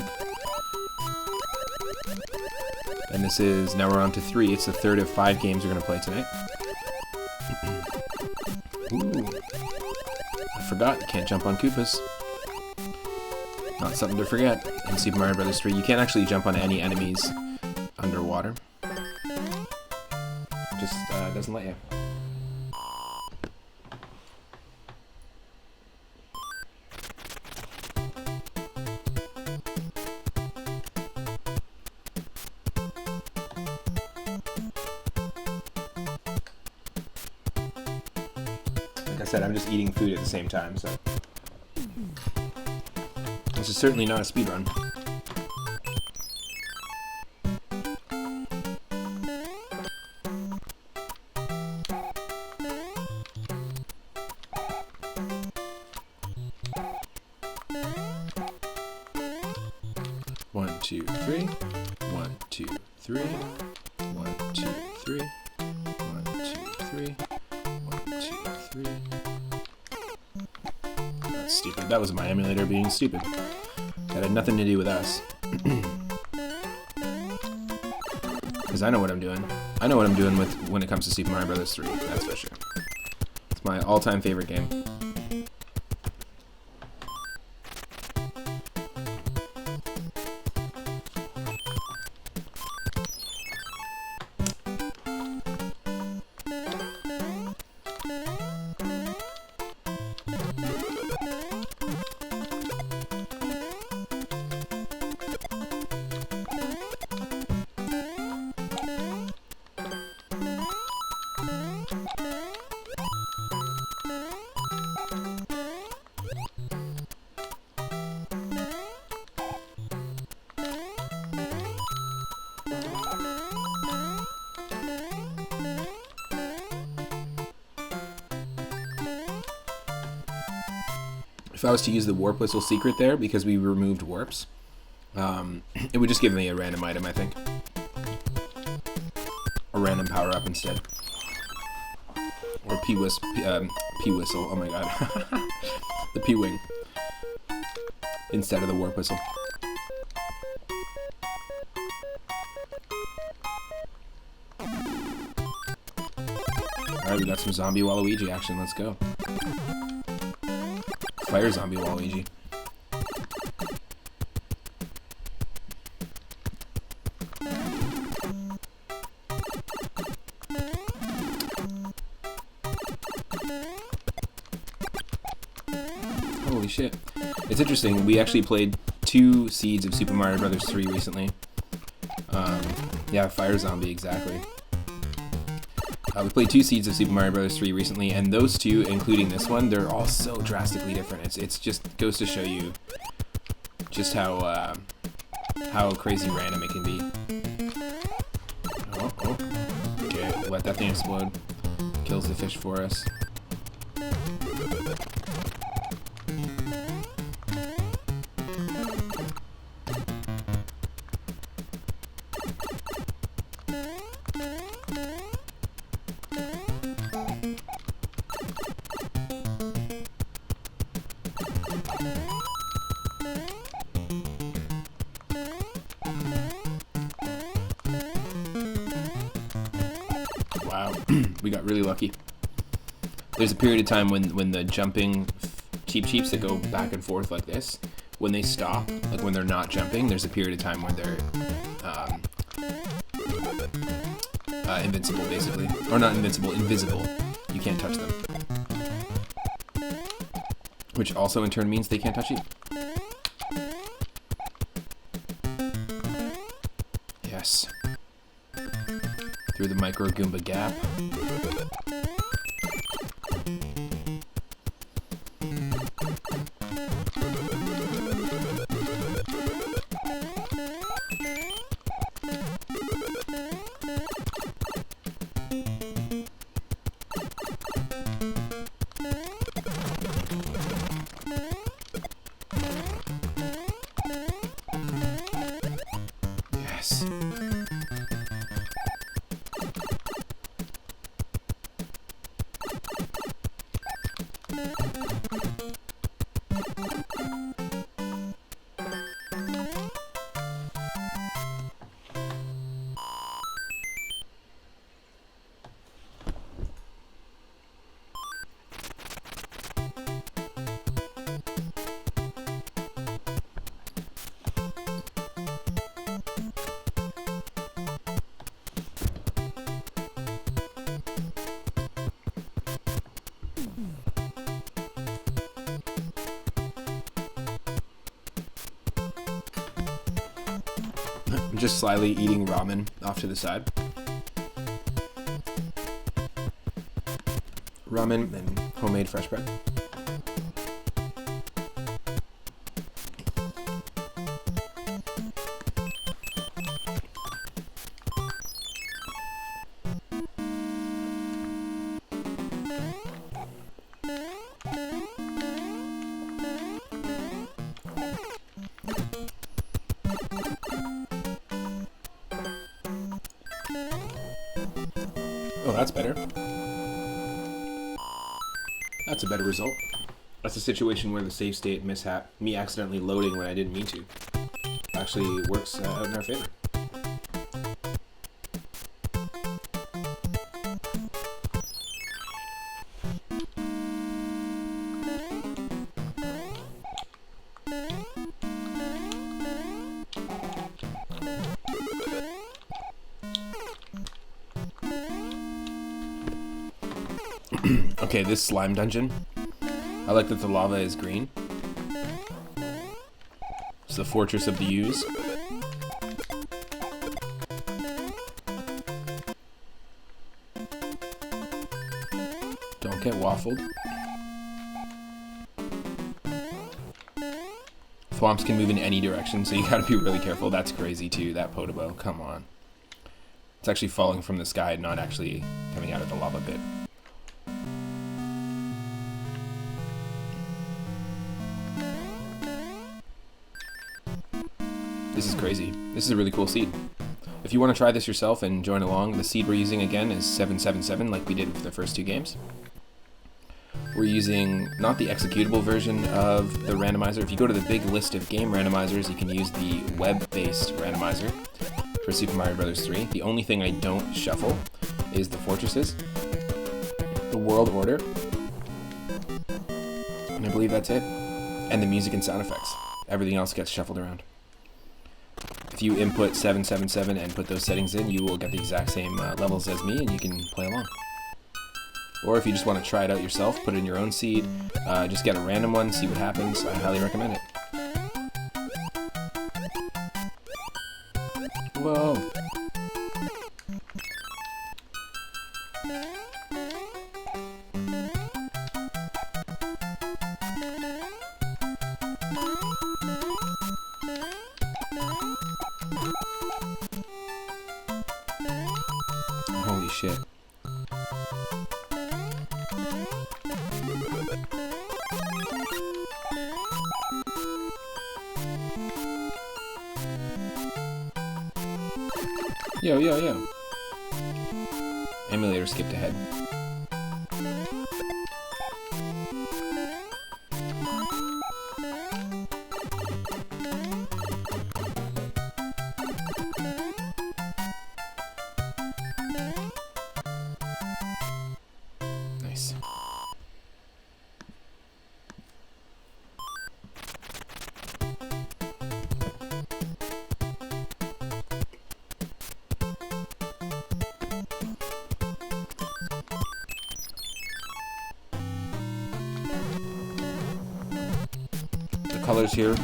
And this is, now we're on to 3. It's the third of 5 games we're going to play tonight. Ooh. I forgot, you can't jump on Koopas. Not something to forget. In Super Mario Bros. 3, you can't actually jump on any enemies underwater. Just doesn't let you. Like I said, I'm just eating food at the same time, so this is certainly not a speed run. One, two, three. 1, 2, 3. 1, 2, 3. 1, 2, 3. 1, 2, 3. That's stupid. That was my emulator being stupid. That had nothing to do with us. Because I know what I'm doing. I know what I'm doing when it comes to Super Mario Bros. 3. That's for sure. It's my all-time favorite game. If I was to use the warp whistle secret there, because we removed warps, it would just give me a random item, I think. A random power-up instead. Or P-whistle, oh my god. The P-wing. Instead of the warp whistle. Alright, we got some Zombie Waluigi action, let's go. Fire Zombie Waluigi. Holy shit. It's interesting, we actually played 2 seeds of Super Mario Brothers 3 recently. Yeah, Fire Zombie, exactly. We played 2 seeds of Super Mario Brothers 3 recently, and those 2, including this one, they're all so drastically different. It's just goes to show you just how crazy random it can be. Oh. Okay, let that thing explode. Kills the fish for us. Wow, we got really lucky. There's a period of time when the jumping cheeps that go back and forth like this, when they stop, like when they're not jumping, there's a period of time when they're invincible, basically. Or not invincible, invisible. You can't touch them. Which also in turn means they can't touch you. Yes. Through the Micro Goomba gap. Yes. I'm just slyly eating ramen off to the side. Ramen and homemade fresh bread. Oh, that's better. That's a better result. That's a situation where the save state mishap, me accidentally loading when I didn't mean to, actually works out in our favor. Okay, this slime dungeon, I like that the lava is green. It's the Fortress of the U's. Don't get waffled. Thwomps can move in any direction, so you gotta be really careful. That's crazy too, that Podobo, come on. It's actually falling from the sky, not actually coming out of the lava pit. This is crazy. This is a really cool seed. If you want to try this yourself and join along, the seed we're using again is 777, like we did with the first 2 games. We're using not the executable version of the randomizer. If you go to the big list of game randomizers, you can use the web-based randomizer for Super Mario Brothers 3. The only thing I don't shuffle is the fortresses, the world order, and I believe that's it. And the music and sound effects. Everything else gets shuffled around. If you input 777 and put those settings in, you will get the exact same levels as me, and you can play along. Or if you just want to try it out yourself, put in your own seed, just get a random one, see what happens. I highly recommend it. shit. Yo, yo, yo. Emulator skipped ahead. Nice. Colors here,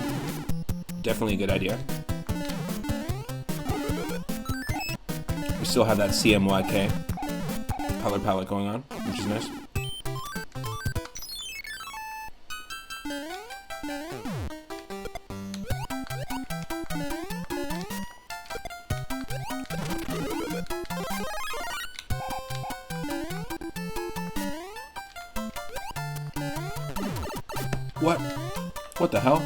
definitely a good idea. We still have that CMYK color palette going on, which is nice. What? What the hell?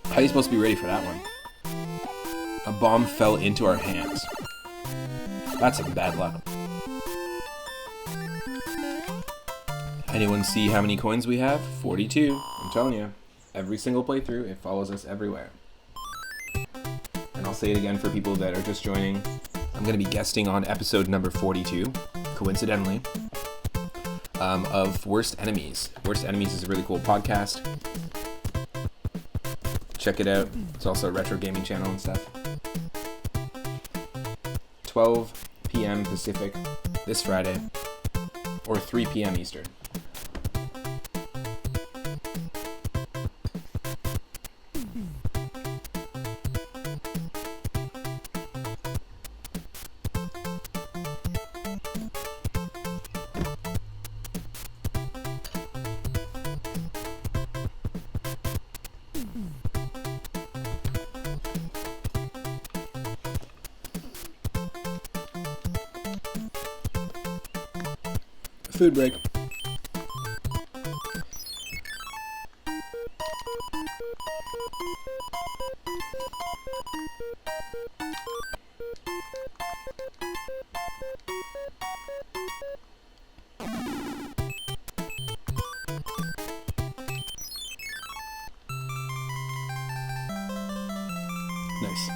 How are you supposed to be ready for that one? A bomb fell into our hands. That's some bad luck. Anyone see how many coins we have? 42. I'm telling you, every single playthrough, it follows us everywhere. And I'll say it again for people that are just joining. I'm going to be guesting on episode number 42, coincidentally. Of Worst Enemies. Worst Enemies is a really cool podcast. Check it out. It's also a retro gaming channel and stuff. 12 p.m. Pacific this Friday, or 3 p.m. Eastern. Food break. Nice.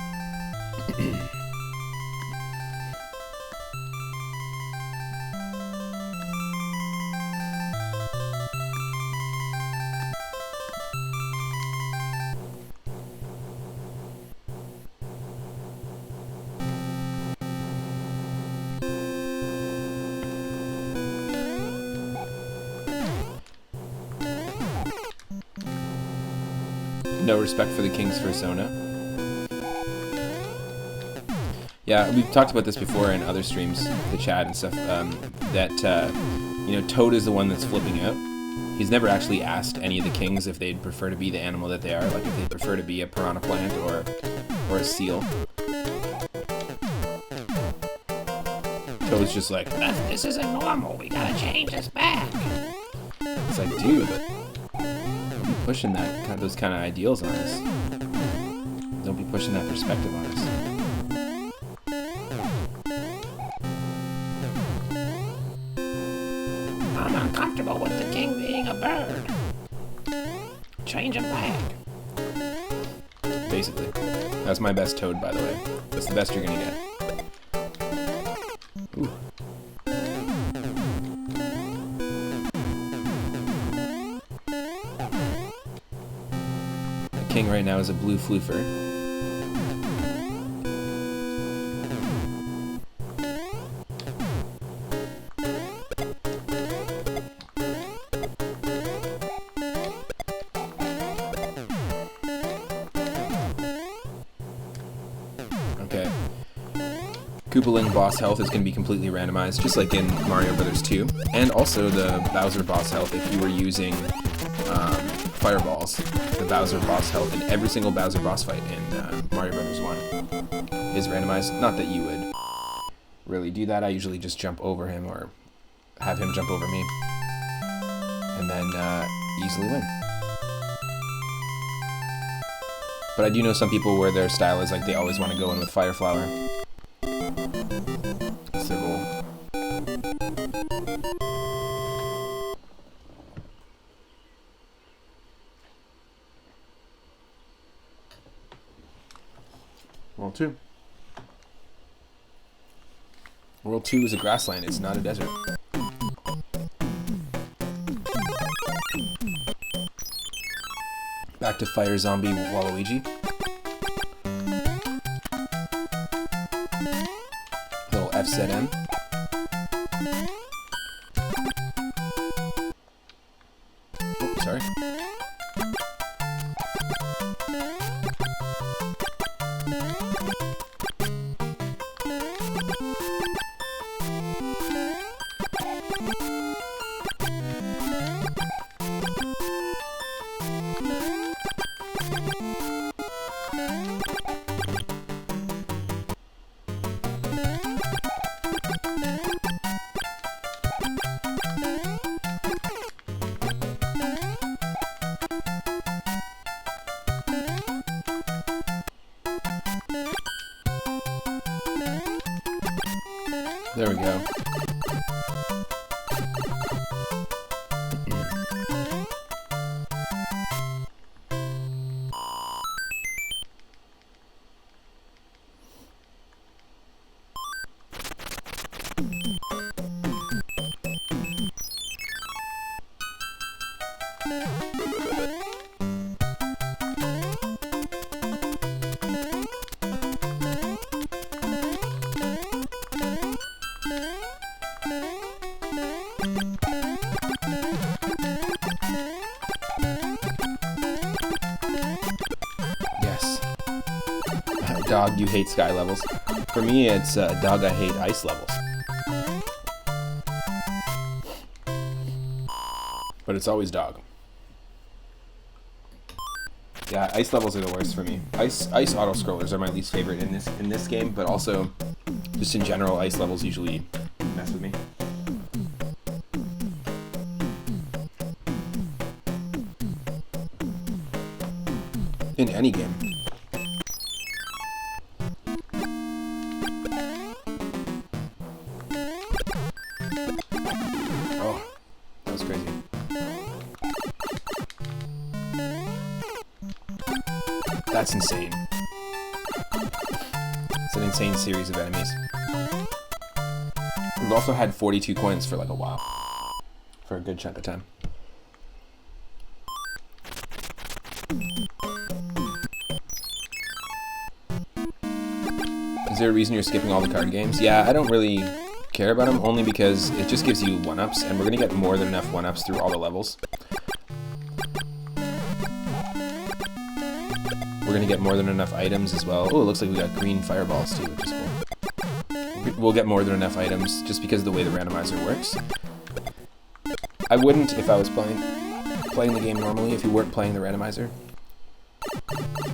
No respect for the king's persona. Yeah, we've talked about this before in other streams, the chat and stuff, you know, Toad is the one that's flipping out. He's never actually asked any of the kings if they'd prefer to be the animal that they are, like if they'd prefer to be a piranha plant or a seal. Toad's just like, this isn't normal, we gotta change this back. It's like, dude, don't be pushing those kind of ideals on us. Don't be pushing that perspective on us. I'm uncomfortable with the king being a bird. Change him back. Basically. That's my best Toad, by the way. That's the best you're gonna get. Ooh. The king right now is a blue floofer. Koopaling boss health is going to be completely randomized, just like in Mario Bros. 2. And also the Bowser boss health, if you were using fireballs, the Bowser boss health in every single Bowser boss fight in Mario Bros. 1 is randomized. Not that you would really do that. I usually just jump over him or have him jump over me, and then easily win. But I do know some people where their style is like they always want to go in with Fire Flower. That's their goal. World 2. World 2 is a grassland, it's not a desert. Back to Fire Zombie Waluigi. Little FZM. Oh, sorry. There we go. Dog, you hate sky levels. For me, it's dog, I hate ice levels. But it's always dog. Yeah, ice levels are the worst for me. Ice auto scrollers are my least favorite in this game, but also just in general, ice levels usually mess with me. In any game. Oh, that was crazy. That's insane. It's an insane series of enemies. We've also had 42 coins for like a while. For a good chunk of time. Is there a reason you're skipping all the card games? Yeah, I don't really care about them, only because it just gives you 1-ups, and we're going to get more than enough 1-ups through all the levels. We're going to get more than enough items as well. Oh, it looks like we got green fireballs too, which is cool. We'll get more than enough items just because of the way the randomizer works. I wouldn't if I was playing the game normally. If you weren't playing the randomizer,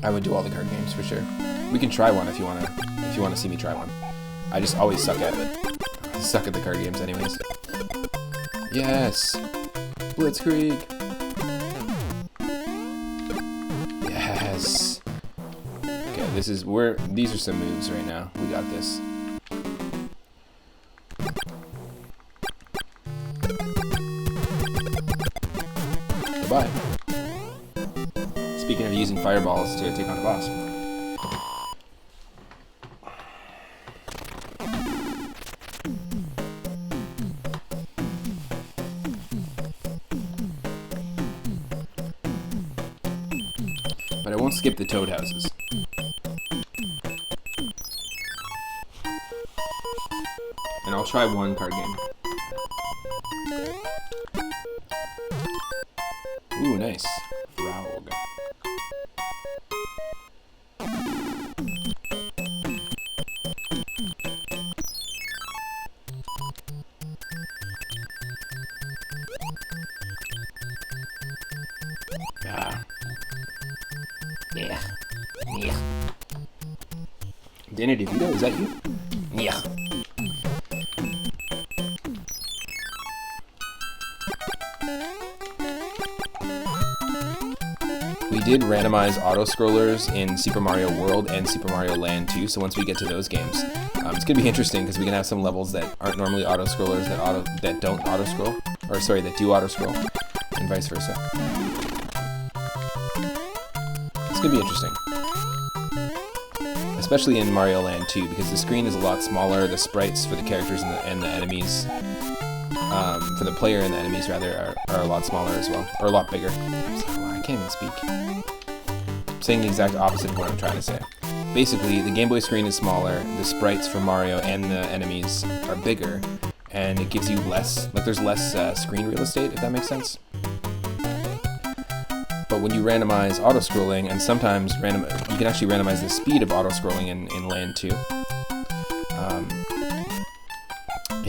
I would do all the card games for sure. We can try one if you want to see me try one. I just always suck at it. I suck at the card games anyways. Yes! Blitzkrieg! Yes! Okay, these are some moves right now. We got this. Bye-bye. Speaking of using fireballs to take on a boss. But I won't skip the toad houses. And I'll try one card game. Ooh, nice. Frog. Ah. Yeah. Yeah. Danny DeVito, is that you? Yeah. We did randomize auto-scrollers in Super Mario World and Super Mario Land 2, so once we get to those games, it's going to be interesting because we can have some levels that aren't normally auto-scrollers that don't auto-scroll, or sorry, that do auto-scroll, and vice versa. It's going to be interesting. Especially in Mario Land 2, because the screen is a lot smaller, the sprites for the characters and the enemies, for the player and the enemies rather, are a lot smaller as well, or a lot bigger. I can't even speak. I'm saying the exact opposite of what I'm trying to say. Basically, the Game Boy screen is smaller, the sprites for Mario and the enemies are bigger, and it gives you less, like there's less screen real estate, if that makes sense. But when you randomize auto-scrolling, and sometimes you can actually randomize the speed of auto-scrolling in Land 2,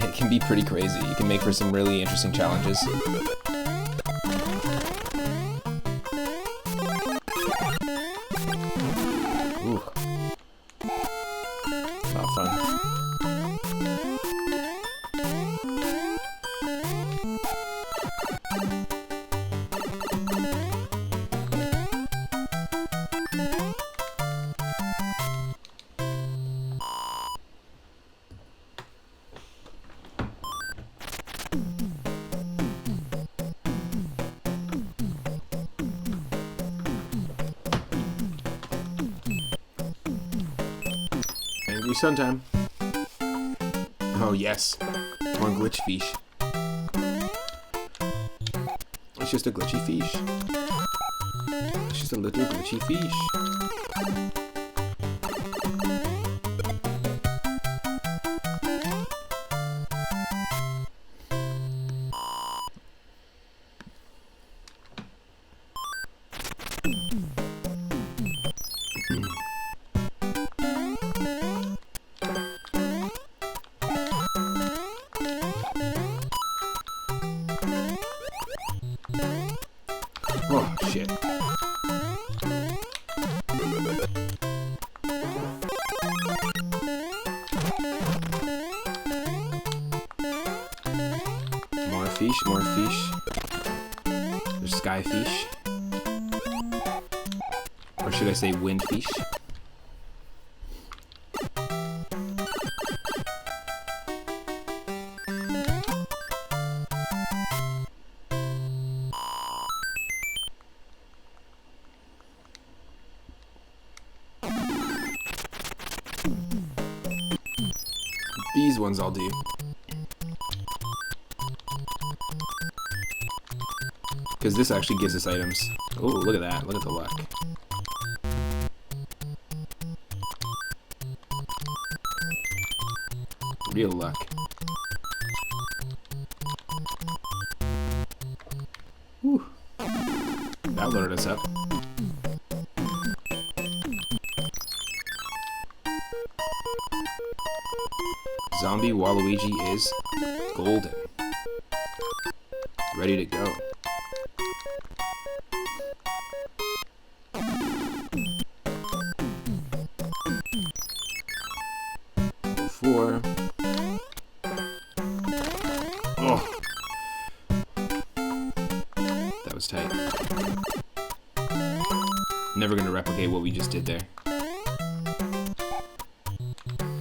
it can be pretty crazy. You can make for some really interesting challenges. Ooh. Not fun. Angry Sun time. Oh yes, more glitch fish. It's just a glitchy fish. It's just a little glitchy fish. Oh, shit. More fish, more fish. There's sky fish. Or should I say wind fish? These ones I'll do. Because this actually gives us items. Oh, look at that. Look at the luck. Real luck. Whew. That loaded us up. Zombie Waluigi is golden. Ready to go. Four. Oh. That was tight. Never gonna replicate what we just did there.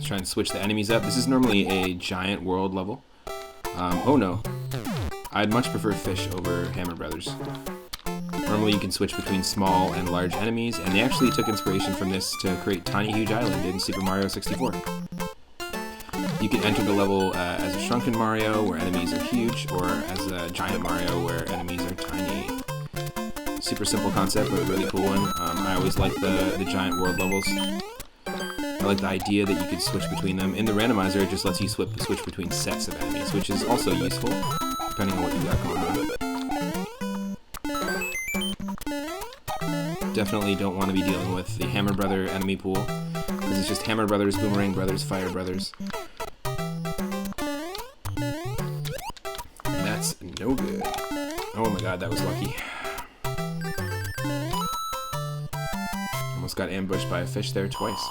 Trying to switch the enemies up. This is normally a giant world level. Oh no. I'd much prefer fish over Hammer Brothers. Normally you can switch between small and large enemies, and they actually took inspiration from this to create Tiny Huge Island in Super Mario 64. You can enter the level as a Shrunken Mario, where enemies are huge, or as a Giant Mario, where enemies are tiny. Super simple concept, but a really cool one. I always like the giant world levels. I like the idea that you could switch between them. In the randomizer, it just lets you switch between sets of enemies, which is also useful, depending on what you got going on. Definitely don't want to be dealing with the Hammer Brother enemy pool, because it's just Hammer Brothers, Boomerang Brothers, Fire Brothers. And that's no good. Oh my god, that was lucky. Almost got ambushed by a fish there twice.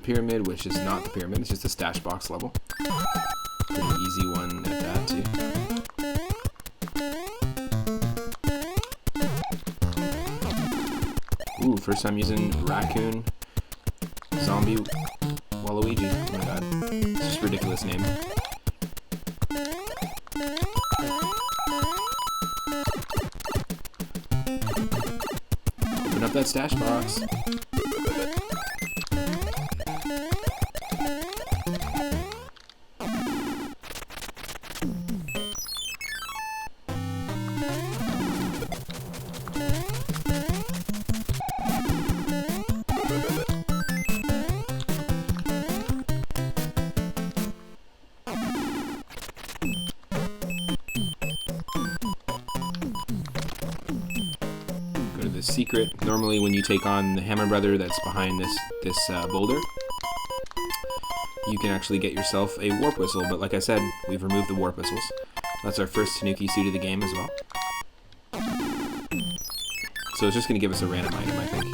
pyramid, which is not the pyramid, it's just a stash box level. Pretty easy one at that too. Ooh, first time using Raccoon Zombie Waluigi. Oh my god. It's just a ridiculous name. Open up that stash box. Secret. Normally when you take on the Hammer Brother that's behind this boulder, you can actually get yourself a warp whistle, but like I said, we've removed the warp whistles. That's our first Tanuki suit of the game as well. So it's just going to give us a random item, I think.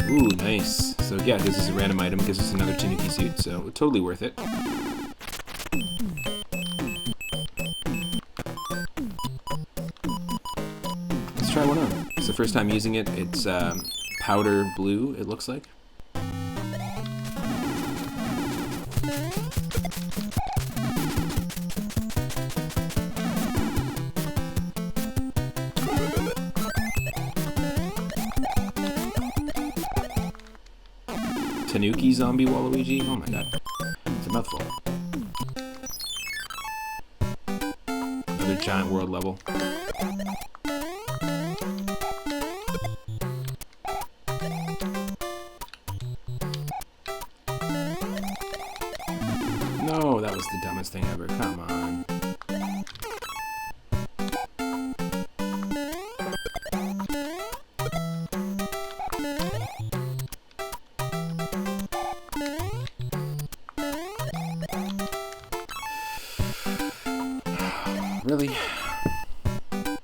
Ooh, nice. So yeah, this is a random item, gives us another Tanuki suit, so totally worth it. Let's try one on. It's the first time using it. It's powder blue, it looks like. Tanuki Zombie Waluigi? Oh my god. It's a mouthful. Another giant world level. No, that was the dumbest thing ever. Come on. Really?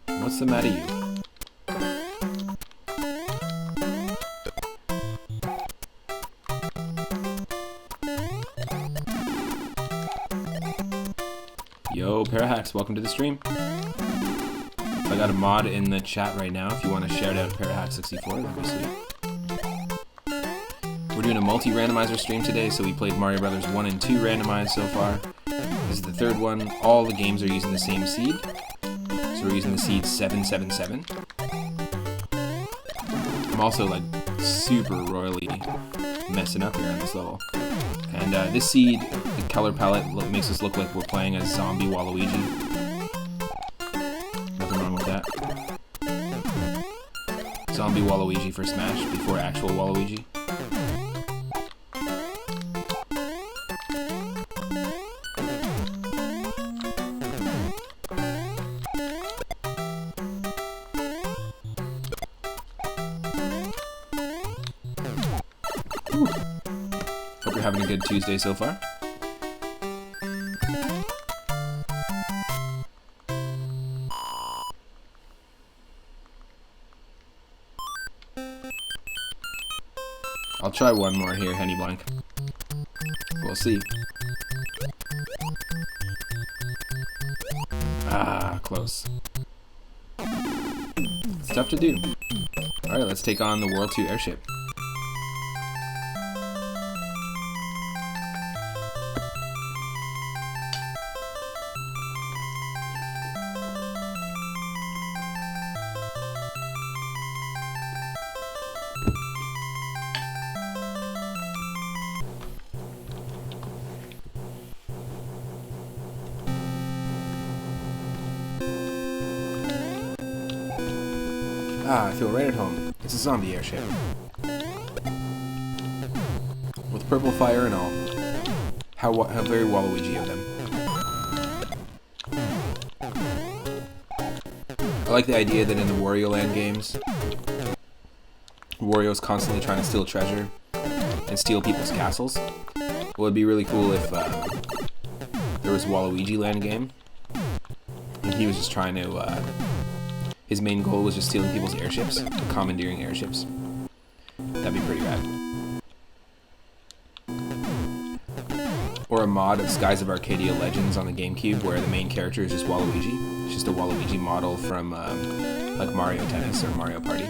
What's the matter, you? Yo, Parahacks, welcome to the stream. I got a mod in the chat right now if you want to shout out Parahack64, that'd be sweet. We're doing a multi-randomizer stream today, so we played Mario Brothers 1 and 2 randomized so far. This is the third one. All the games are using the same seed. So we're using the seed 777. I'm also like super royally messing up here on this level. And this seed, the color palette makes us look like we're playing as Zombie Waluigi. Nothing wrong with that. Zombie Waluigi for Smash before actual Waluigi. Hope you're having a good Tuesday so far. I'll try one more here, Henny Blank. We'll see. Ah, close. It's tough to do. Alright, let's take on the World 2 airship. Ah, I feel right at home. It's a zombie airship. With purple fire and all. How very Waluigi of them. I like the idea that in the Wario Land games, Wario's constantly trying to steal treasure and steal people's castles. Well, it'd be really cool if there was a Waluigi Land game he was just trying to, his main goal was just stealing people's airships, commandeering airships. That'd be pretty rad. Or a mod of Skies of Arcadia Legends on the GameCube where the main character is just Waluigi. It's just a Waluigi model from like Mario Tennis or Mario Party.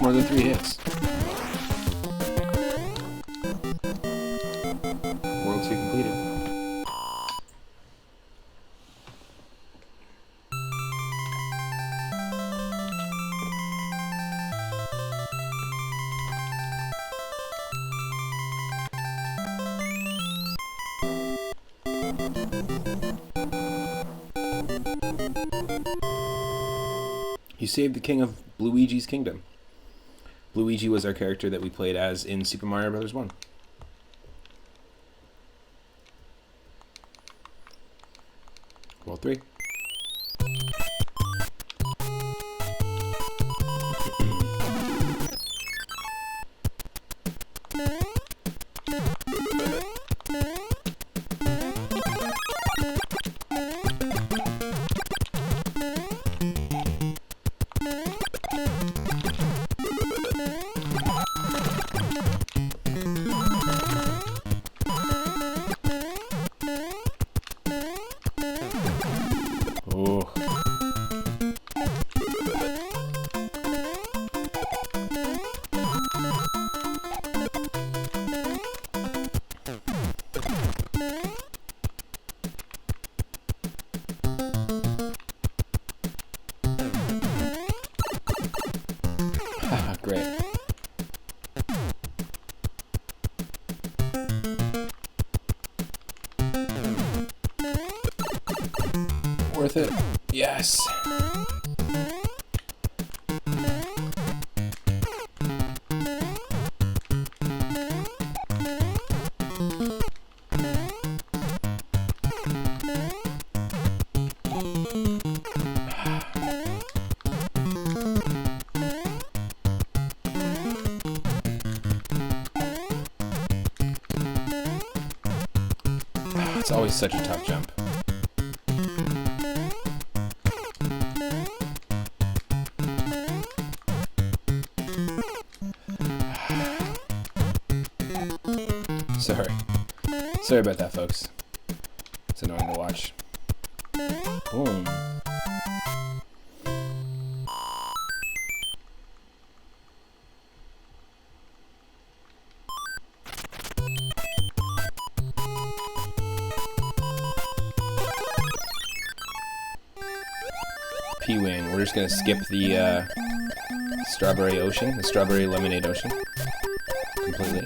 More than 3 hits. World 2 completed. You saved the king of Luigi's kingdom. Luigi was our character that we played as in Super Mario Bros. 1. World 3. Great. Worth it. Yes. It's always such a tough jump. Sorry about that, folks. It's annoying to watch. Boom. P-Wing. We're just gonna skip the Strawberry Ocean, the Strawberry Lemonade Ocean, completely.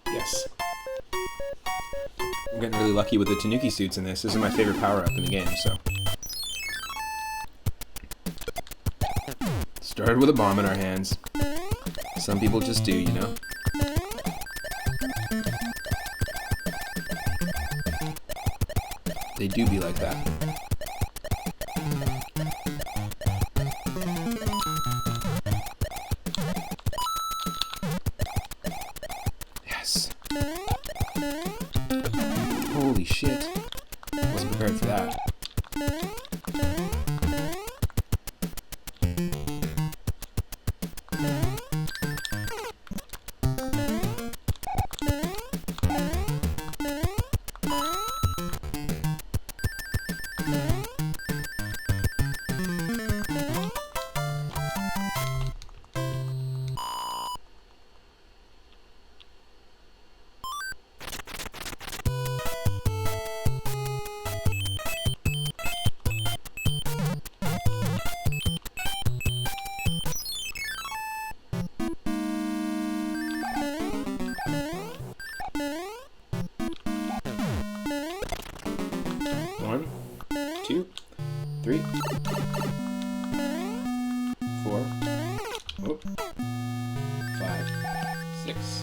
Yes. I'm getting really lucky with the Tanuki suits in this. This is my favorite power-up in the game, so... Let's Started with a bomb in our hands. Some people just do, you know? They do be like that. Yes. Holy shit. Wasn't prepared for that. One, 2, 3, 4, 5, 6.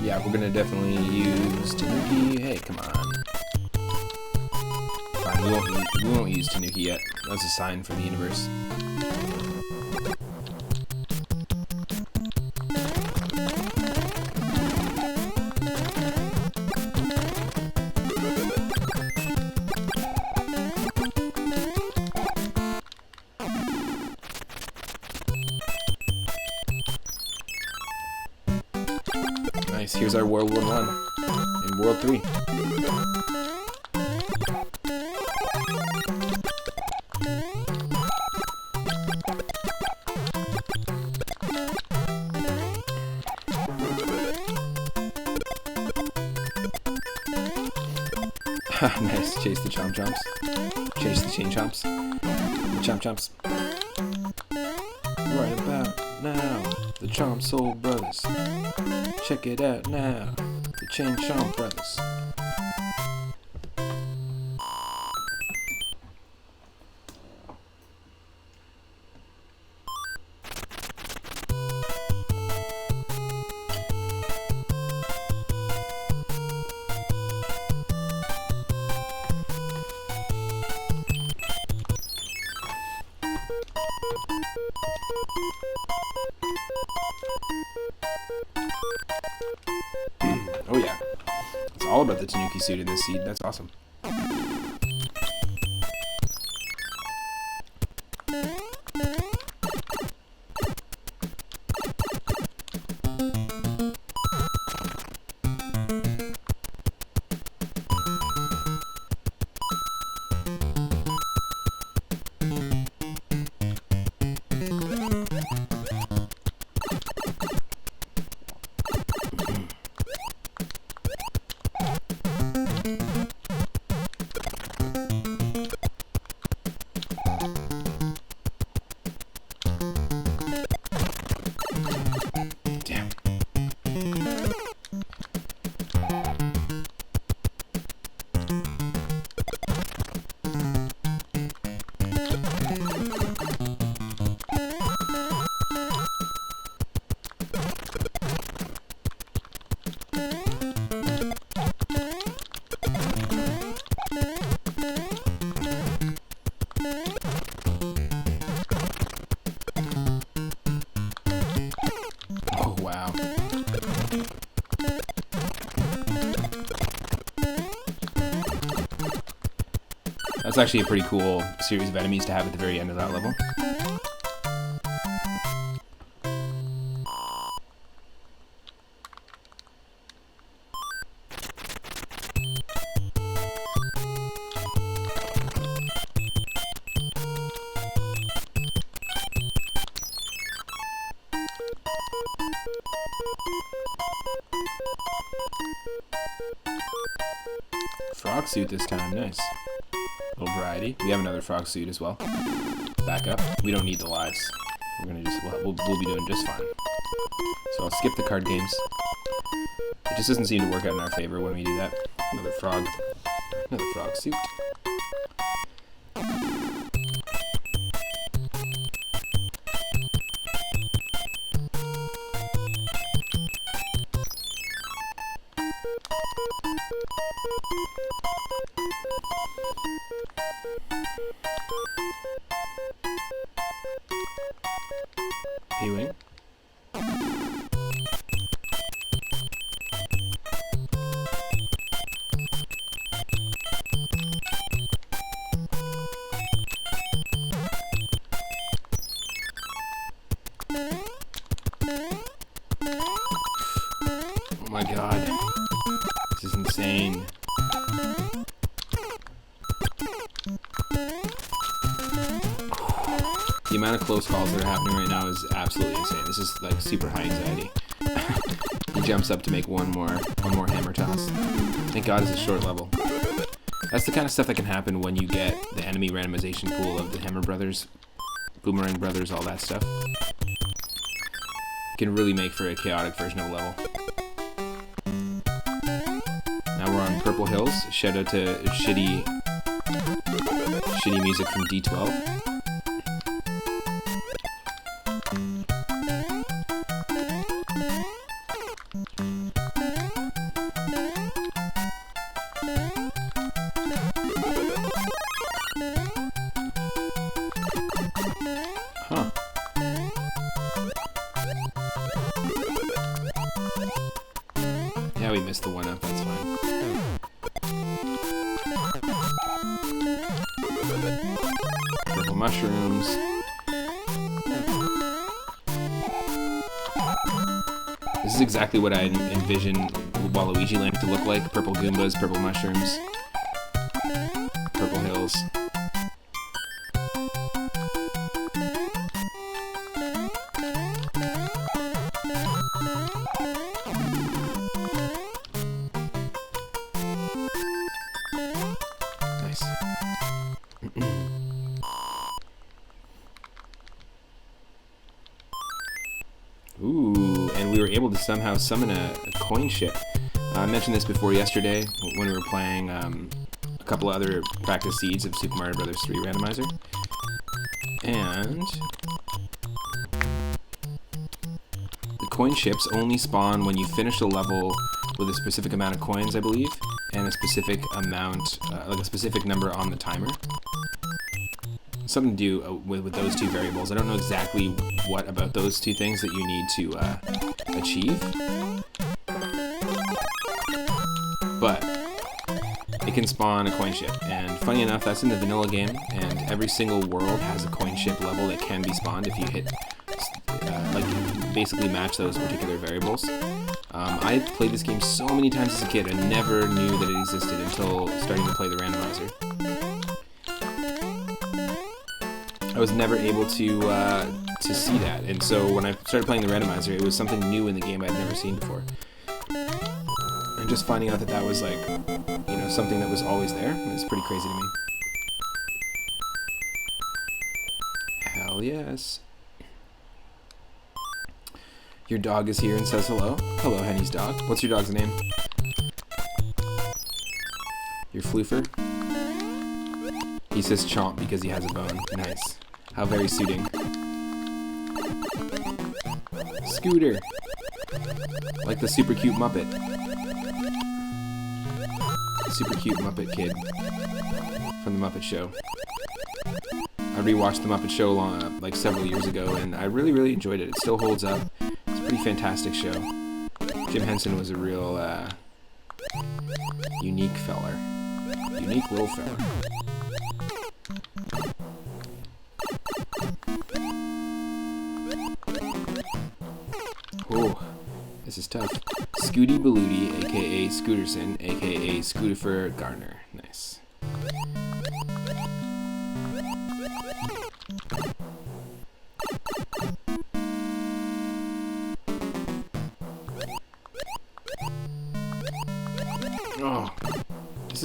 Yeah, we're gonna definitely use Tanuki. Hey, come on. Fine, we won't use Tanuki yet. That's a sign from the universe. Nice, here's our World War I and World 3. Nice, chase the chomp chomps. Chase the chain chomps. The chomp chomps. Right about now, the Chomp Soul Brothers. Check it out now, the Chain Chomp Brothers. Oh yeah, it's all about the Tanuki suit in this seed. That's awesome. Oh, wow. That's actually a pretty cool series of enemies to have at the very end of that level. Frog suit this time, nice. A little variety. We have another frog suit as well. Back up. We don't need the lives. We're gonna just we'll be doing just fine. So I'll skip the card games. It just doesn't seem to work out in our favor when we do that. Another frog suit. P-wing. Oh my god. This is insane. The amount of close calls that are happening right now is absolutely insane. This is like super high anxiety. He jumps up to make one more hammer toss. Thank God it's a short level. That's the kind of stuff that can happen when you get the enemy randomization pool of the Hammer Brothers, Boomerang Brothers, all that stuff. It can really make for a chaotic version of a level. Now we're on Purple Hills. Shout out to shitty music from D12. Huh. Yeah, we missed the one up, that's fine. Purple mushrooms. This is exactly what I envision Waluigi Land to look like. Purple Goombas, purple mushrooms, purple hills. Nice. Ooh, and we were able to somehow summon a coin ship. I mentioned this before yesterday when we were playing a couple other practice seeds of Super Mario Bros. 3 Randomizer. And the coin ships only spawn when you finish a level with a specific amount of coins, I believe, and a specific amount, like a specific number on the timer. Something to do with those two variables. I don't know exactly what about those two things that you need to achieve, but it can spawn a coin ship. And funny enough, that's in the vanilla game, and every single world has a coin ship level that can be spawned if you hit, like, basically match those particular variables. I played this game so many times as a kid, I never knew that it existed until starting to play the randomizer. I was never able to see that, and so when I started playing the randomizer, it was something new in the game I'd never seen before. And just finding out that that was, like, you know, something that was always there, it was pretty crazy to me. Hell yes. Your dog is here and says hello. Hello, Henny's dog. What's your dog's name? Your floofer? He says chomp because he has a bone. Nice. How very suiting. Scooter. Like the super cute Muppet. Super cute Muppet kid from the Muppet Show. I rewatched the Muppet Show like several years ago, and I really, really enjoyed it. It still holds up. It's a pretty fantastic show. Jim Henson was a real unique feller. Unique little feller. Oh, this is tough. Scooty Balooty, aka Scooterson, aka Scootifer Garner. Nice.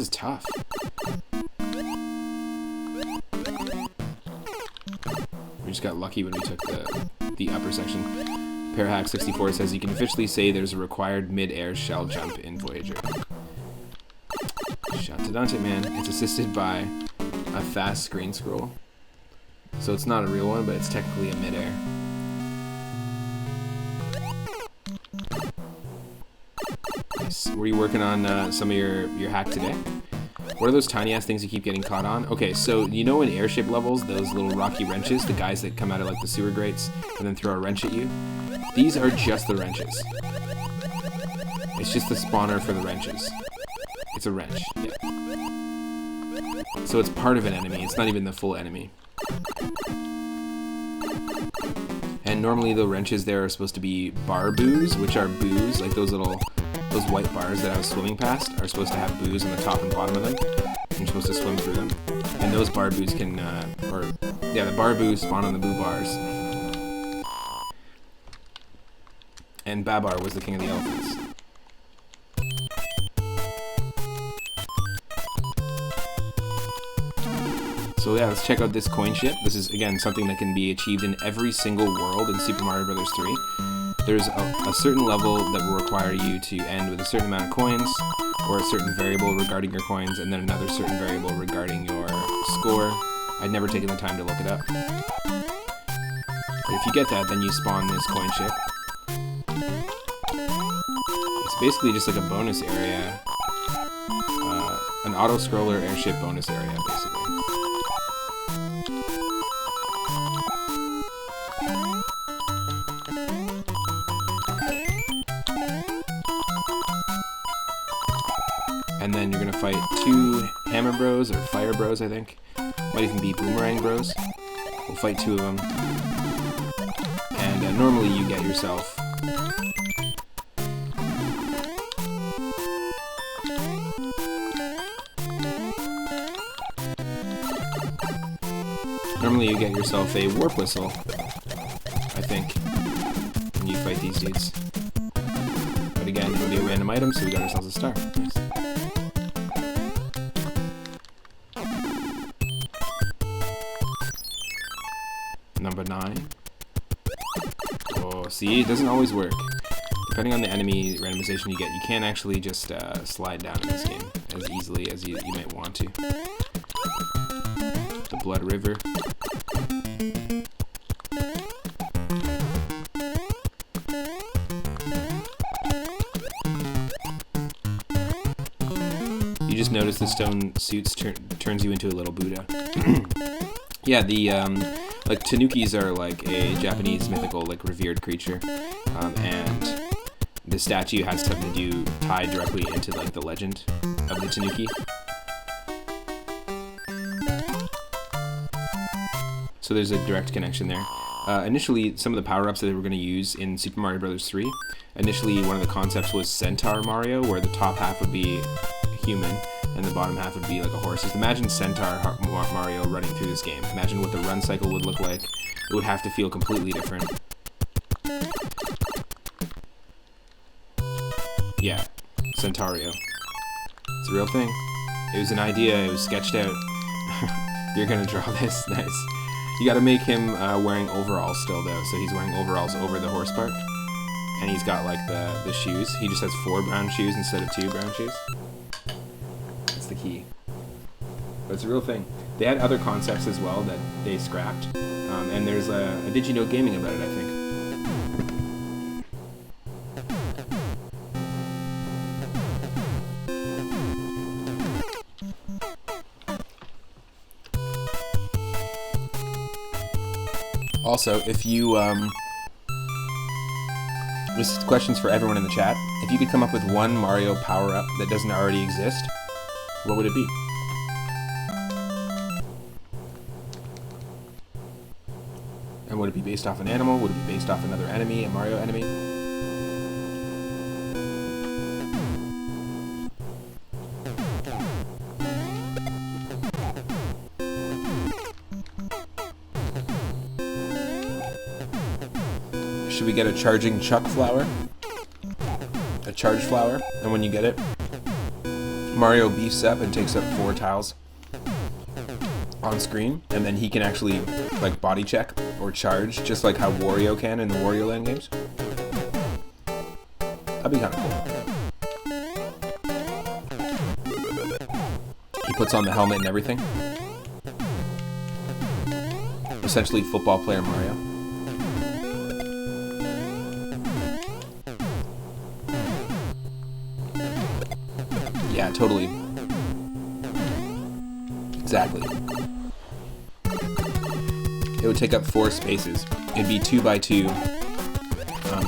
is tough. We just got lucky when we took the upper section. Parahack64 says you can officially say there's a required mid-air shell jump in Voyager. Shout to Dante, man. It's assisted by a fast screen scroll. So it's not a real one, but it's technically a mid-air. Nice. Were you working on some of your hack today? What are those tiny ass things you keep getting caught on? Okay, so you know in airship levels, those little rocky wrenches, the guys that come out of like the sewer grates and then throw a wrench at you? These are just the wrenches. It's just the spawner for the wrenches. It's a wrench, yeah. So it's part of an enemy, it's not even the full enemy. And normally the wrenches there are supposed to be bar boos, which are boos, like those white bars that I was swimming past are supposed to have boos on the top and bottom of them. And you're supposed to swim through them. And those bar boos can, the bar boos spawn on the boo bars. And Babar was the king of the elephants. So yeah, let's check out this coin ship. This is, again, something that can be achieved in every single world in Super Mario Bros. 3. There's a certain level that will require you to end with a certain amount of coins, or a certain variable regarding your coins, and then another certain variable regarding your score. I'd never taken the time to look it up. But if you get that, then you spawn this coin ship. It's basically just like a bonus area, an auto-scroller airship bonus area, basically. And then you're gonna fight 2 Hammer Bros, or Fire Bros, I think. Might even be Boomerang Bros. We'll fight 2 of them. And normally you get yourself... Normally you get yourself a Warp Whistle, I think, when you fight these dudes. But again, it'll be a random item, so we got ourselves a star. Nice. Number 9. Oh, see, it doesn't always work. Depending on the enemy randomization you get, you can't actually just slide down in this game as easily as you might want to. The Blood River. You just notice the stone suits turns you into a little Buddha. Yeah, the like tanukis are like a Japanese mythical, like revered creature, and the statue has something to do tied directly into like the legend of the tanuki. So there's a direct connection there. Initially, some of the power-ups that they were going to use in Super Mario Bros. 3, initially one of the concepts was Centaur Mario, where the top half would be human and the bottom half would be like a horse. Just imagine Centaur Mario running through this game. Imagine what the run cycle would look like. It would have to feel completely different. Yeah, Centaurio. It's a real thing. It was an idea, it was sketched out. You're gonna draw this, nice. You gotta make him wearing overalls still though, so he's wearing overalls over the horse part. And he's got like the shoes. He just has 4 brown shoes instead of 2 brown shoes. That's the key. But it's a real thing. They had other concepts as well that they scrapped. And there's a Did You Know Gaming about it, I think. Also, if you, this is questions for everyone in the chat. If you could come up with one Mario power-up that doesn't already exist, what would it be? And would it be based off an animal? Would it be based off another enemy, a Mario enemy? Should we get a charging chuck flower? A charge flower? And when you get it, Mario beefs up and takes up 4 tiles on screen, and then he can actually like body check or charge, just like how Wario can in the Wario Land games. That'd be kind of cool. He puts on the helmet and everything. Essentially, football player Mario. Yeah, totally. Exactly. It would take up 4 spaces. It'd be 2 by 2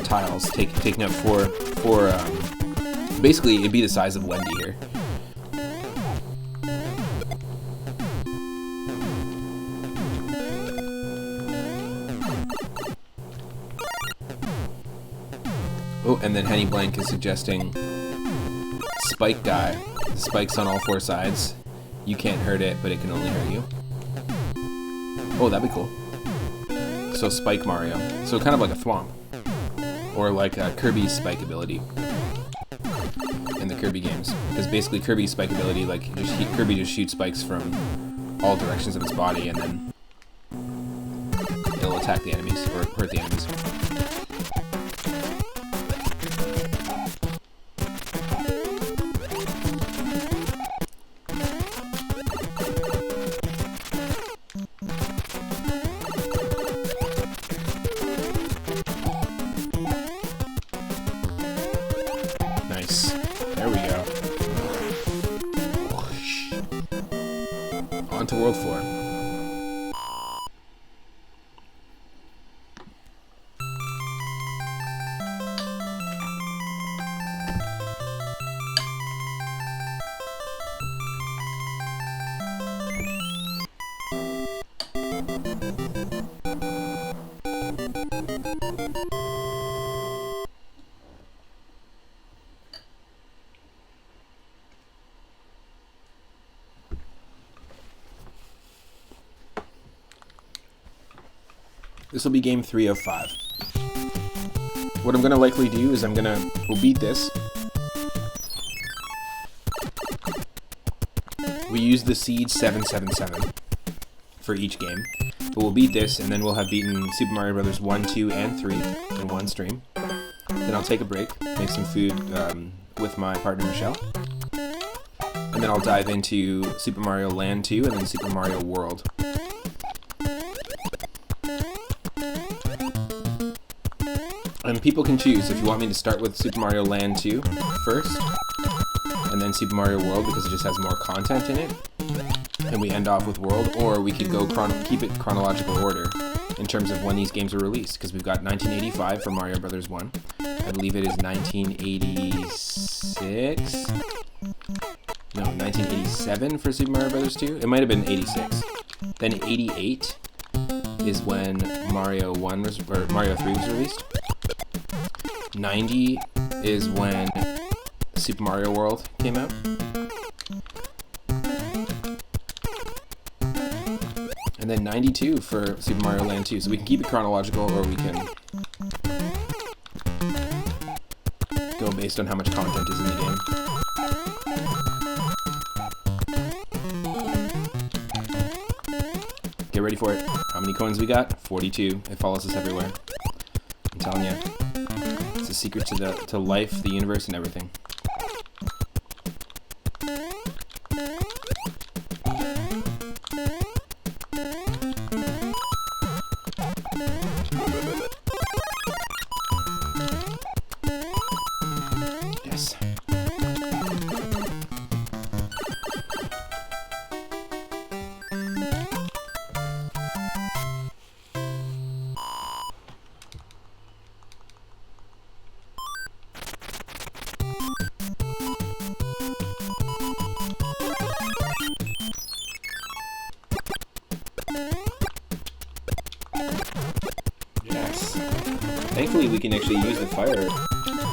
tiles, taking up four. Basically, it'd be the size of Wendy here. Oh, and then Henny Blank is suggesting Spike Guy. The spikes on all 4 sides. You can't hurt it, but it can only hurt you. Oh, that'd be cool. So Spike Mario. So kind of like a Thwomp. Or like Kirby's Spike ability in the Kirby games. Because basically Kirby's Spike ability, like Kirby just shoots spikes from all directions of its body, and then it'll attack the enemies, or hurt the enemies. Nice. There we go. Whoosh. On to World 4. This will be game 3 of 5. What I'm going to likely do is we'll beat this. We use the seed 777 for each game. But we'll beat this, and then we'll have beaten Super Mario Bros. 1, 2, and 3 in one stream. Then I'll take a break, make some food with my partner Michelle. And then I'll dive into Super Mario Land 2 and then Super Mario World. And people can choose if you want me to start with Super Mario Land 2 first, and then Super Mario World because it just has more content in it, and we end off with World, or we could go keep it chronological order in terms of when these games were released, because we've got 1985 for Mario Bros. 1. I believe it is 1986? No, 1987 for Super Mario Bros. 2? It might have been 86. Then 88 is when Mario 1 was, or Mario 3 was released. 90 is when Super Mario World came out. And then 92 for Super Mario Land 2. So we can keep it chronological, or we can go based on how much content is in the game. Get ready for it. How many coins we got? 42. It follows us everywhere. I'm telling you. It's a secret to life, the universe, and everything. Yes. Yes. Thankfully, we can actually use the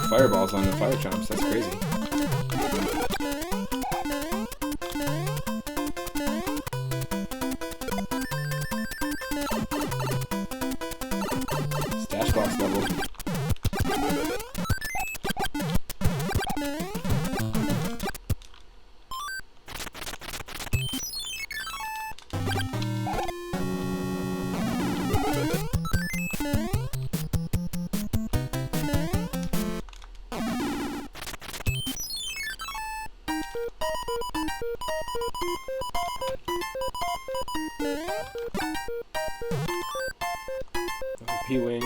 fireballs on the fire chomps. That's crazy. Stash box level. P-Wing.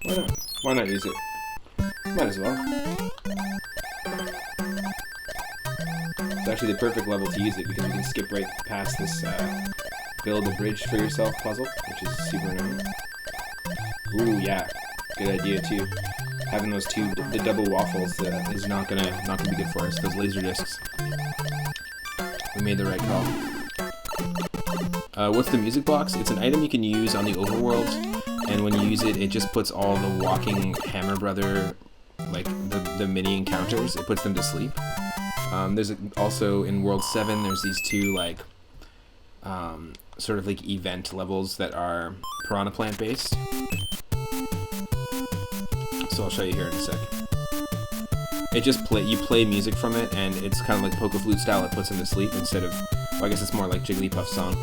Why not? Why not use it? Might as well. It's actually the perfect level to use it because you can skip right past this build a bridge for yourself puzzle, which is super annoying. Ooh, yeah. Good idea too. Having those the double waffles is not gonna be good for us. Those laser discs. We made the right call. What's the music box? It's an item you can use on the overworld, and when you use it, it just puts all the walking Hammer Brother, like the mini encounters, it puts them to sleep. There's also in World 7, there's these two like sort of like event levels that are Piranha Plant based. So I'll show you here in a sec. It just you play music from it, and it's kind of like Poke Flute style. It puts them to sleep instead of, well, I guess it's more like Jigglypuff's song,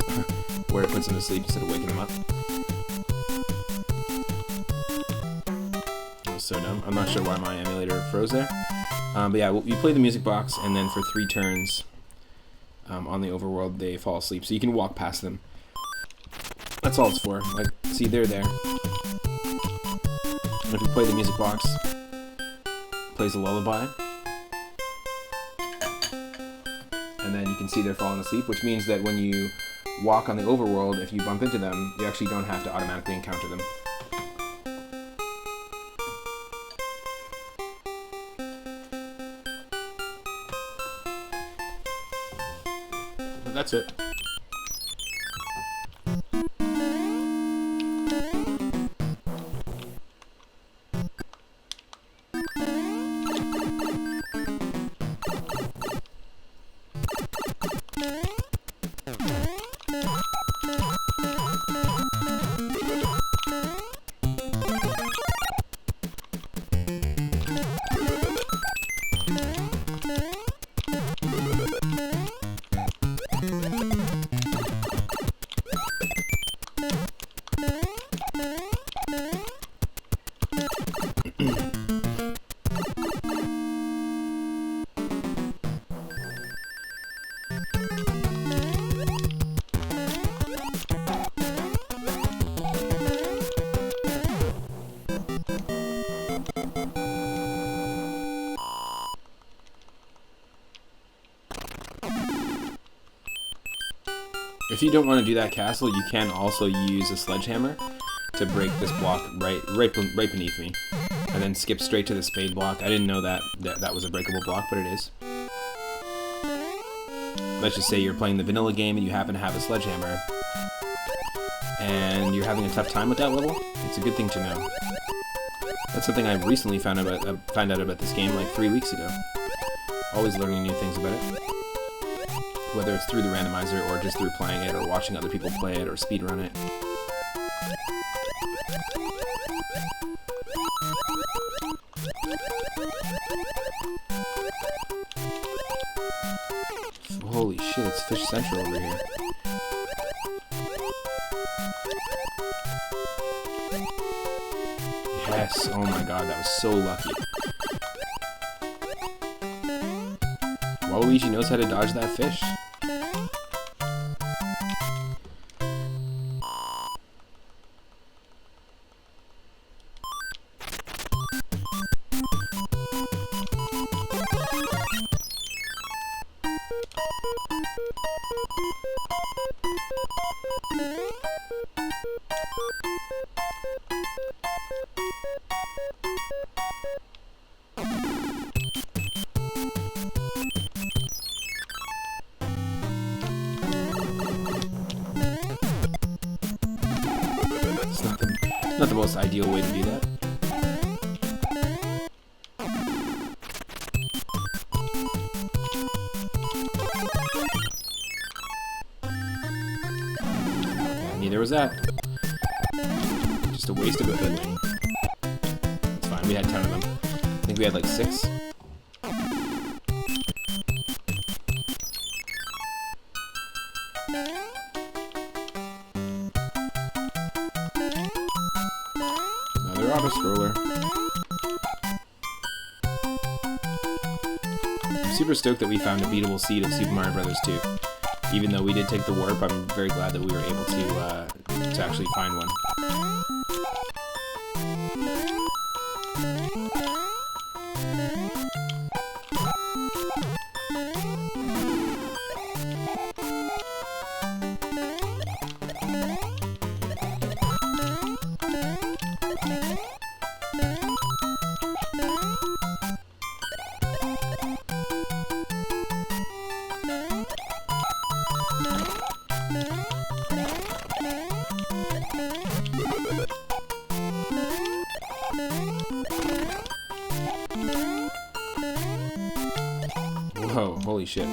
where it puts them to sleep instead of waking them up. That was so dumb. I'm not sure why my emulator froze there. But yeah, you play the music box, and then for 3 turns on the overworld, they fall asleep. So you can walk past them. That's all it's for. Like, see, they're there. And if you play the music box, it plays a lullaby. And then you can see they're falling asleep, which means that when you walk on the overworld, if you bump into them, you actually don't have to automatically encounter them. But that's it. If you don't want to do that castle, you can also use a sledgehammer to break this block right beneath me, and then skip straight to the spade block. I didn't know that was a breakable block, but it is. Let's just say you're playing the vanilla game and you happen to have a sledgehammer, and you're having a tough time with that level. It's a good thing to know. That's something I recently found out about this game like 3 weeks ago. Always learning new things about it. Whether it's through the randomizer or just through playing it or watching other people play it or speedrun it. Holy shit, it's Fish Central over here. Yes, oh my god, that was so lucky. Waluigi knows how to dodge that fish. Not the most ideal way to do that. Yeah, neither was that. Just a waste of a good wing. It's fine, we had 10 of them. I think we had like 6. Auto-scroller. super stoked that we found a beatable seed of Super Mario Brothers 2. Even though we did take the warp, I'm very glad that we were able to actually find one. Whoa, holy shit.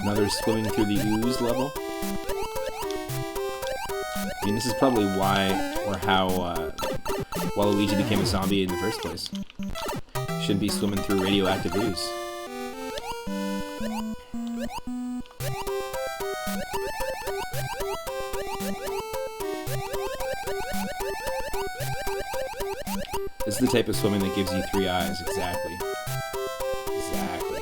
Another swimming through the ooze level. I mean, this is probably why or how Waluigi became a zombie in the first place. Shouldn't be swimming through radioactive ooze. This is the type of swimming that gives you 3 eyes, exactly. Exactly.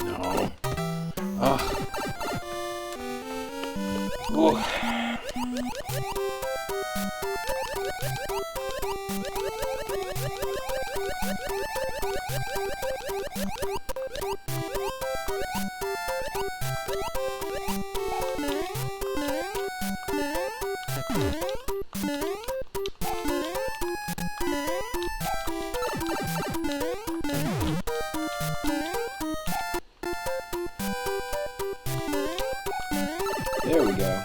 No. Ugh. Oh. There we go.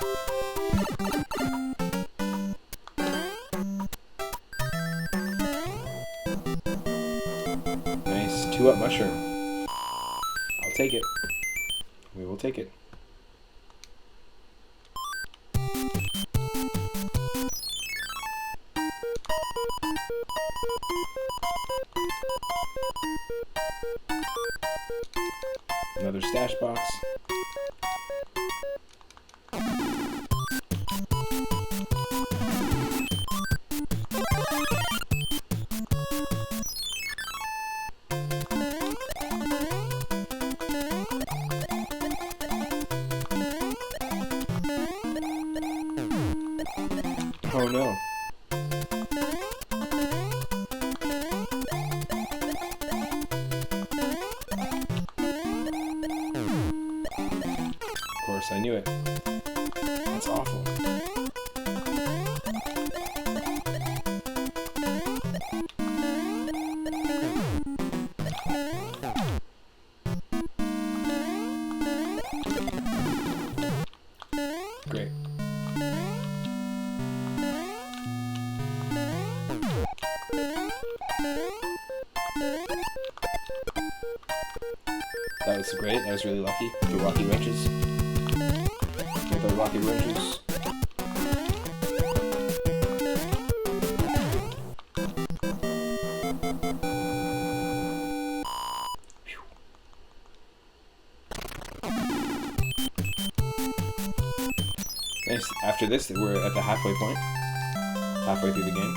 Nice 2-up mushroom. I'll take it. We will take it. Another stash box. Oh no. Of course, I knew it. That's awful. Great. That was great. That was really lucky. The rocky wrenches. Get the rocky wrenches. Nice. After this, we're at the halfway point. Halfway through the game.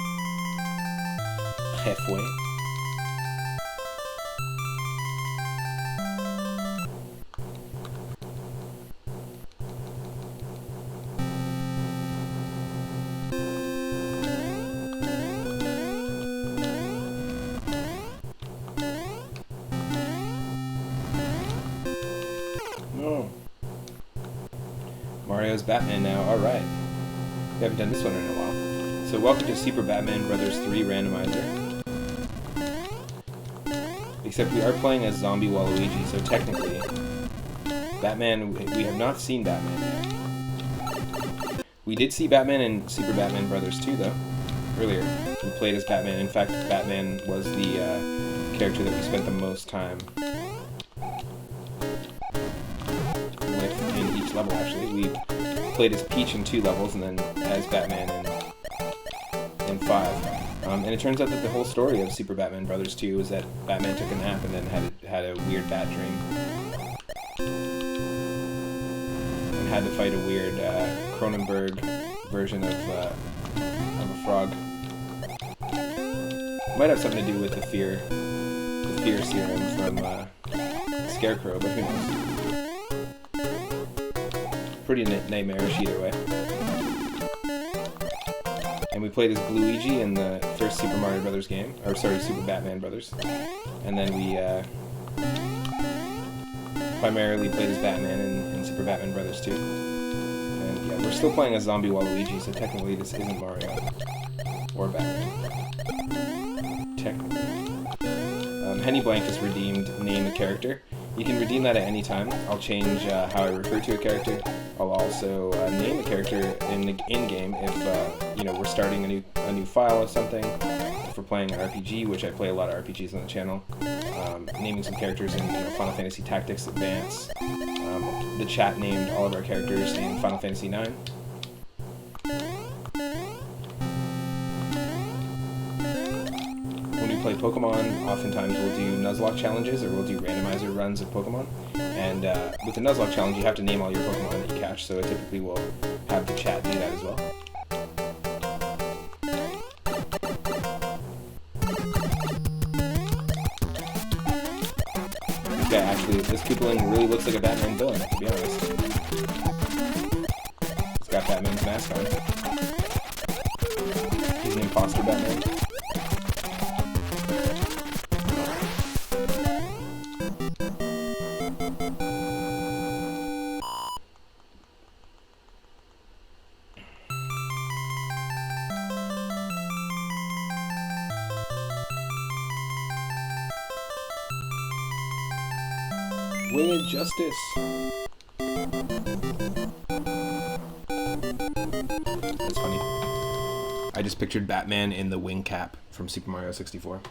Halfway. No. Mario's Batman now. Alright. We haven't done this one in a while. So welcome to Super Batman Brothers 3 Randomizer. Except we are playing as Zombie Waluigi, so technically, Batman, we have not seen Batman yet. We did see Batman in Super Batman Brothers 2, though, earlier. We played as Batman. In fact, Batman was the character that we spent the most time with in each level, actually. We played as Peach in 2 levels, and then as Batman in 5. And it turns out that the whole story of Super Batman Brothers 2 is that Batman took a nap and then had a weird bat dream. And had to fight a weird Cronenberg version of a frog. Might have something to do with the fear serum from Scarecrow, but who knows. Pretty nightmarish either way. And we played as Luigi in the first Super Mario Brothers game, or sorry, Super Batman Brothers. And then we primarily played as Batman in Super Batman Brothers 2. And yeah, we're still playing as Zombie Waluigi, so technically this isn't Mario or Batman. Technically. Henny Blank just redeemed name a character. You can redeem that at any time. I'll change how I refer to a character. I'll also name a character in-game if we're starting a new file of something. If we're playing an RPG, which I play a lot of RPGs on the channel, naming some characters in Final Fantasy Tactics Advance. The chat named all of our characters in Final Fantasy IX. When we play Pokemon, oftentimes we'll do Nuzlocke challenges, or we'll do randomizer runs of Pokemon. And with the Nuzlocke challenge, you have to name all your Pokemon that you catch, so I typically will have the chat do that as well. This guy actually, this Koopaling really looks like a Batman villain, to be honest. He's got Batman's mask on. He's an imposter Batman. Winged Justice. That's funny. I just pictured Batman in the wing cap from Super Mario 64.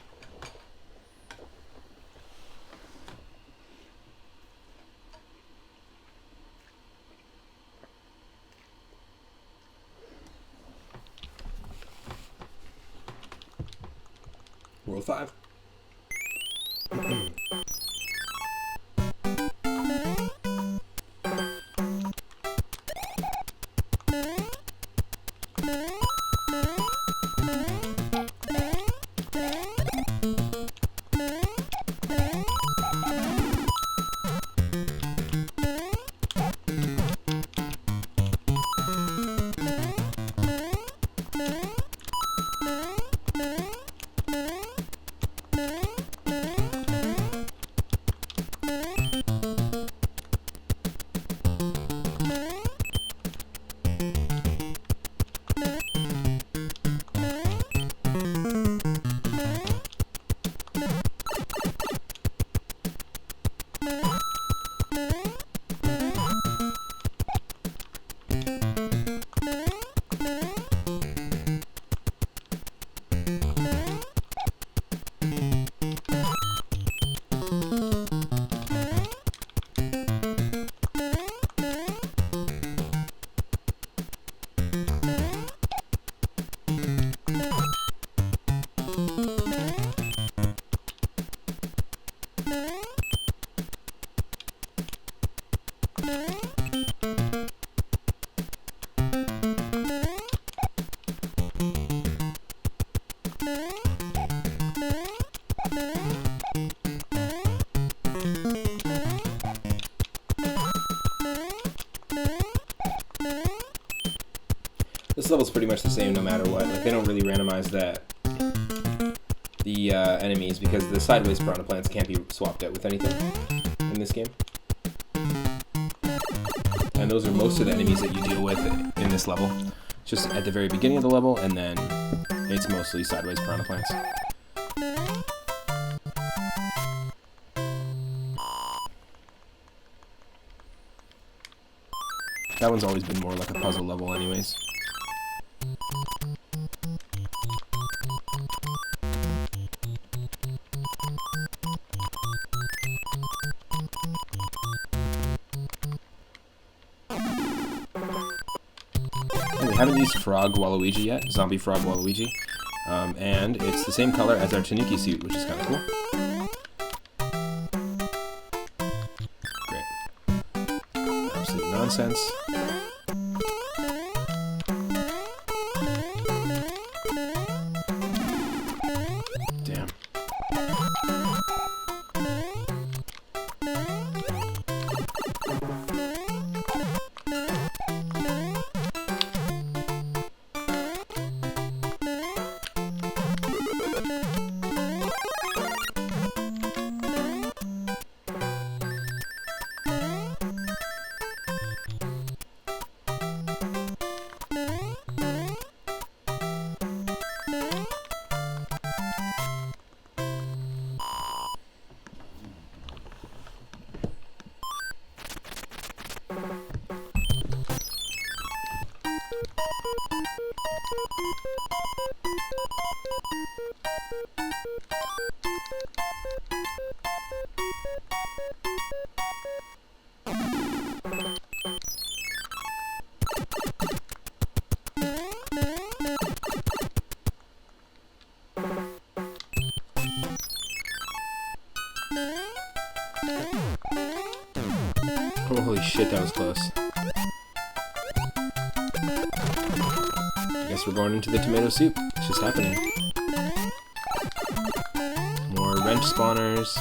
World 5. This level's pretty much the same no matter what. Like, they don't really randomize the enemies because the sideways piranha plants can't be swapped out with anything in this game. And those are most of the enemies that you deal with in this level. Just at the very beginning of the level, and then it's mostly sideways piranha plants. That one's always been more like a puzzle level anyways. And we haven't used Frog Waluigi yet, Zombie Frog Waluigi. And it's the same color as our Tanuki suit, which is kind of cool. Great. Absolute nonsense. Damn. Holy shit, that was close. I guess we're going into the tomato soup. It's just happening. More wrench spawners.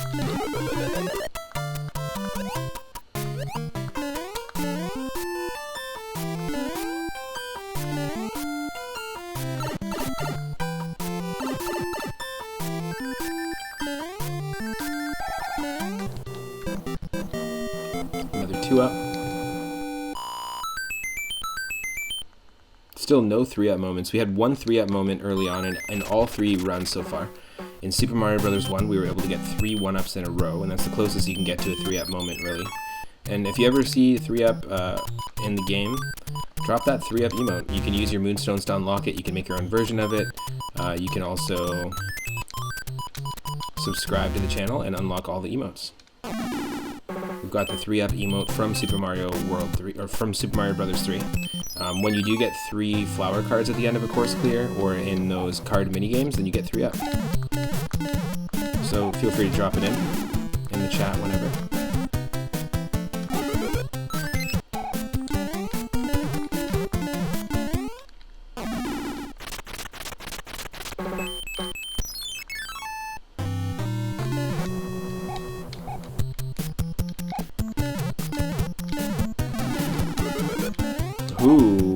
Another 2-up. Still no 3-up moments. We had one 3-up moment early on in all 3 runs so far. In Super Mario Bros. 1, we were able to get 3 1-ups in a row, and that's the closest you can get to a 3-up moment, really. And if you ever see 3-up in the game, drop that 3-up emote. You can use your moonstones to unlock it. You can make your own version of it. You can also subscribe to the channel and unlock all the emotes. We've got the 3-up emote from Super Mario World 3, or from Super Mario Bros. 3. When you do get 3 flower cards at the end of a course clear, or in those card mini games, then you get 3-up. So feel free to drop it in the chat whenever. Ooh.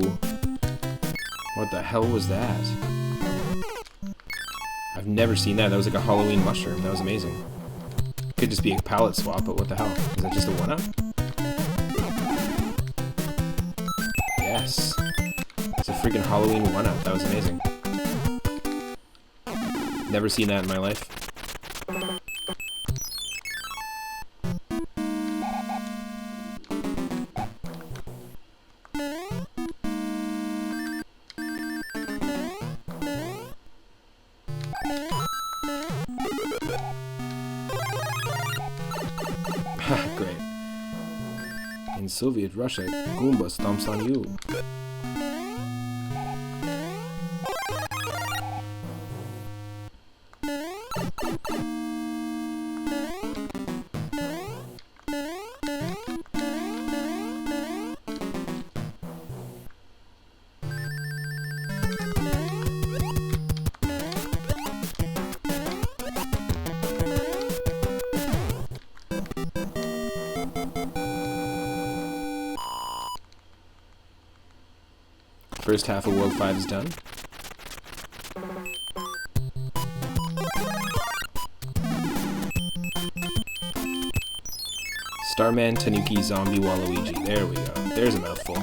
What the hell was that? I've never seen that. That was like a Halloween mushroom. That was amazing. Could just be a palette swap, but what the hell? Is that just a 1-up? Yes. It's a freaking Halloween 1-up. That was amazing. Never seen that in my life. Great. In Soviet Russia, Goomba stomps on you. First half of World 5 is done. Starman, Tanuki, Zombie, Waluigi. There we go. There's a mouthful.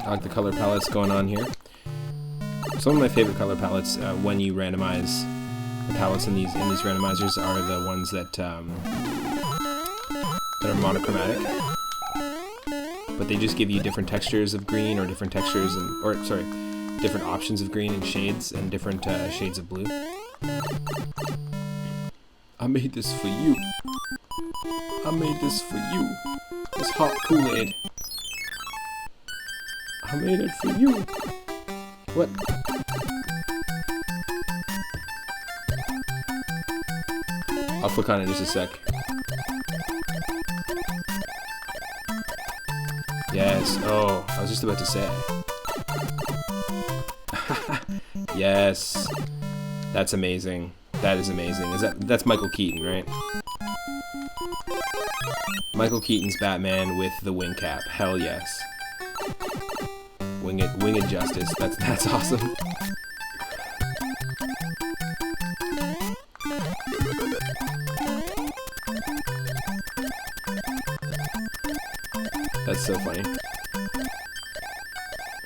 I like the color palettes going on here. Some of my favorite color palettes when you randomize the palettes in these randomizers are the ones that are monochromatic, but they just give you different textures of green, or different textures different options of green and shades, and different shades of blue. I made this for you. I made this for you. This hot Kool-Aid. I made it for you. What? I'll click on it in just a sec. Yes. Oh, I was just about to say. Yes. That's amazing. That is amazing. That's Michael Keaton, right? Michael Keaton's Batman with the wing cap. Hell yes. Winged justice. That's awesome. That's so funny.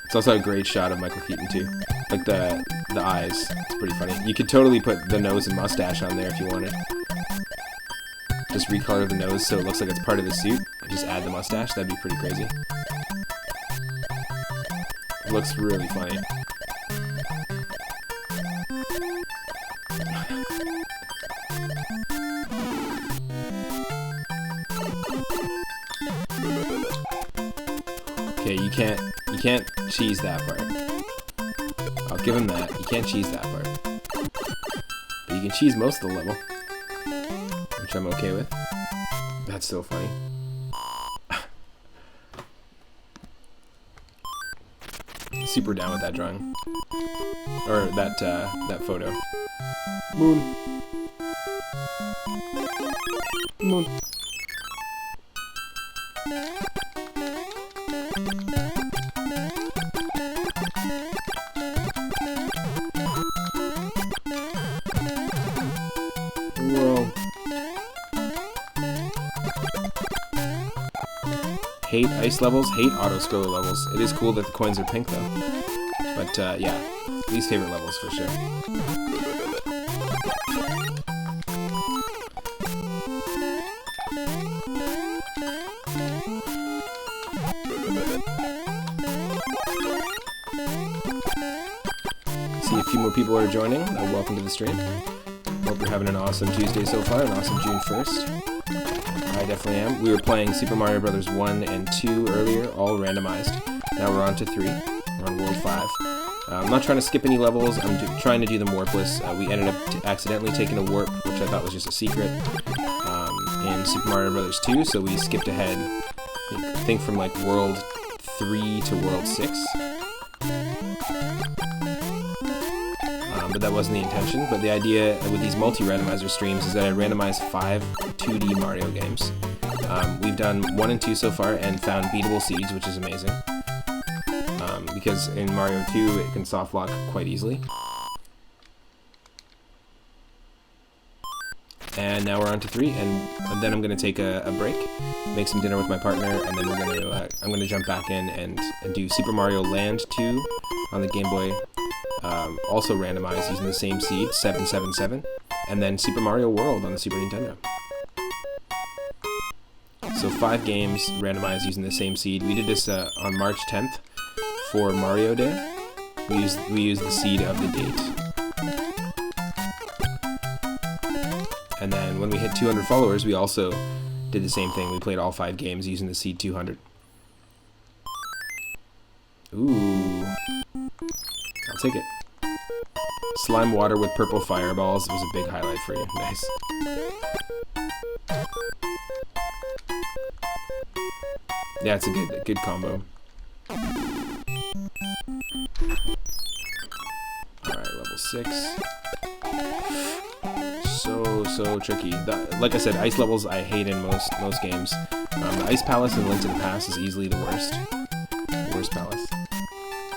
It's also a great shot of Michael Keaton too. Like the eyes. It's pretty funny. You could totally put the nose and mustache on there if you wanted. Just recolor the nose so it looks like it's part of the suit. And just add the mustache. That'd be pretty crazy. It looks really funny. Okay, you can't cheese that part. I'll give him that. You can't cheese that part. But you can cheese most of the level, which I'm okay with. That's so funny. Super down with that drawing. Or that photo. Moon. Moon. Whoa. Hate ice levels, hate auto-scroller levels. It is cool that the coins are pink though. But yeah, least favorite levels for sure. See a few more people are joining. Welcome to the stream. Hope you're having an awesome Tuesday so far, an awesome June 1st. I definitely am. We were playing Super Mario Bros. 1 and 2 earlier, all randomized. Now we're on to 3. We're on World 5. I'm not trying to skip any levels. I'm trying to do them warpless. We ended up accidentally taking a warp, which I thought was just a secret, in Super Mario Bros. 2, so we skipped ahead, I think from like World 3 to World 6. But that wasn't the intention. But the idea with these multi-randomizer streams is that I randomize 5 2D Mario games. We've done 1 and 2 so far and found beatable seeds, which is amazing. Because in Mario 2 it can soft lock quite easily. And now we're on to 3, and then I'm going to take a break, make some dinner with my partner, and then I'm going to jump back in and do Super Mario Land 2 on the Game Boy. Also randomized using the same seed, 777, and then Super Mario World on the Super Nintendo. So 5 games randomized using the same seed. We did this on March 10th for Mario Day. We used the seed of the date. And then when we hit 200 followers, we also did the same thing. We played all 5 games using the seed 200. Ooh. I'll take it. Slime water with purple fireballs was a big highlight for you. Nice. Yeah, it's a good combo. Alright, level 6. So tricky. Like I said, ice levels I hate in most games. The Ice Palace and Link to the Past is easily the worst. Worst palace.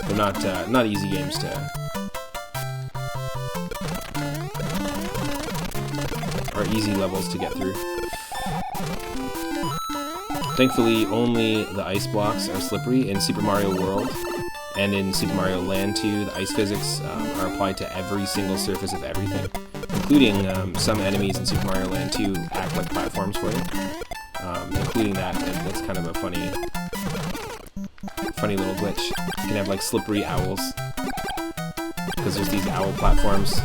They're not easy games to... are easy levels to get through. Thankfully, only the ice blocks are slippery in Super Mario World, and in Super Mario Land 2, the ice physics are applied to every single surface of everything, including some enemies in Super Mario Land 2 act like platforms for you. Including that, it's kind of a funny little glitch. You can have like slippery owls, because there's these owl platforms.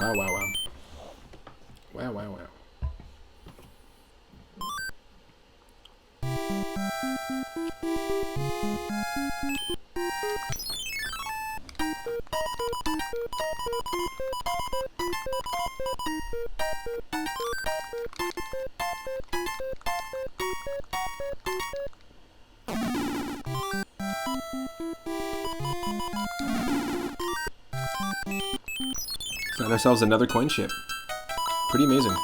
Wow, wow, wow. Wow, wow, wow. Found ourselves another coin ship. Pretty amazing.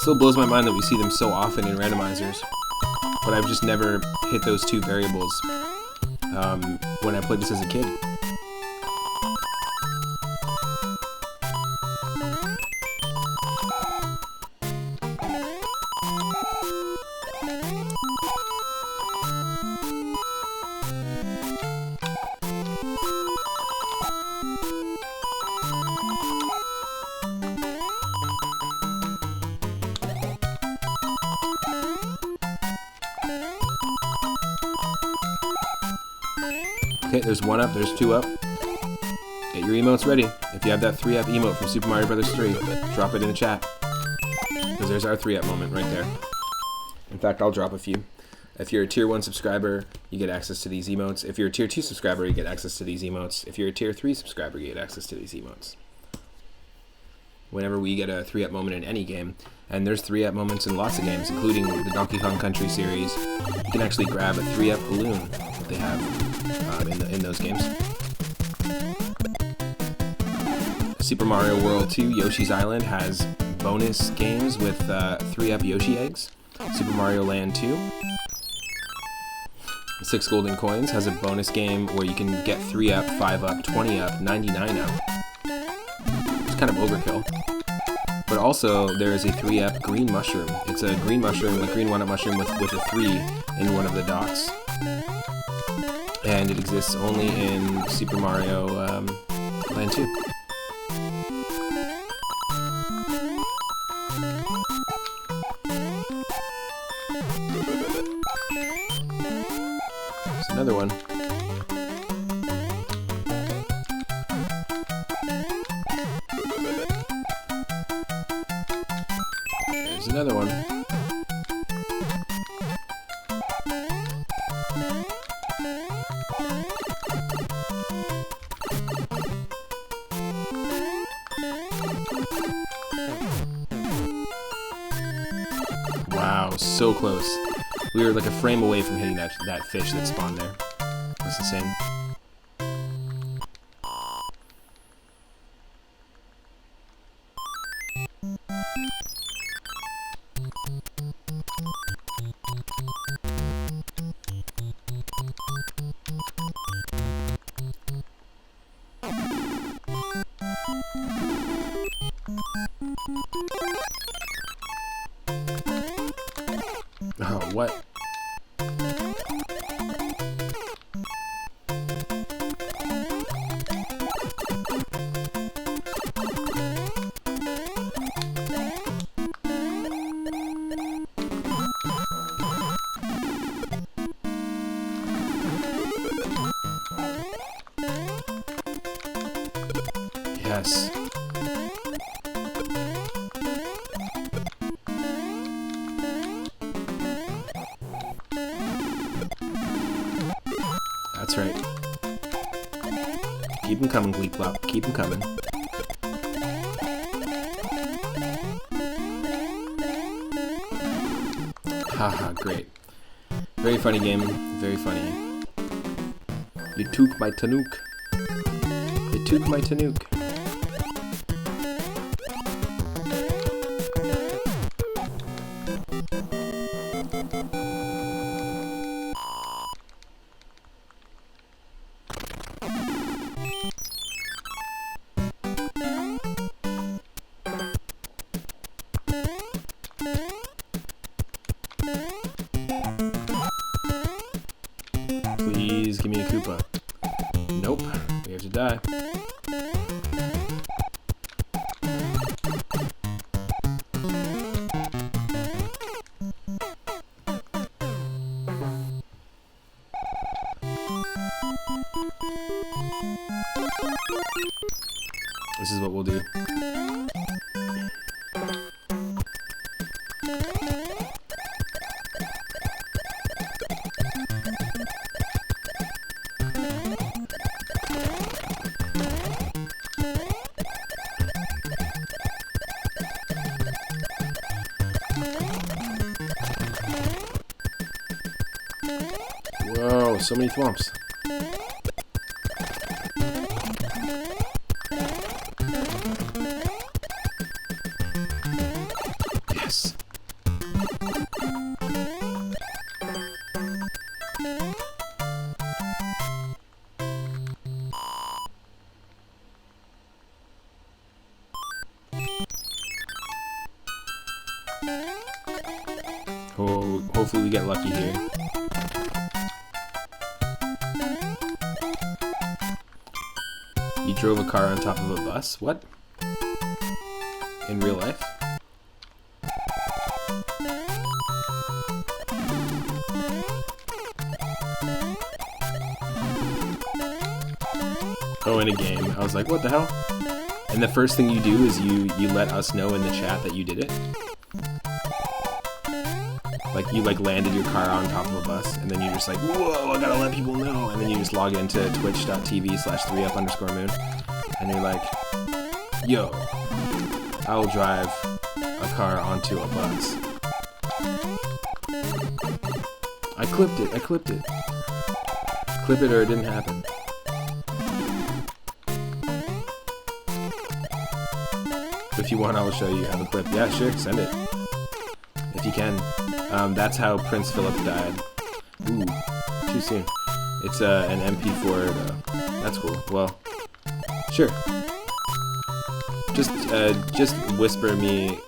Still blows my mind that we see them so often in randomizers, but I've just never hit those two variables when I played this as a kid. Okay, there's one up, there's two up. Get your emotes ready. If you have that 3-up emote from Super Mario Bros. 3, drop it in the chat. Because there's our 3-up moment right there. In fact, I'll drop a few. If you're a Tier 1 subscriber, you get access to these emotes. If you're a Tier 2 subscriber, you get access to these emotes. If you're a Tier 3 subscriber, you get access to these emotes. Whenever we get a 3-up moment in any game, and there's 3-up moments in lots of games, including the Donkey Kong Country series, you can actually grab a 3-up balloon that they have in those games. Super Mario World 2 Yoshi's Island has bonus games with 3-up Yoshi eggs. Super Mario Land 2, 6 golden coins, has a bonus game where you can get 3-up, 5-up, 20-up, 99-up. It's kind of overkill. But also, there is a 3-up green mushroom. It's a green mushroom, a green 1-up mushroom with a 3 in one of the dots. And it exists only in Super Mario Land 2. There's another one. There's another one. Wow, so close. We were like a frame away from hitting that fish that spawned there. That's insane. Oh, what? Yes. that's right. Keep them coming, Gleep Glop. Keep them coming. Haha, great. Very funny game. Very funny. You took my Tanook. You took my Tanook. Please give me a Koopa. Nope. We have to die. This is what we'll do. Whoa, so many thwomps. Yes. Oh, hopefully we get lucky here. You drove a car on top of a bus? What? In real life? Oh, in a game. I was like, what the hell? And the first thing you do is you let us know in the chat that you did it. Like, you landed your car on top of a bus, and then you're just like, whoa, I gotta let people know. And then you just log into twitch.tv/3up_moon, and you're like, yo, I will drive a car onto a bus. I clipped it. Clip it or it didn't happen. If you want, I will show you how to clip. Yeah, sure, send it. If you can. That's how Prince Philip died. Ooh, too soon. It's an MP4 though. That's cool. Well, sure. Just whisper me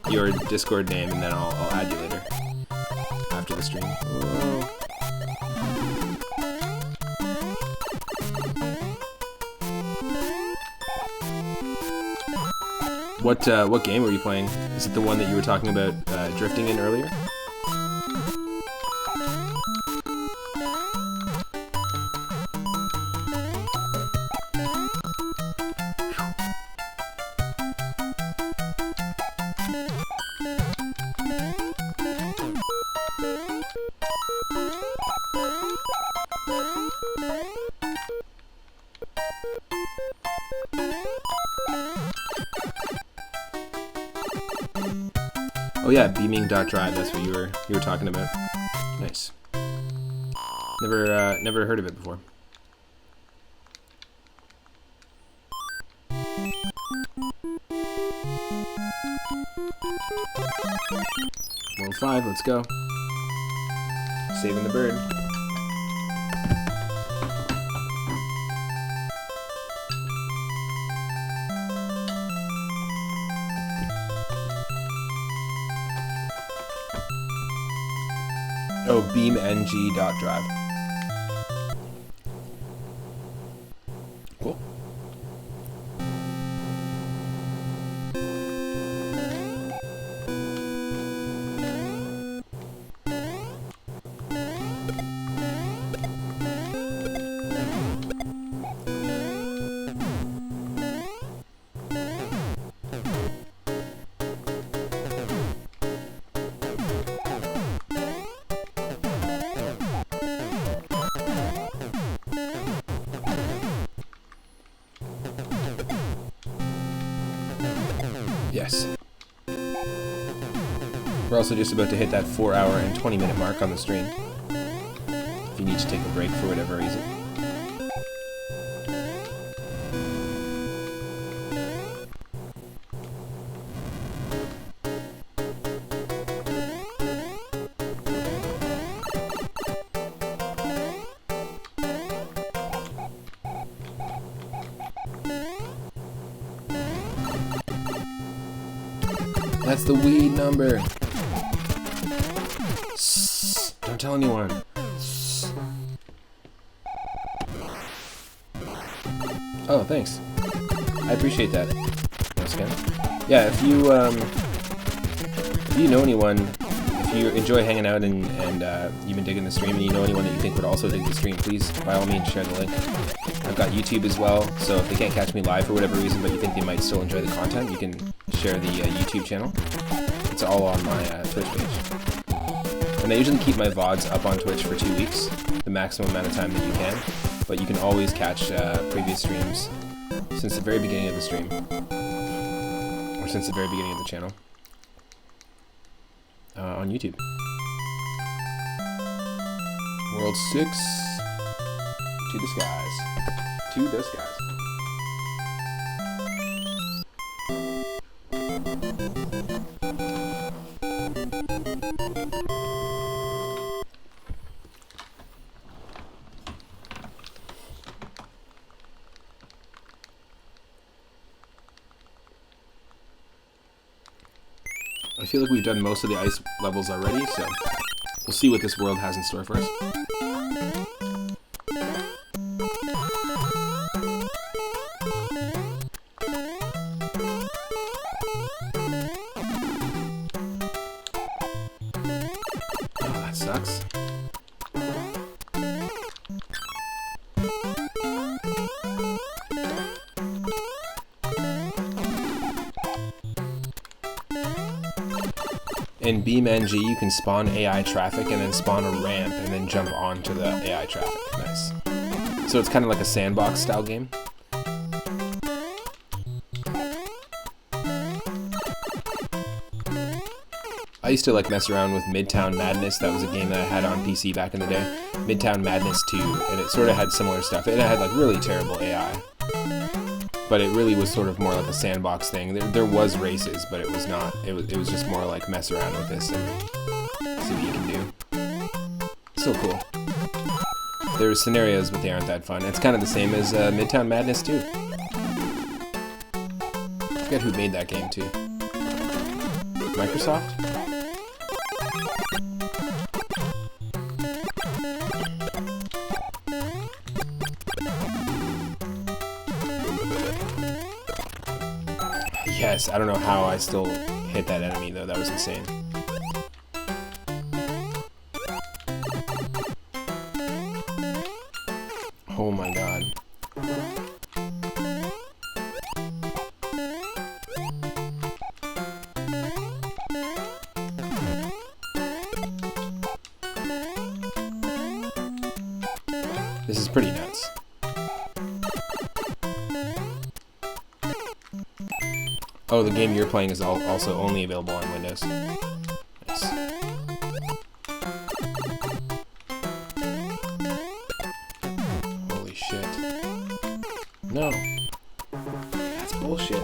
your Discord name and then I'll add you later. After the stream. Whoa. What game were you playing? Is it the one that you were talking about drifting in earlier? Oh yeah, beaming.drive, that's what you were talking about. Nice. Never heard of it before. World 5, let's go. Saving the bird. Oh, beamng.drive. Cool. Yes. We're also just about to hit that 4-hour and 20-minute mark on the stream. If you need to take a break for whatever reason. That's the weed number. Shh, don't tell anyone. Shh. Oh, thanks. I appreciate that. Yeah, if you know anyone, if you enjoy hanging out and you've been digging the stream and you know anyone that you think would also dig the stream, please, by all means, share the link. I've got YouTube as well, so if they can't catch me live for whatever reason, but you think they might still enjoy the content, you can share the YouTube channel. It's all on my Twitch page. And I usually keep my VODs up on Twitch for 2 weeks, the maximum amount of time that you can, but you can always catch previous streams since the very beginning of the stream, or since the very beginning of the channel, on YouTube. World 6, to the skies. To the skies. I feel like we've done most of the ice levels already, so we'll see what this world has in store for us. Oh, that sucks. In BeamNG, you can spawn AI traffic and then spawn a ramp and then jump onto the AI traffic. Nice. So it's kind of like a sandbox style game. I used to like mess around with Midtown Madness. That was a game that I had on PC back in the day. Midtown Madness 2, and it sort of had similar stuff. It had like really terrible AI. But it really was sort of more like a sandbox thing. There was races, but it was not. It was just more like mess around with this and see what you can do. So cool. There's scenarios, but they aren't that fun. It's kind of the same as Midtown Madness 2. I forget who made that game too. Microsoft? Yes, I don't know how I still hit that enemy though, that was insane. Oh my god. This is pretty nuts. Oh, the game you're playing is also only available on Windows. Nice. Holy shit. No. That's bullshit.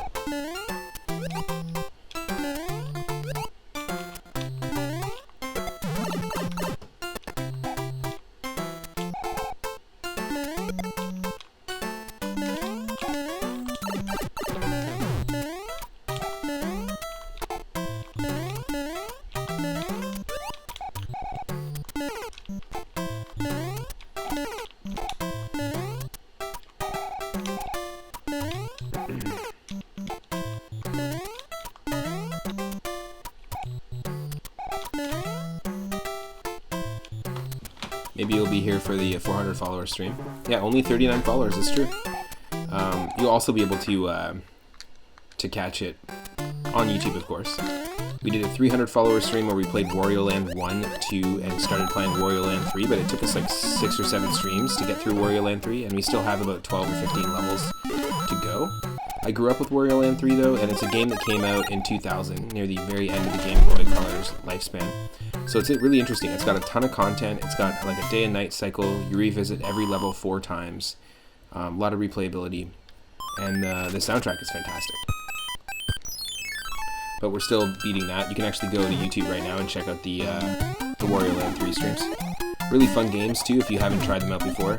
Maybe you'll be here for the 400 follower stream. Yeah, only 39 followers, it's true. You'll also be able to catch it on YouTube, of course. We did a 300 follower stream where we played Wario Land 1, 2, and started playing Wario Land 3, but it took us like 6 or 7 streams to get through Wario Land 3, and we still have about 12 or 15 levels to go. I grew up with Wario Land 3 though, and it's a game that came out in 2000, near the very end of the Game Boy Color's lifespan. So it's really interesting. It's got a ton of content. It's got like a day and night cycle. You revisit every level 4 times. A lot of replayability, and the soundtrack is fantastic. But we're still beating that. You can actually go to YouTube right now and check out the Wario Land 3 streams. Really fun games too if you haven't tried them out before.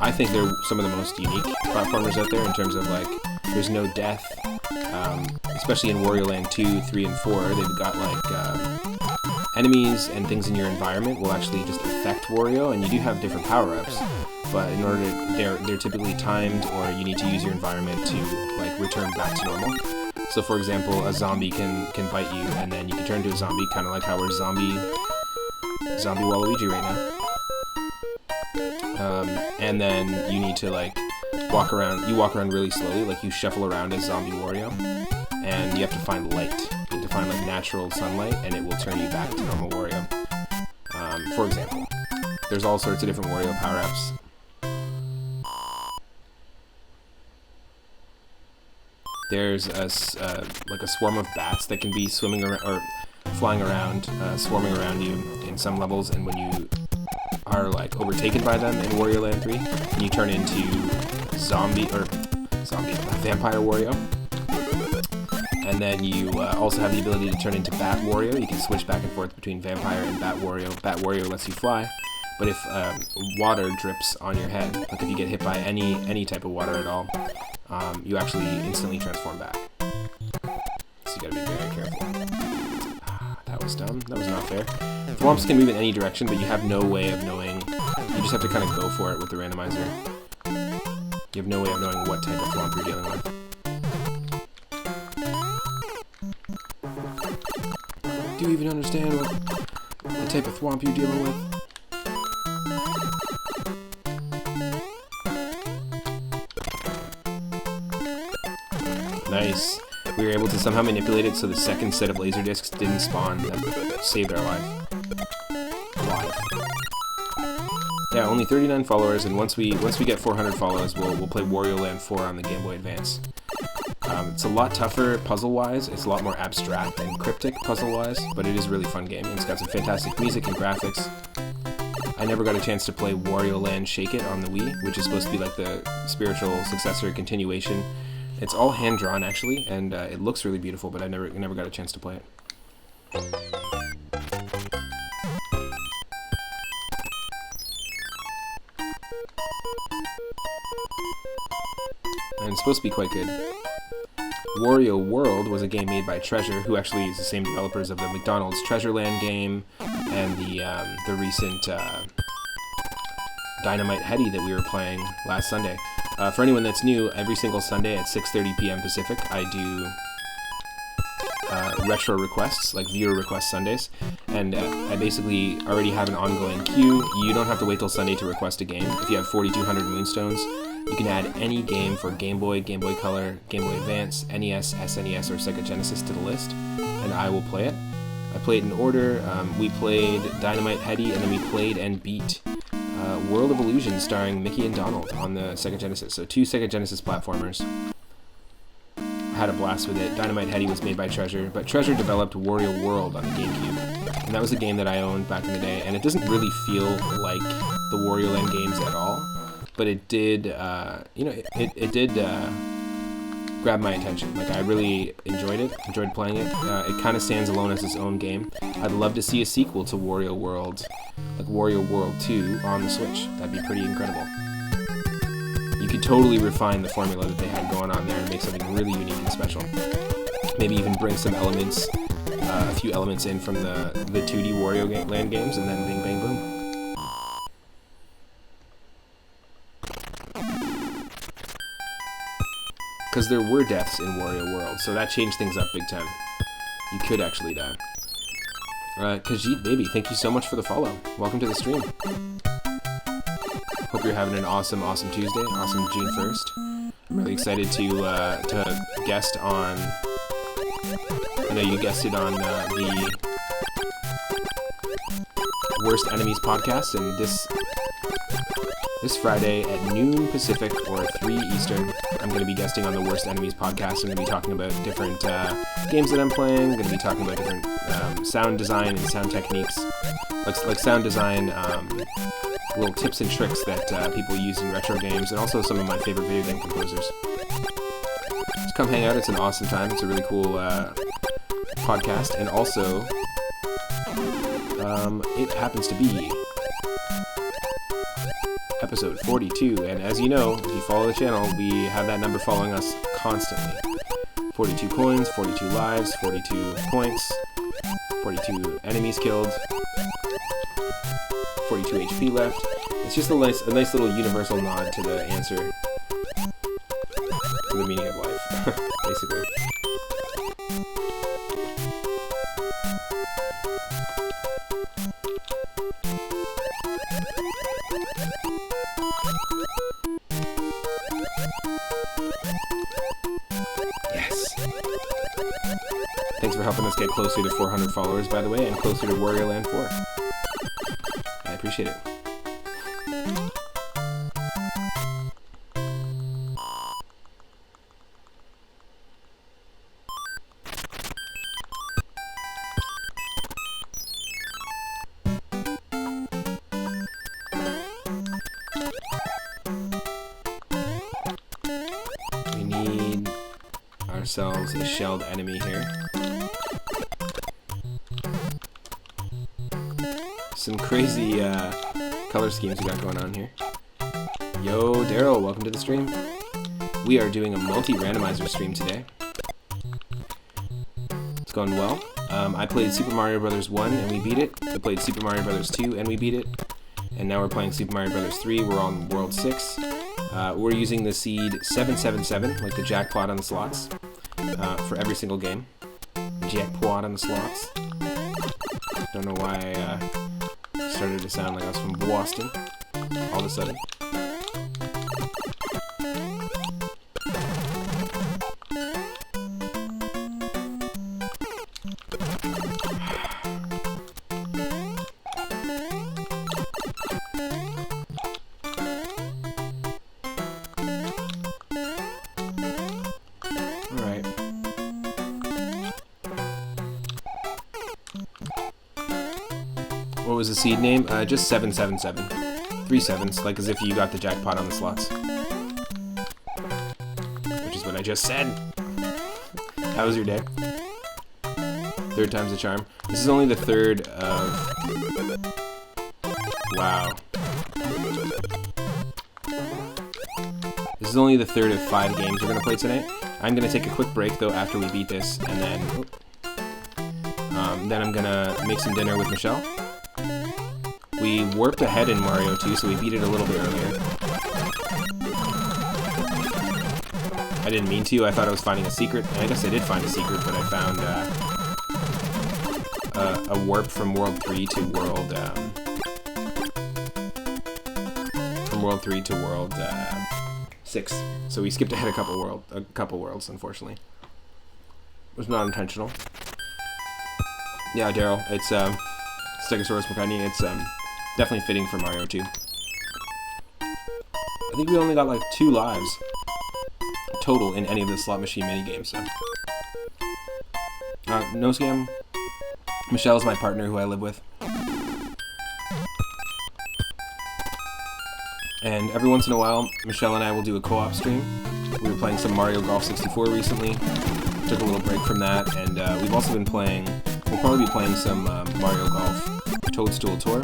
I think they're some of the most unique platformers out there in terms of like, there's no death, especially in Wario Land 2, 3, and 4. They've got like enemies and things in your environment will actually just affect Wario, and you do have different power-ups, but in order to, they're typically timed, or you need to use your environment to like return back to normal. So for example, a zombie can bite you, and then you can turn to a zombie, kind of like how we're zombie Waluigi right now. And then you need to like walk around. You walk around really slowly, like you shuffle around as Zombie Wario, and you have to find light. You have to find like natural sunlight, and it will turn you back to normal Wario. For example, there's all sorts of different Wario power-ups. There's like a swarm of bats that can be swimming around or flying around, swarming around you in some levels, and when you are like overtaken by them in Wario Land 3, and you turn into Vampire Wario. And then you also have the ability to turn into Bat Wario. You can switch back and forth between Vampire and Bat Wario. Bat Wario lets you fly, but if water drips on your head, like if you get hit by any type of water at all, you actually instantly transform back. So you gotta be very careful. That was dumb. That was not fair. Thwomps can move in any direction, but you have no way of knowing. You just have to kind of go for it with the randomizer. You have no way of knowing what type of Thwomp you're dealing with. Do you even understand what the type of Thwomp you're dealing with? Nice. We were able to somehow manipulate it so the second set of laser discs didn't spawn. That saved our life. Yeah, only 39 followers, and once we get 400 follows, we'll play Wario Land 4 on the Game Boy Advance. It's a lot tougher puzzle-wise. It's a lot more abstract and cryptic puzzle-wise, but it is a really fun game. It's got some fantastic music and graphics. I never got a chance to play Wario Land Shake It on the Wii, which is supposed to be like the spiritual successor continuation. It's all hand-drawn, actually, and it looks really beautiful, but I never got a chance to play it. And it's supposed to be quite good. Wario World was a game made by Treasure, who actually is the same developers of the McDonald's Treasure Land game and the recent Dynamite Heady that we were playing last Sunday. For anyone that's new, every single Sunday at 6:30 p.m. Pacific, I do retro requests, like viewer request Sundays, and I basically already have an ongoing queue. You don't have to wait till Sunday to request a game. If you have 4,200 Moonstones, you can add any game for Game Boy, Game Boy Color, Game Boy Advance, NES, SNES, or Sega Genesis to the list, and I will play it. I played in order. We played Dynamite Heady, and then we played and beat World of Illusion starring Mickey and Donald on the Sega Genesis. So 2 Sega Genesis platformers. I had a blast with it. Dynamite Heady was made by Treasure, but Treasure developed Wario World on the GameCube. And that was a game that I owned back in the day, and it doesn't really feel like the Wario Land games at all. But it did, it did grab my attention. Like, I really enjoyed playing it. It kind of stands alone as its own game. I'd love to see a sequel to Wario World, like Wario World 2 on the Switch. That'd be pretty incredible. You could totally refine the formula that they had going on there and make something really unique and special. Maybe even bring some elements, a few elements in from the 2D Wario Land games, and then bing, bang, boom. Because there were deaths in Wario World, so that changed things up big time. You could actually die. Khajiit Baby, thank you so much for the follow. Welcome to the stream. Hope you're having an awesome, awesome Tuesday, awesome June 1st. I'm really excited to guest on... I know you guested on the Worst Enemies podcast, and This Friday at noon Pacific or 3 Eastern, I'm going to be guesting on the Worst Enemies podcast. I'm going to be talking about different games that I'm playing. I'm going to be talking about different sound design and sound techniques, like sound design, little tips and tricks that people use in retro games, and also some of my favorite video game composers. Just come hang out. It's an awesome time. It's a really cool podcast, and also it happens to be episode 42, and as you know, if you follow the channel, we have that number following us constantly. 42 coins, 42 lives, 42 points, 42 enemies killed, 42 HP left. It's just a nice little universal nod to the answer to the meaning of life, basically. Yes. Thanks for helping us get closer to 400 followers, by the way, and closer to Warrior Land 4. I appreciate it. We need ourselves a shelled enemy here. Some crazy color schemes we got going on here. Yo, Daryl, welcome to the stream. We are doing a multi-randomizer stream today. It's going well. I played Super Mario Bros. 1 and we beat it. I played Super Mario Bros. 2 and we beat it. And now we're playing Super Mario Bros. 3. We're on World 6. We're using the seed 777, like the jackpot on the slots, for every single game. Jackpot on the slots. Don't know why I started to sound like I was from Boston all of a sudden. Alright. What was the seed name? Just 777. 3 sevens, like as if you got the jackpot on the slots. Which is what I just said. How was your day? Third time's a charm. This is only the third of... Wow. This is only the third of 5 games we're going to play tonight. I'm going to take a quick break, though, after we beat this, and then I'm going to make some dinner with Michelle. We warped ahead in Mario 2, so we beat it a little bit earlier. I didn't mean to. I thought I was finding a secret, and I guess I did find a secret, but I found a warp from World 3 to World... from World 3 to World 6. So we skipped ahead a couple worlds, unfortunately. It was not intentional. Yeah, Daryl, it's Stegosaurus McCartney. It's definitely fitting for Mario 2. I think we only got like 2 lives total in any of the slot machine minigames. So. No scam. Michelle's my partner who I live with. And every once in a while, Michelle and I will do a co-op stream. We were playing some Mario Golf 64 recently. Took a little break from that, and we've also been playing... We'll probably be playing some Mario Golf Toadstool Tour.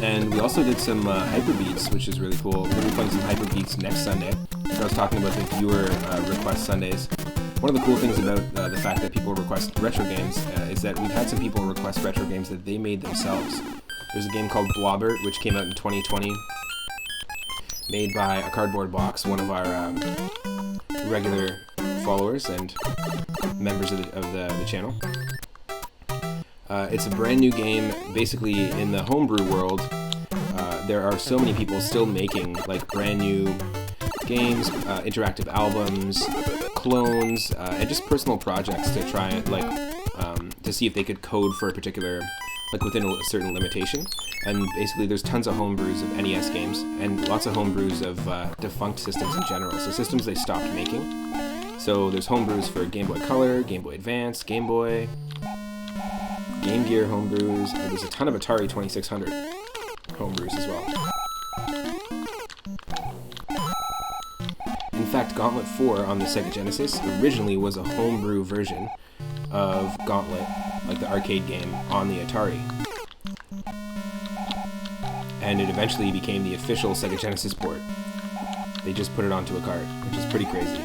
And we also did some Hyper Beats, which is really cool. We're going to be playing some Hyper Beats next Sunday. I was talking about the viewer request Sundays. One of the cool things about the fact that people request retro games is that we've had some people request retro games that they made themselves. There's a game called Blobbert, which came out in 2020, made by A Cardboard Box, one of our regular followers and members of the channel. It's a brand new game. Basically, in the homebrew world, there are so many people still making like brand new games, interactive albums, clones, and just personal projects to try and to see if they could code for a particular, within a certain limitation. And basically there's tons of homebrews of NES games and lots of homebrews of defunct systems in general, so systems they stopped making. So there's homebrews for Game Boy Color, Game Boy Advance, Game Boy, Game Gear homebrews, and there's a ton of Atari 2600 homebrews as well. In fact, Gauntlet 4 on the Sega Genesis originally was a homebrew version of Gauntlet, the arcade game, on the Atari. And it eventually became the official Sega Genesis port. They just put it onto a cart, which is pretty crazy.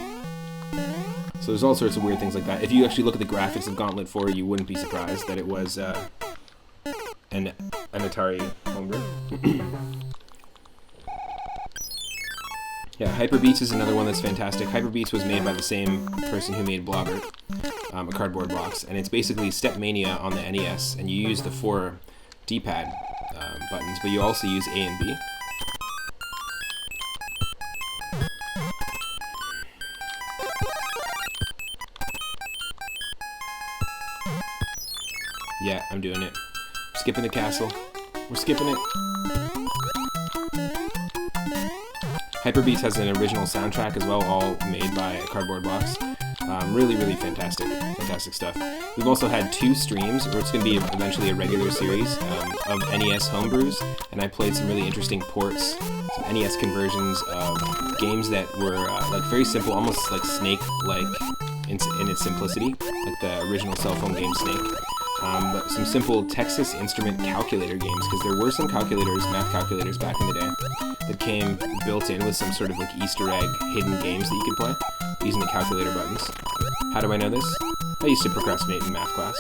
So there's all sorts of weird things like that. If you actually look at the graphics of Gauntlet 4, you wouldn't be surprised that it was an Atari homebrew. Yeah, Hyper Beats is another one that's fantastic. Hyper Beats was made by the same person who made Blobbert, a cardboard box, and it's basically Stepmania on the NES, and you use the 4 D-pad buttons, but you also use A and B. Yeah, I'm doing it. Skipping the castle. We're skipping it. Hyper Beats has an original soundtrack as well, all made by a cardboard box. Really, really fantastic stuff. We've also had 2 streams, or it's going to be eventually a regular series of NES homebrews, and I played some really interesting ports, some NES conversions of games that were very simple, almost like Snake-like in its simplicity, like the original cell phone game Snake. But some simple Texas Instrument calculator games, because there were some calculators, math calculators back in the day, that came built in with some sort of Easter egg hidden games that you could play using the calculator buttons. How do I know this? I used to procrastinate in math class.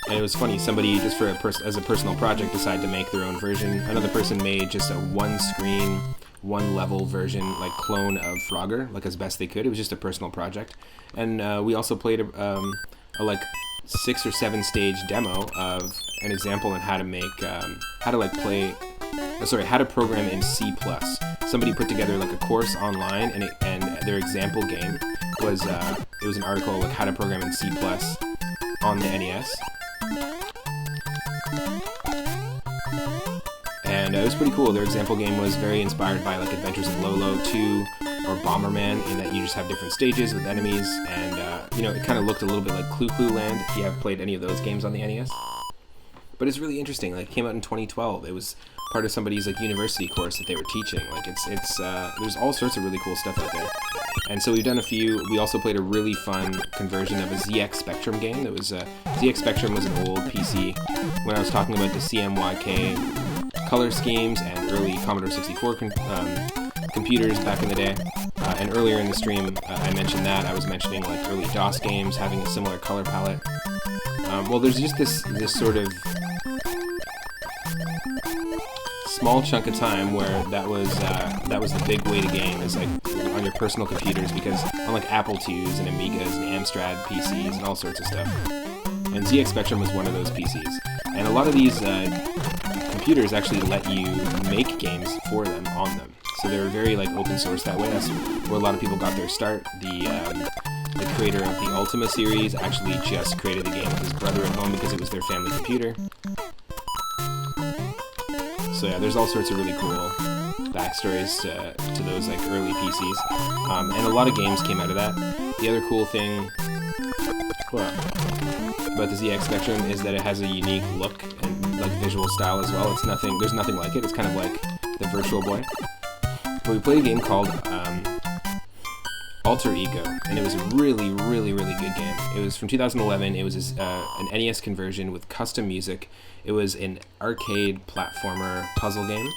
And it was funny, somebody just as a personal project decided to make their own version. Another person made just a one-screen, one-level version, clone of Frogger, as best they could. It was just a personal project. And we also played a 6 or 7 stage demo of an example on how to make, how to program in C++. Somebody put together a course online, and their example game was, it was an article how to program in C++ on the NES. And it was pretty cool. Their example game was very inspired by Adventures of Lolo 2 or Bomberman, in that you just have different stages with enemies, and it kind of looked a little bit like Clue Clue Land if you have played any of those games on the NES. But it's really interesting. It came out in 2012. It was part of somebody's university course that they were teaching. There's all sorts of really cool stuff out there. And so we've done a few. We also played a really fun conversion of a ZX Spectrum game. That was ZX Spectrum was an old PC. When I was talking about the CMYK color schemes and early Commodore 64 computers back in the day, and earlier in the stream I mentioned that. I was mentioning early DOS games having a similar color palette. Well, there's just this sort of small chunk of time where that was the big way to game, is on your personal computers, because unlike Apple IIs and Amigas and Amstrad PCs and all sorts of stuff, and ZX Spectrum was one of those PCs. And a lot of these computers actually let you make games for them on them, so they were very open source that way. That's where a lot of people got their start. The creator of the Ultima series actually just created the game with his brother at home because it was their family computer. So yeah, there's all sorts of really cool backstories to those early PCs, and a lot of games came out of that. The other cool thing about the ZX Spectrum is that it has a unique look and visual style as well. There's nothing like it. It's kind of like the Virtual Boy. But we played a game called Alter Ego, and it was a really, really, really good game. It was from 2011. It was an NES conversion with custom music. It was an arcade platformer puzzle game,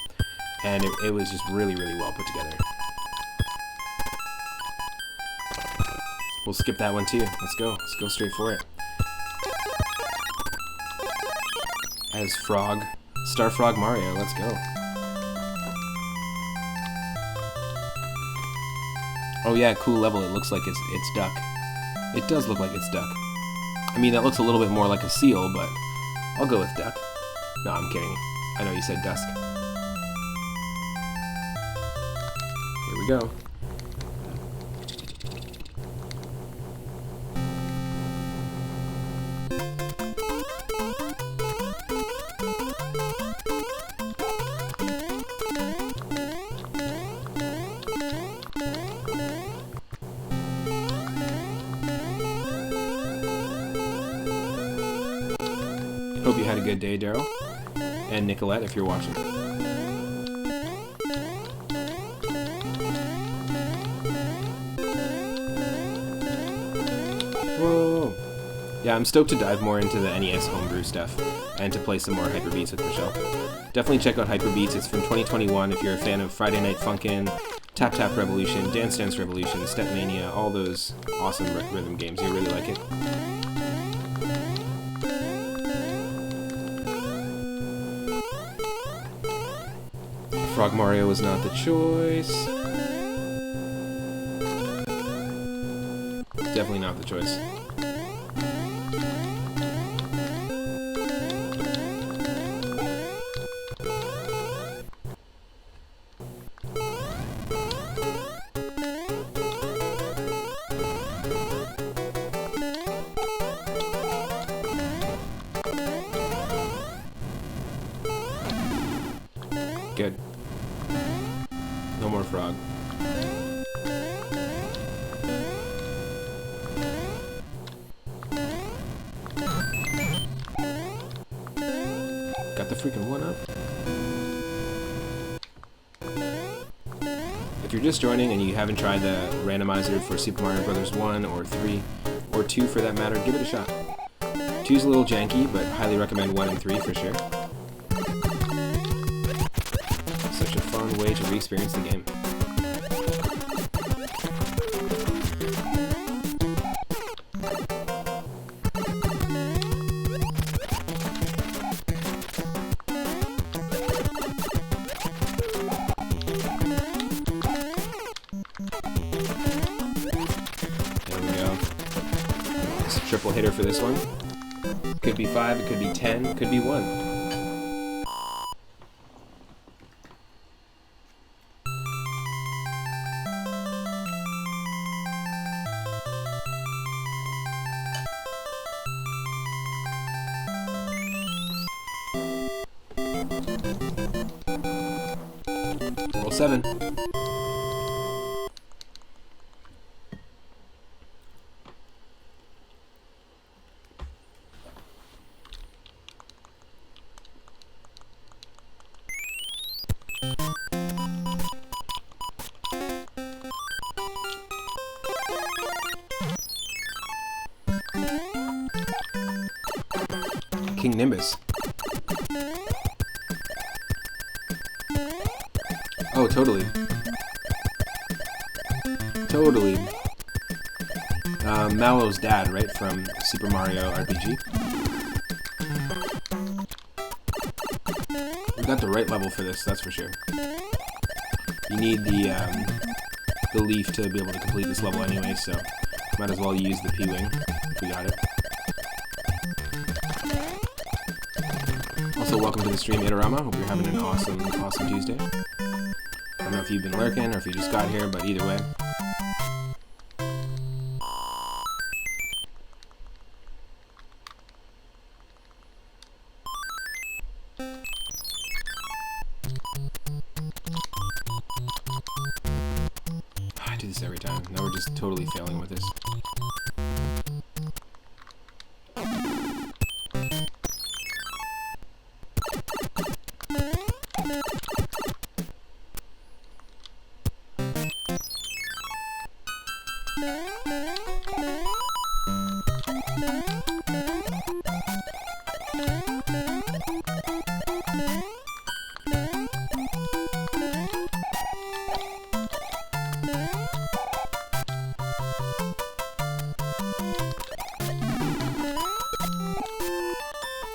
and it was just really, really well put together. We'll skip that one too. Let's go straight for it. As Star Frog Mario, let's go. Oh yeah, cool level. It looks like it's duck. It does look like it's duck. I mean, that looks a little bit more like a seal, but I'll go with duck. No, I'm kidding. I know you said dusk. Here we go. Hope you had a good day, Daryl. And Nicolette, if you're watching. Whoa! Yeah, I'm stoked to dive more into the NES homebrew stuff and to play some more Hyper Beats with Michelle. Definitely check out Hyper Beats. It's from 2021 if you're a fan of Friday Night Funkin', Tap Tap Revolution, Dance Dance Revolution, Step Mania, all those awesome rhythm games. You'll really like it. Frog Mario was not the choice. Definitely not the choice. Good. No more frog. Got the freaking one up. If you're just joining and you haven't tried the randomizer for Super Mario Bros. 1 or 3, or 2 for that matter, give it a shot. 2's a little janky, but highly recommend 1 and 3 for sure. Such a fun way to re-experience the game. There we go. It's a triple hitter for this one. Could be 5, it could be 10, it could be 1. Roll 7. King Nimbus. Oh, totally. Totally. Mallow's dad, right, from Super Mario RPG. We got the right level for this, that's for sure. You need the leaf to be able to complete this level anyway, so might as well use the P-Wing if we got it. Also, welcome to the stream, Itarama. Hope you're having an awesome Tuesday. I don't know if you've been lurking or if you just got here, but either way. I do this every time. Now we're just totally failing with this.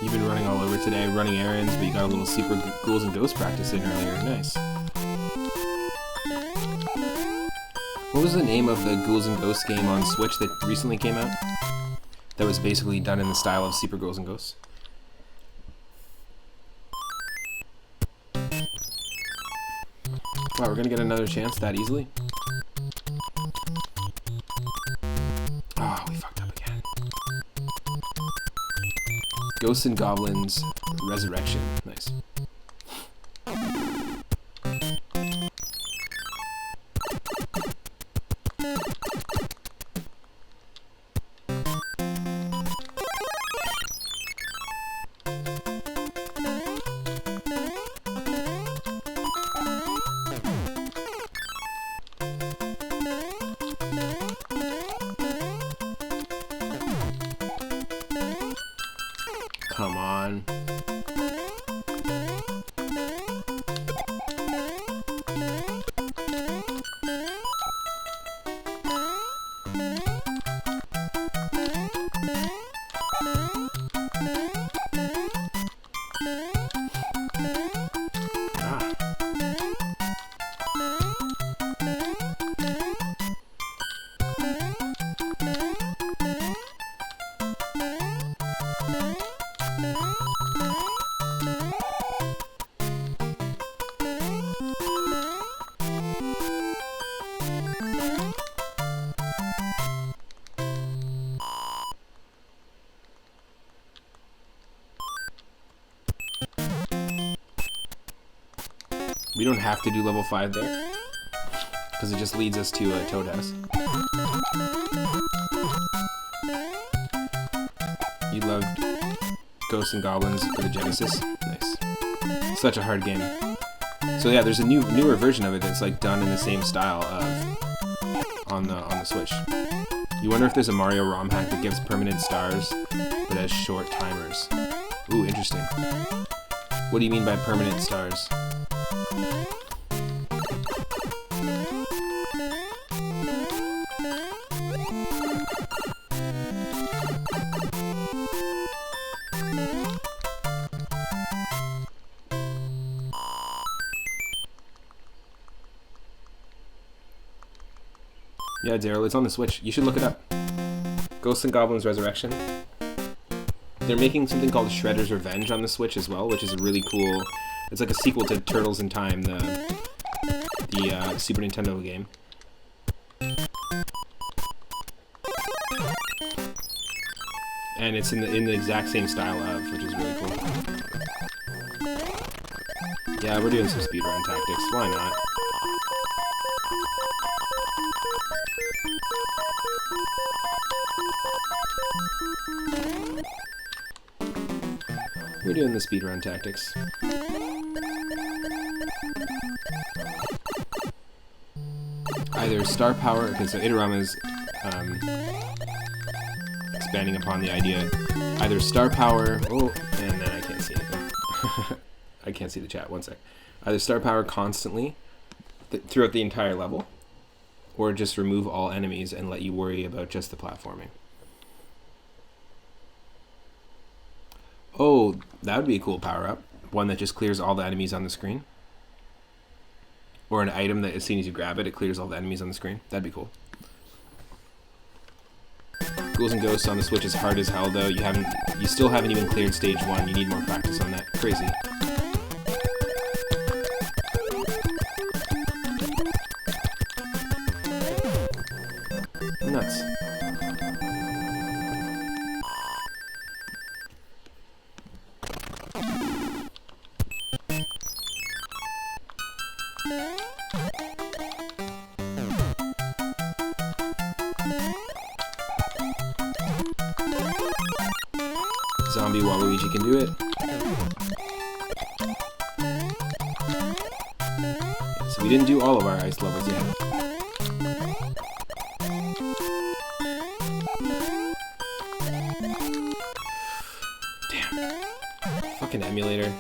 You've been running all over today, running errands, but you got a little Super Ghouls and Ghosts practice in earlier. Nice. What was the name of the Ghouls and Ghosts game on Switch that recently came out? That was basically done in the style of Super Ghouls and Ghosts? Wow, we're gonna get another chance that easily? Oh, we fucked up again. Ghosts and Goblins Resurrection. Nice. Come on. We don't have to do level 5 there, because it just leads us to a Toad House. You loved Ghosts and Goblins for the Genesis? Nice. Such a hard game. So yeah, there's a newer version of it that's like done in the same style of on the Switch. You wonder if there's a Mario ROM hack that gives permanent stars but has short timers. Ooh, interesting. What do you mean by permanent stars? Yeah, Daryl, it's on the Switch. You should look it up. Ghosts and Goblins Resurrection. They're making something called Shredder's Revenge on the Switch as well, which is a really cool... It's like a sequel to Turtles in Time, the Super Nintendo game. And it's in the exact same style of, which is really cool. Yeah, we're doing some speedrun tactics. Why not? We're doing the speedrun tactics. Either star power, okay, so Itorama is expanding upon the idea. Either star power, oh, and then I can't see anything. I can't see the chat, one sec. Either star power constantly throughout the entire level, or just remove all enemies and let you worry about just the platforming. Oh, that would be a cool power-up. One that just clears all the enemies on the screen. Or an item that as soon as you grab it, it clears all the enemies on the screen. That'd be cool. Ghouls and Ghosts on the Switch is hard as hell, though. You still haven't even cleared stage 1. You need more practice on that. Crazy. Nuts. Zombie Waluigi can do it. So we didn't do all of our ice levels yet. Damn. Fucking emulator.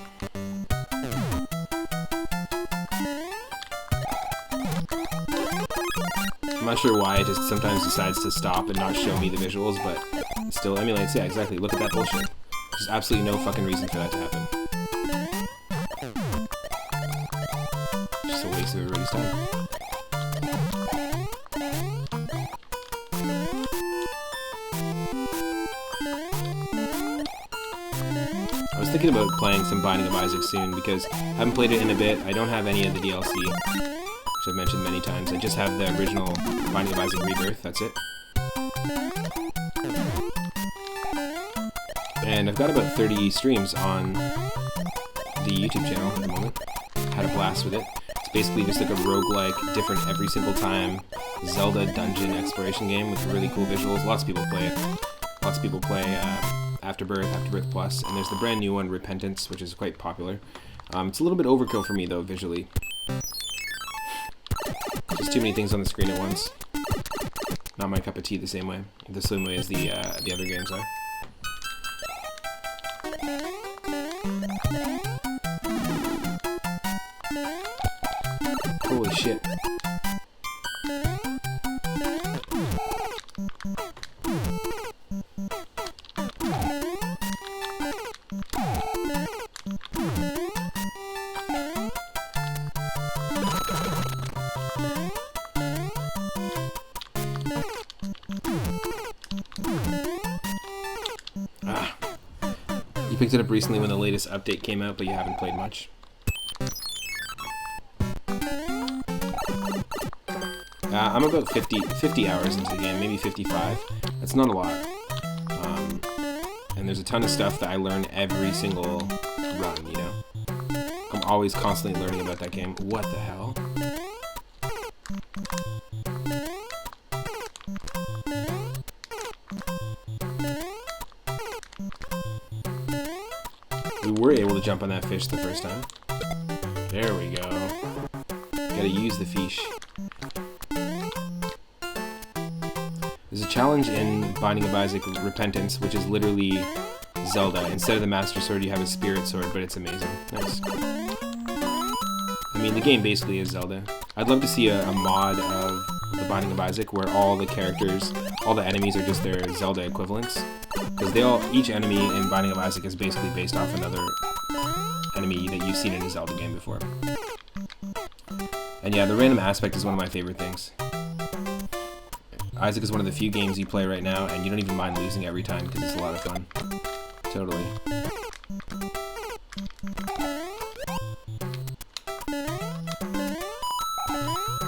I'm not sure why it just sometimes decides to stop and not show me the visuals, but it still emulates. Yeah, exactly. Look at that bullshit. There's absolutely no fucking reason for that to happen. Just a waste of everybody's time. I was thinking about playing some Binding of Isaac soon because I haven't played it in a bit. I don't have any of the DLC. which I've mentioned many times. I just have the original Binding of Isaac Rebirth, that's it. And I've got about 30 streams on the YouTube channel at the moment. Had a blast with it. It's basically just like a roguelike, different every single time Zelda dungeon exploration game with really cool visuals. Lots of people play it. Lots of people play Afterbirth, Afterbirth Plus, and there's the brand new one, Repentance, which is quite popular. It's a little bit overkill for me though, visually. Just too many things on the screen at once. Not my cup of tea the same way as the other games are. Holy shit. You picked it up recently when the latest update came out, but you haven't played much. I'm about 50 hours into the game, maybe 55. That's not a lot. And there's a ton of stuff that I learn every single run, you know? I'm always constantly learning about that game. What the hell? We were able to jump on that fish the first time. There we go. Gotta use the fish. There's a challenge in Binding of Isaac Repentance, which is literally Zelda. Instead of the Master Sword, you have a Spirit Sword, but it's amazing. Nice. I mean, the game basically is Zelda. I'd love to see a mod of the Binding of Isaac where all the characters, all the enemies are just their Zelda equivalents. Because each enemy in Binding of Isaac is basically based off another enemy that you've seen in a Zelda game before. And yeah, the random aspect is one of my favorite things. Isaac is one of the few games you play right now, and you don't even mind losing every time because it's a lot of fun. Totally.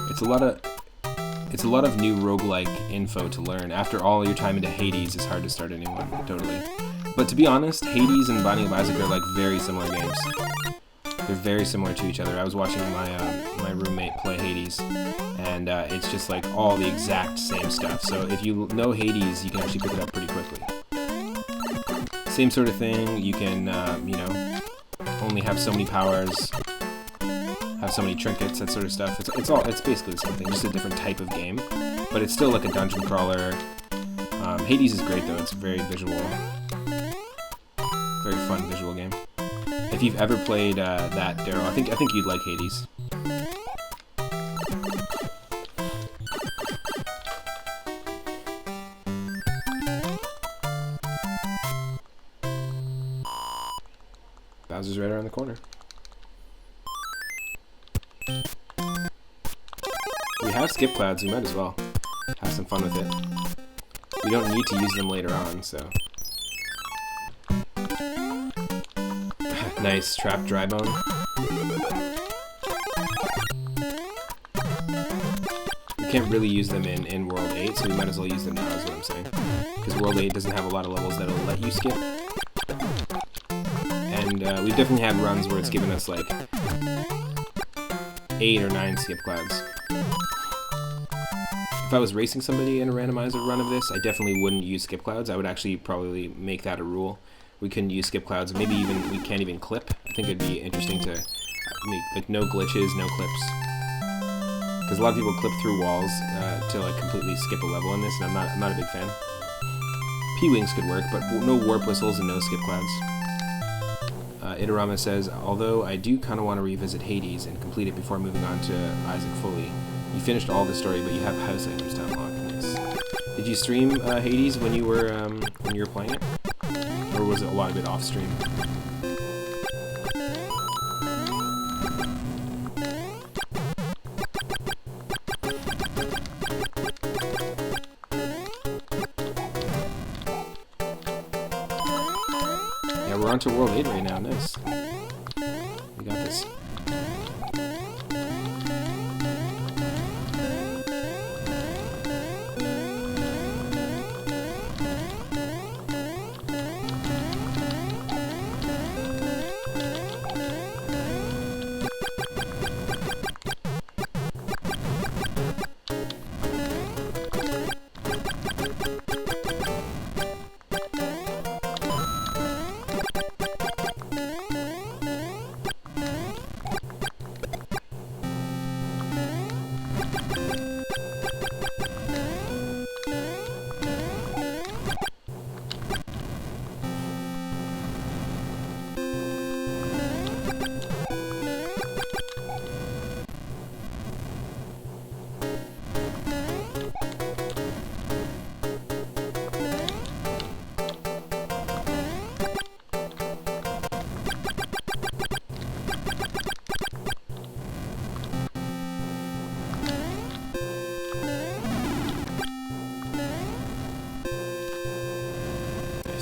It's a lot of new roguelike info to learn. After all your time into Hades, it's hard to start a new one. Totally. But to be honest, Hades and Binding of Isaac are like very similar games. They're very similar to each other. I was watching my roommate play Hades, and it's just like all the exact same stuff. So if you know Hades, you can actually pick it up pretty quickly. Same sort of thing. You can, you know, only have so many powers, have so many trinkets, that sort of stuff. It's basically the same thing, just a different type of game, but it's still like a dungeon crawler. Hades is great though. It's very visual, very fun visual game. If you've ever played that, Daryl, I think you'd like Hades. Bowser's right around the corner. We have skip clouds, we might as well have some fun with it. We don't need to use them later on, so. Nice, trapped dry bone. We can't really use them in World 8, so we might as well use them now, is what I'm saying. Because World 8 doesn't have a lot of levels that'll let you skip. And we definitely had runs where it's given us like 8 or 9 skip clouds. If I was racing somebody in a randomizer run of this, I definitely wouldn't use skip clouds. I would actually probably make that a rule. We couldn't use skip clouds. Maybe even we can't even clip. I think it'd be interesting to make like no glitches, no clips. Because a lot of people clip through walls to like completely skip a level in this, and I'm not a big fan. P-wings could work, but no warp whistles and no skip clouds. Itarama says, although I do kind of want to revisit Hades and complete it before moving on to Isaac fully. You finished all the story, but you have house items to unlock. Nice. Did you stream Hades when you were playing it, or was it a lot of it off stream? Yeah, we're on to World 8 right now. Nice. We got this.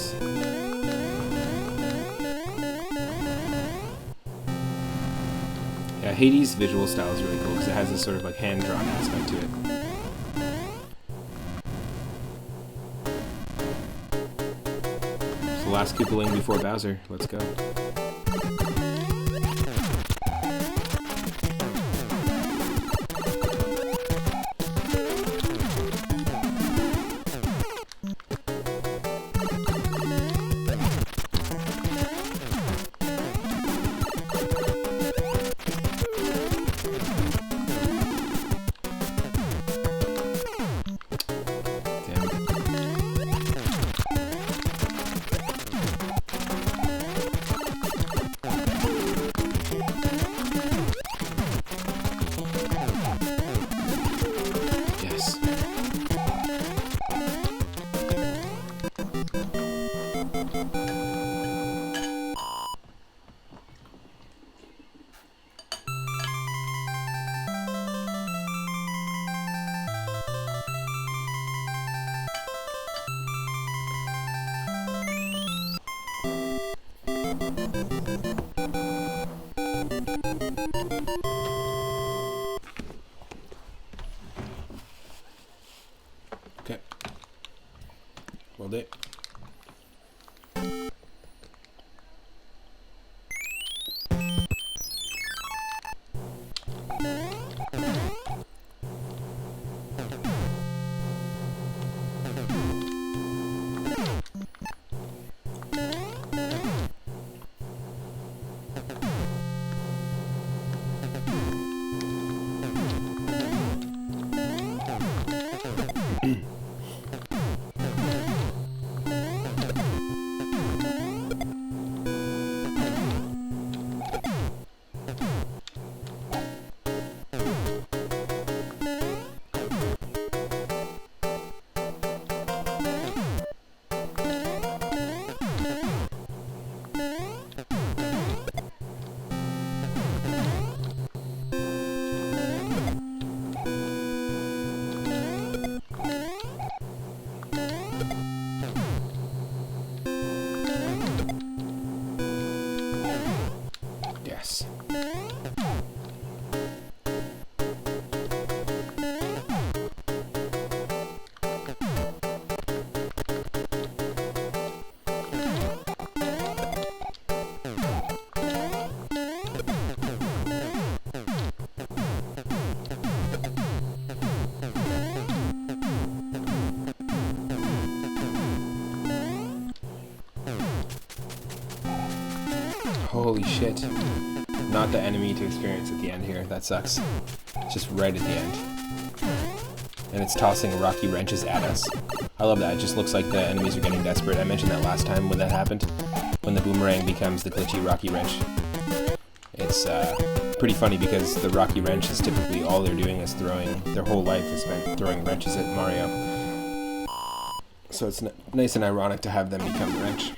course. Yeah, Hades' visual style is really cool because it has this sort of like hand-drawn aspect to it. It's the last Koopaling before Bowser. Let's go. Okay. Well done. Yes. Holy shit. Not the enemy to experience at the end here. That sucks. Just right at the end. And it's tossing rocky wrenches at us. I love that. It just looks like the enemies are getting desperate. I mentioned that last time when that happened. When the boomerang becomes the glitchy rocky wrench. It's pretty funny because the rocky wrench is typically all they're doing is throwing. Their whole life is spent throwing wrenches at Mario. So it's nice and ironic to have them become the wrench.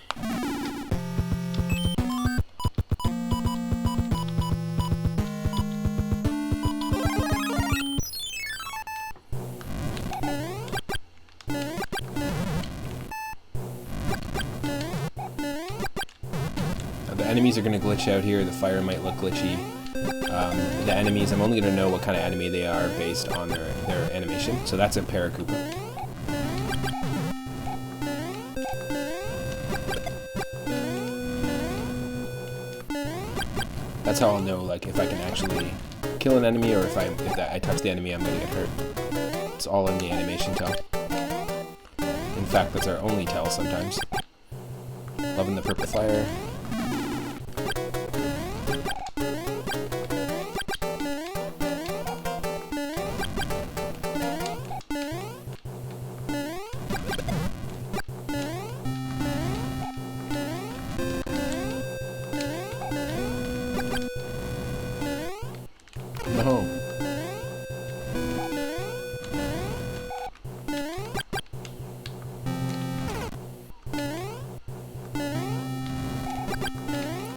The enemies are going to glitch out here. The fire might look glitchy. The enemies, I'm only going to know what kind of enemy they are based on their animation. So that's a Paracoopa. That's how I'll know, like, if I can actually kill an enemy or if I touch the enemy, I'm going to get hurt. It's all in the animation tell. In fact, that's our only tell sometimes. Loving the purple fire. No.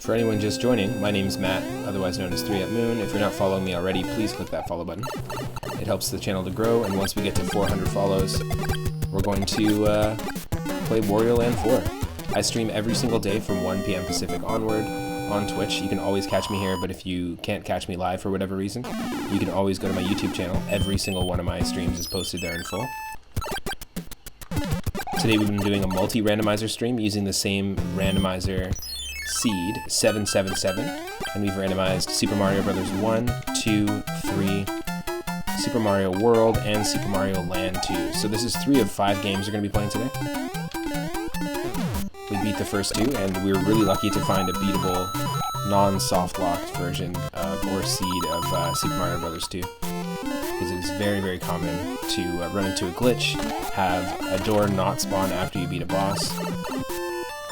For anyone just joining, my name's Matt, otherwise known as 3UpMoon. If you're not following me already, please click that follow button. It helps the channel to grow, and once we get to 400 follows, we're going to play Wario Land 4. I stream every single day from 1 p.m. Pacific onward on Twitch. You can always catch me here, but if you can't catch me live for whatever reason, you can always go to my YouTube channel. Every single one of my streams is posted there in full. Today we've been doing a multi-randomizer stream using the same randomizer seed, 777, and we've randomized Super Mario Bros. 1, 2, 3, Super Mario World, and Super Mario Land 2. So this is 3 of 5 games we're going to be playing today. We beat the first 2, and we were really lucky to find a beatable, non-soft-locked version or seed of Super Mario Bros. 2. Because it is very, very common to run into a glitch, have a door not spawn after you beat a boss,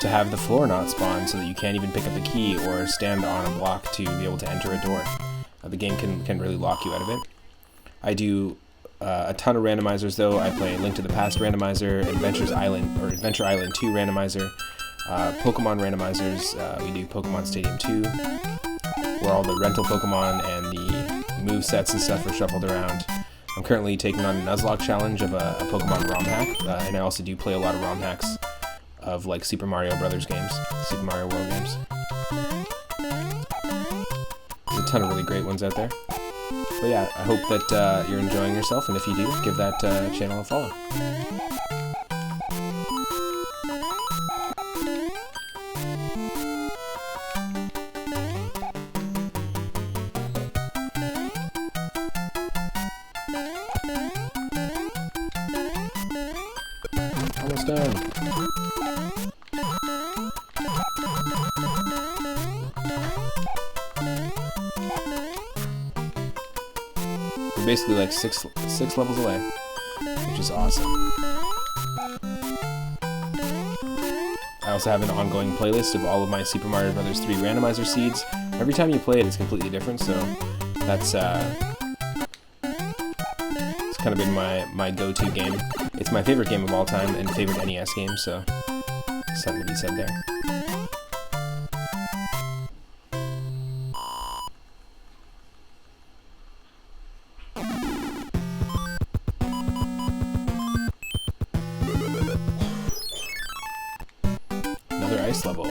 to have the floor not spawn so that you can't even pick up a key or stand on a block to be able to enter a door. The game can really lock you out of it. I do a ton of randomizers though. I play Link to the Past randomizer, Adventure Island 2 randomizer, Pokemon randomizers. We do Pokemon Stadium 2, where all the rental Pokemon and the movesets and stuff are shuffled around. I'm currently taking on a Nuzlocke challenge of a Pokemon ROM hack, and I also do play a lot of ROM hacks of like Super Mario Brothers games, Super Mario World games. There's a ton of really great ones out there. But yeah, I hope that you're enjoying yourself, and if you do, give that channel a follow. Almost done. We're basically like six levels away, which is awesome. I also have an ongoing playlist of all of my Super Mario Bros. 3 randomizer seeds. Every time you play it, it's completely different, so that's it's kind of been my go-to game. It's my favorite game of all time and favorite NES game, so something to be said there. Another ice level.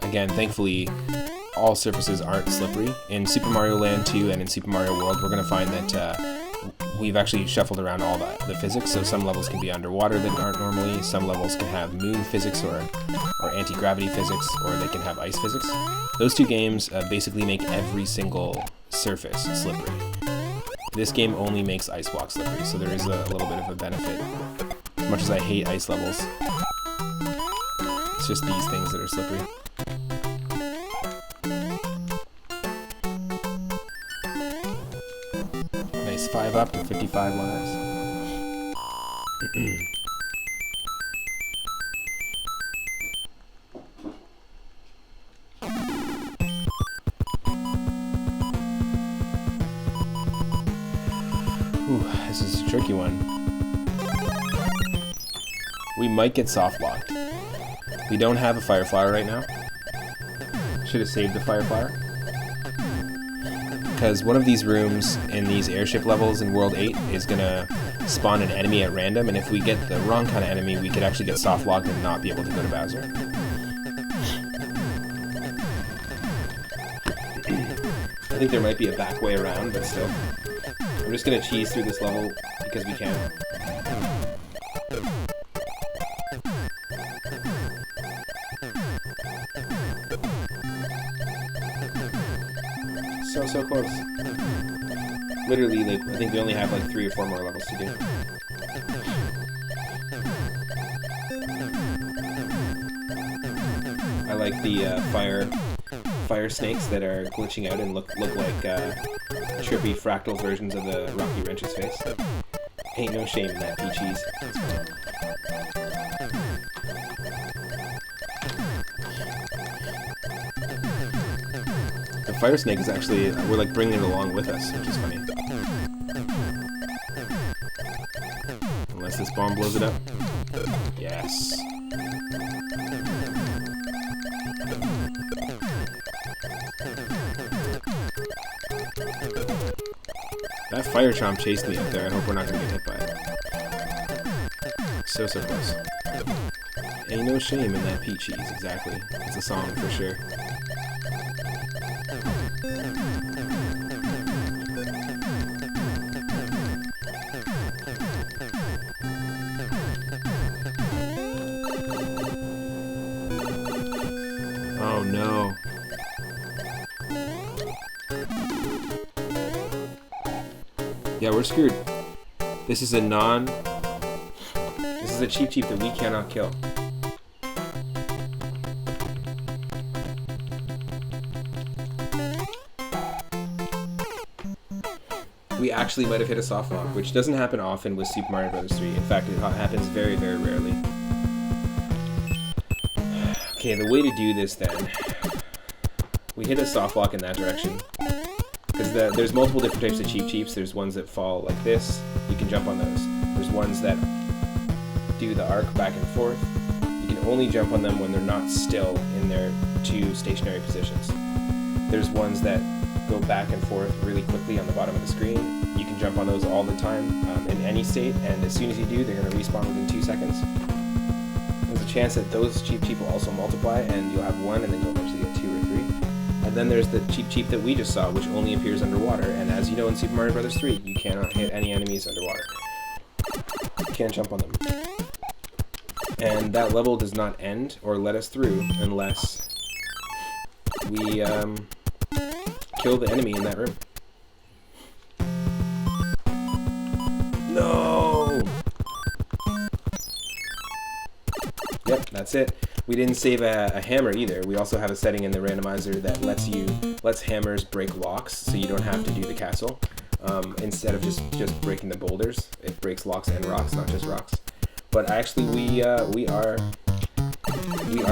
Again, thankfully, all surfaces aren't slippery. In Super Mario Land 2 and in Super Mario World, we're going to find that we've actually shuffled around all the physics, so some levels can be underwater that aren't normally, some levels can have moon physics or anti-gravity physics, or they can have ice physics. Those 2 games basically make every single surface slippery. This game only makes ice blocks slippery, so there is a little bit of a benefit. As much as I hate ice levels, it's just these things that are slippery. Nice 5 up and 55 lives. Ooh, this is a tricky one. We might get soft locked. We don't have a fire flower right now. Should have saved the fire flower. Because one of these rooms in these airship levels in World 8 is gonna spawn an enemy at random, and if we get the wrong kind of enemy, we could actually get soft locked and not be able to go to Bowser. I think there might be a back way around, but still. I'm just gonna cheese through this level because we can. So close. Literally, like, I think we only have like 3 or 4 more levels to do. I like the fire snakes that are glitching out and look like trippy fractal versions of the Rocky Wrench's face. Ain't no shame in that, Peaches. The fire snake is actually, we're like bringing it along with us, which is funny. Unless this bomb blows it up. Yes. That fire chomp chased me up there. I hope we're not going to get hit by it. So close. Ain't no shame in that peaches, exactly. It's a song for sure. Oh no. Yeah, we're screwed. This is a cheap that we cannot kill. We actually might have hit a soft lock, which doesn't happen often with Super Mario Bros. 3. In fact, it happens very, very rarely. Okay, the way to do this then, we hit a soft lock in that direction. Because there's multiple different types of cheeps. There's ones that fall like this. You can jump on those. There's ones that do the arc back and forth. You can only jump on them when they're not still in their two stationary positions. There's ones that go back and forth really quickly on the bottom of the screen. You can jump on those all the time in any state, and as soon as you do, they're going to respawn within 2 seconds. There's a chance that those cheap will also multiply, and you'll have one, and then you'll eventually get 2 or 3. And then there's the cheap that we just saw, which only appears underwater, and as you know in Super Mario Bros. 3, you cannot hit any enemies underwater. You can't jump on them. And that level does not end or let us through unless we kill the enemy in that room. No! Yep, that's it. We didn't save a hammer either. We also have a setting in the randomizer that lets hammers break locks, so you don't have to do the castle. Instead of just breaking the boulders, it breaks locks and rocks, not just rocks. But actually, we are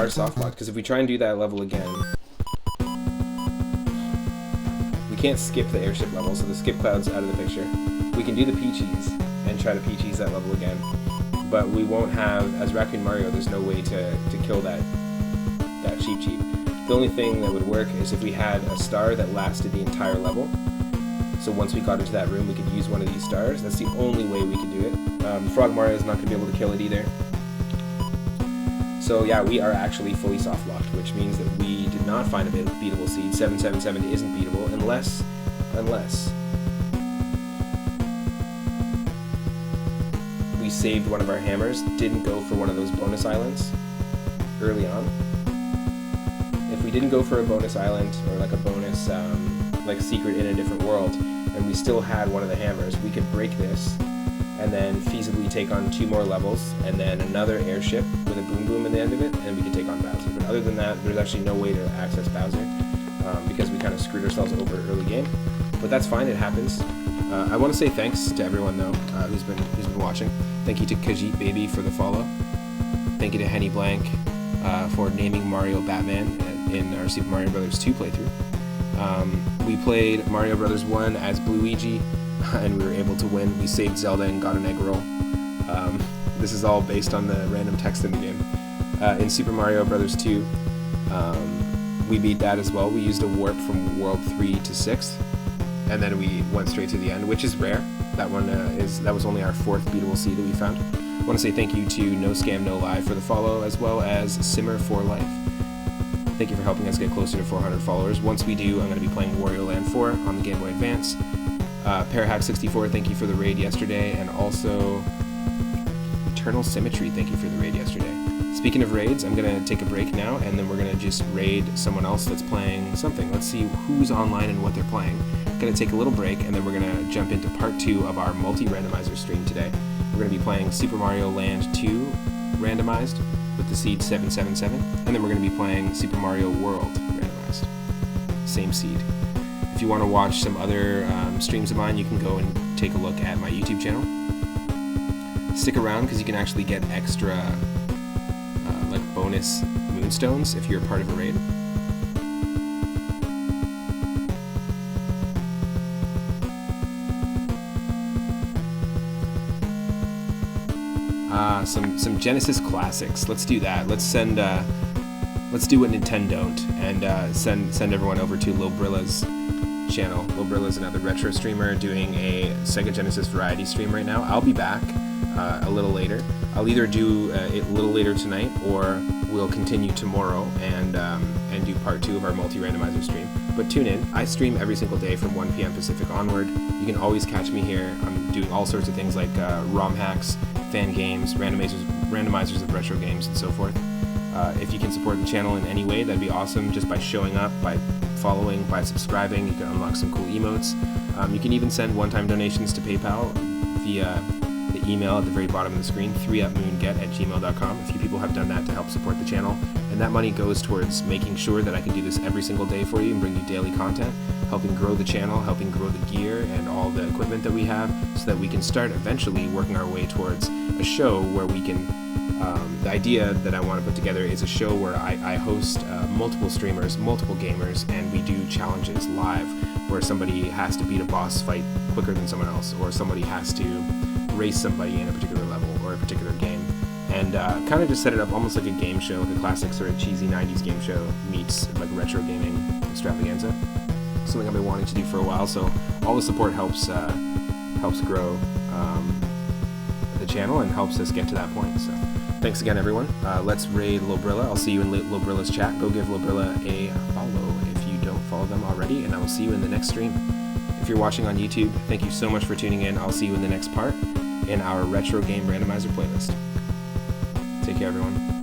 soft locked, because if we try and do that level again, we can't skip the airship level, so the skip cloud's out of the picture. We can do the peaches and try to peaches that level again, but we won't have, as Raccoon Mario, there's no way to kill that cheap. The only thing that would work is if we had a star that lasted the entire level. So once we got into that room, we could use one of these stars. That's the only way we could do it. Frog Mario is not going to be able to kill it either. So yeah, we are actually fully soft locked, which means that we did not find a beatable seed. 777 isn't beatable unless we saved one of our hammers, didn't go for one of those bonus islands early on. If we didn't go for a bonus island or like a bonus like secret in a different world, and we still had one of the hammers, we could break this and then feasibly take on 2 more levels and then another airship with a boom boom at the end of it, and we could take on Bowser. But other than that, there's actually no way to access Bowser because we kind of screwed ourselves over early game. But that's fine, it happens. I want to say thanks to everyone though who's been watching. Thank you to Khajiit Baby for the follow. Thank you to Henny Blank for naming Mario Batman in our Super Mario Bros. 2 playthrough. We played Mario Bros. 1 as Bluigi, and we were able to win. We saved Zelda and got an egg roll. This is all based on the random text in the game. In Super Mario Bros. 2, we beat that as well. We used a warp from World 3 to 6, and then we went straight to the end, which is rare. That was only our 4th beatable seed that we found. I want to say thank you to No Scam No Lie for the follow, as well as Simmer for Life. Thank you for helping us get closer to 400 followers. Once we do, I'm going to be playing Wario Land 4 on the Game Boy Advance. Parahack64, thank you for the raid yesterday, and also Eternal Symmetry, thank you for the raid yesterday. Speaking of raids, I'm going to take a break now, and then we're going to just raid someone else that's playing something. Let's see who's online and what they're playing. Going to take a little break, and then we're going to jump into part 2 of our Multi-Randomizer stream today. We're going to be playing Super Mario Land 2 randomized with the seed 777, and then we're going to be playing Super Mario World randomized. Same seed. If you want to watch some other streams of mine, you can go and take a look at my YouTube channel. Stick around because you can actually get extra like bonus moonstones if you're a part of a raid. Some Genesis classics. Let's do that. Let's do what Nintendo don't, and send everyone over to Lil Brilla's channel. Lil Brilla's another retro streamer doing a Sega Genesis variety stream right now. I'll be back a little later. I'll either do it a little later tonight, or we'll continue tomorrow and do part 2 of our multi-randomizer stream. But tune in. I stream every single day from 1 p.m. Pacific onward. You can always catch me here. I'm doing all sorts of things like ROM hacks, fan games, randomizers of retro games, and so forth. If you can support the channel in any way, that'd be awesome. Just by showing up, by following, by subscribing, you can unlock some cool emotes. You can even send one-time donations to PayPal via the email at the very bottom of the screen, 3upmoonget@gmail.com. A few people have done that to help support the channel, and that money goes towards making sure that I can do this every single day for you and bring you daily content, helping grow the channel, helping grow the gear and all the equipment that we have, so that we can start eventually working our way towards a show where we can the idea that I want to put together is a show where I host multiple streamers, multiple gamers, and we do challenges live, where somebody has to beat a boss fight quicker than someone else, or somebody has to race somebody in a particular level or a particular game, and kind of just set it up almost like a game show, like a classic sort of cheesy 90s game show meets like retro gaming extravaganza. Something I've been wanting to do for a while, so all the support helps grow the channel and helps us get to that point. So thanks again, everyone. Let's raid Lobrilla. I'll see you in Lobrilla's chat. Go give Lobrilla a follow if you don't follow them already, and I will see you in the next stream. If you're watching on YouTube, thank you so much for tuning in. I'll see you in the next part in our retro game randomizer playlist. Take care, everyone.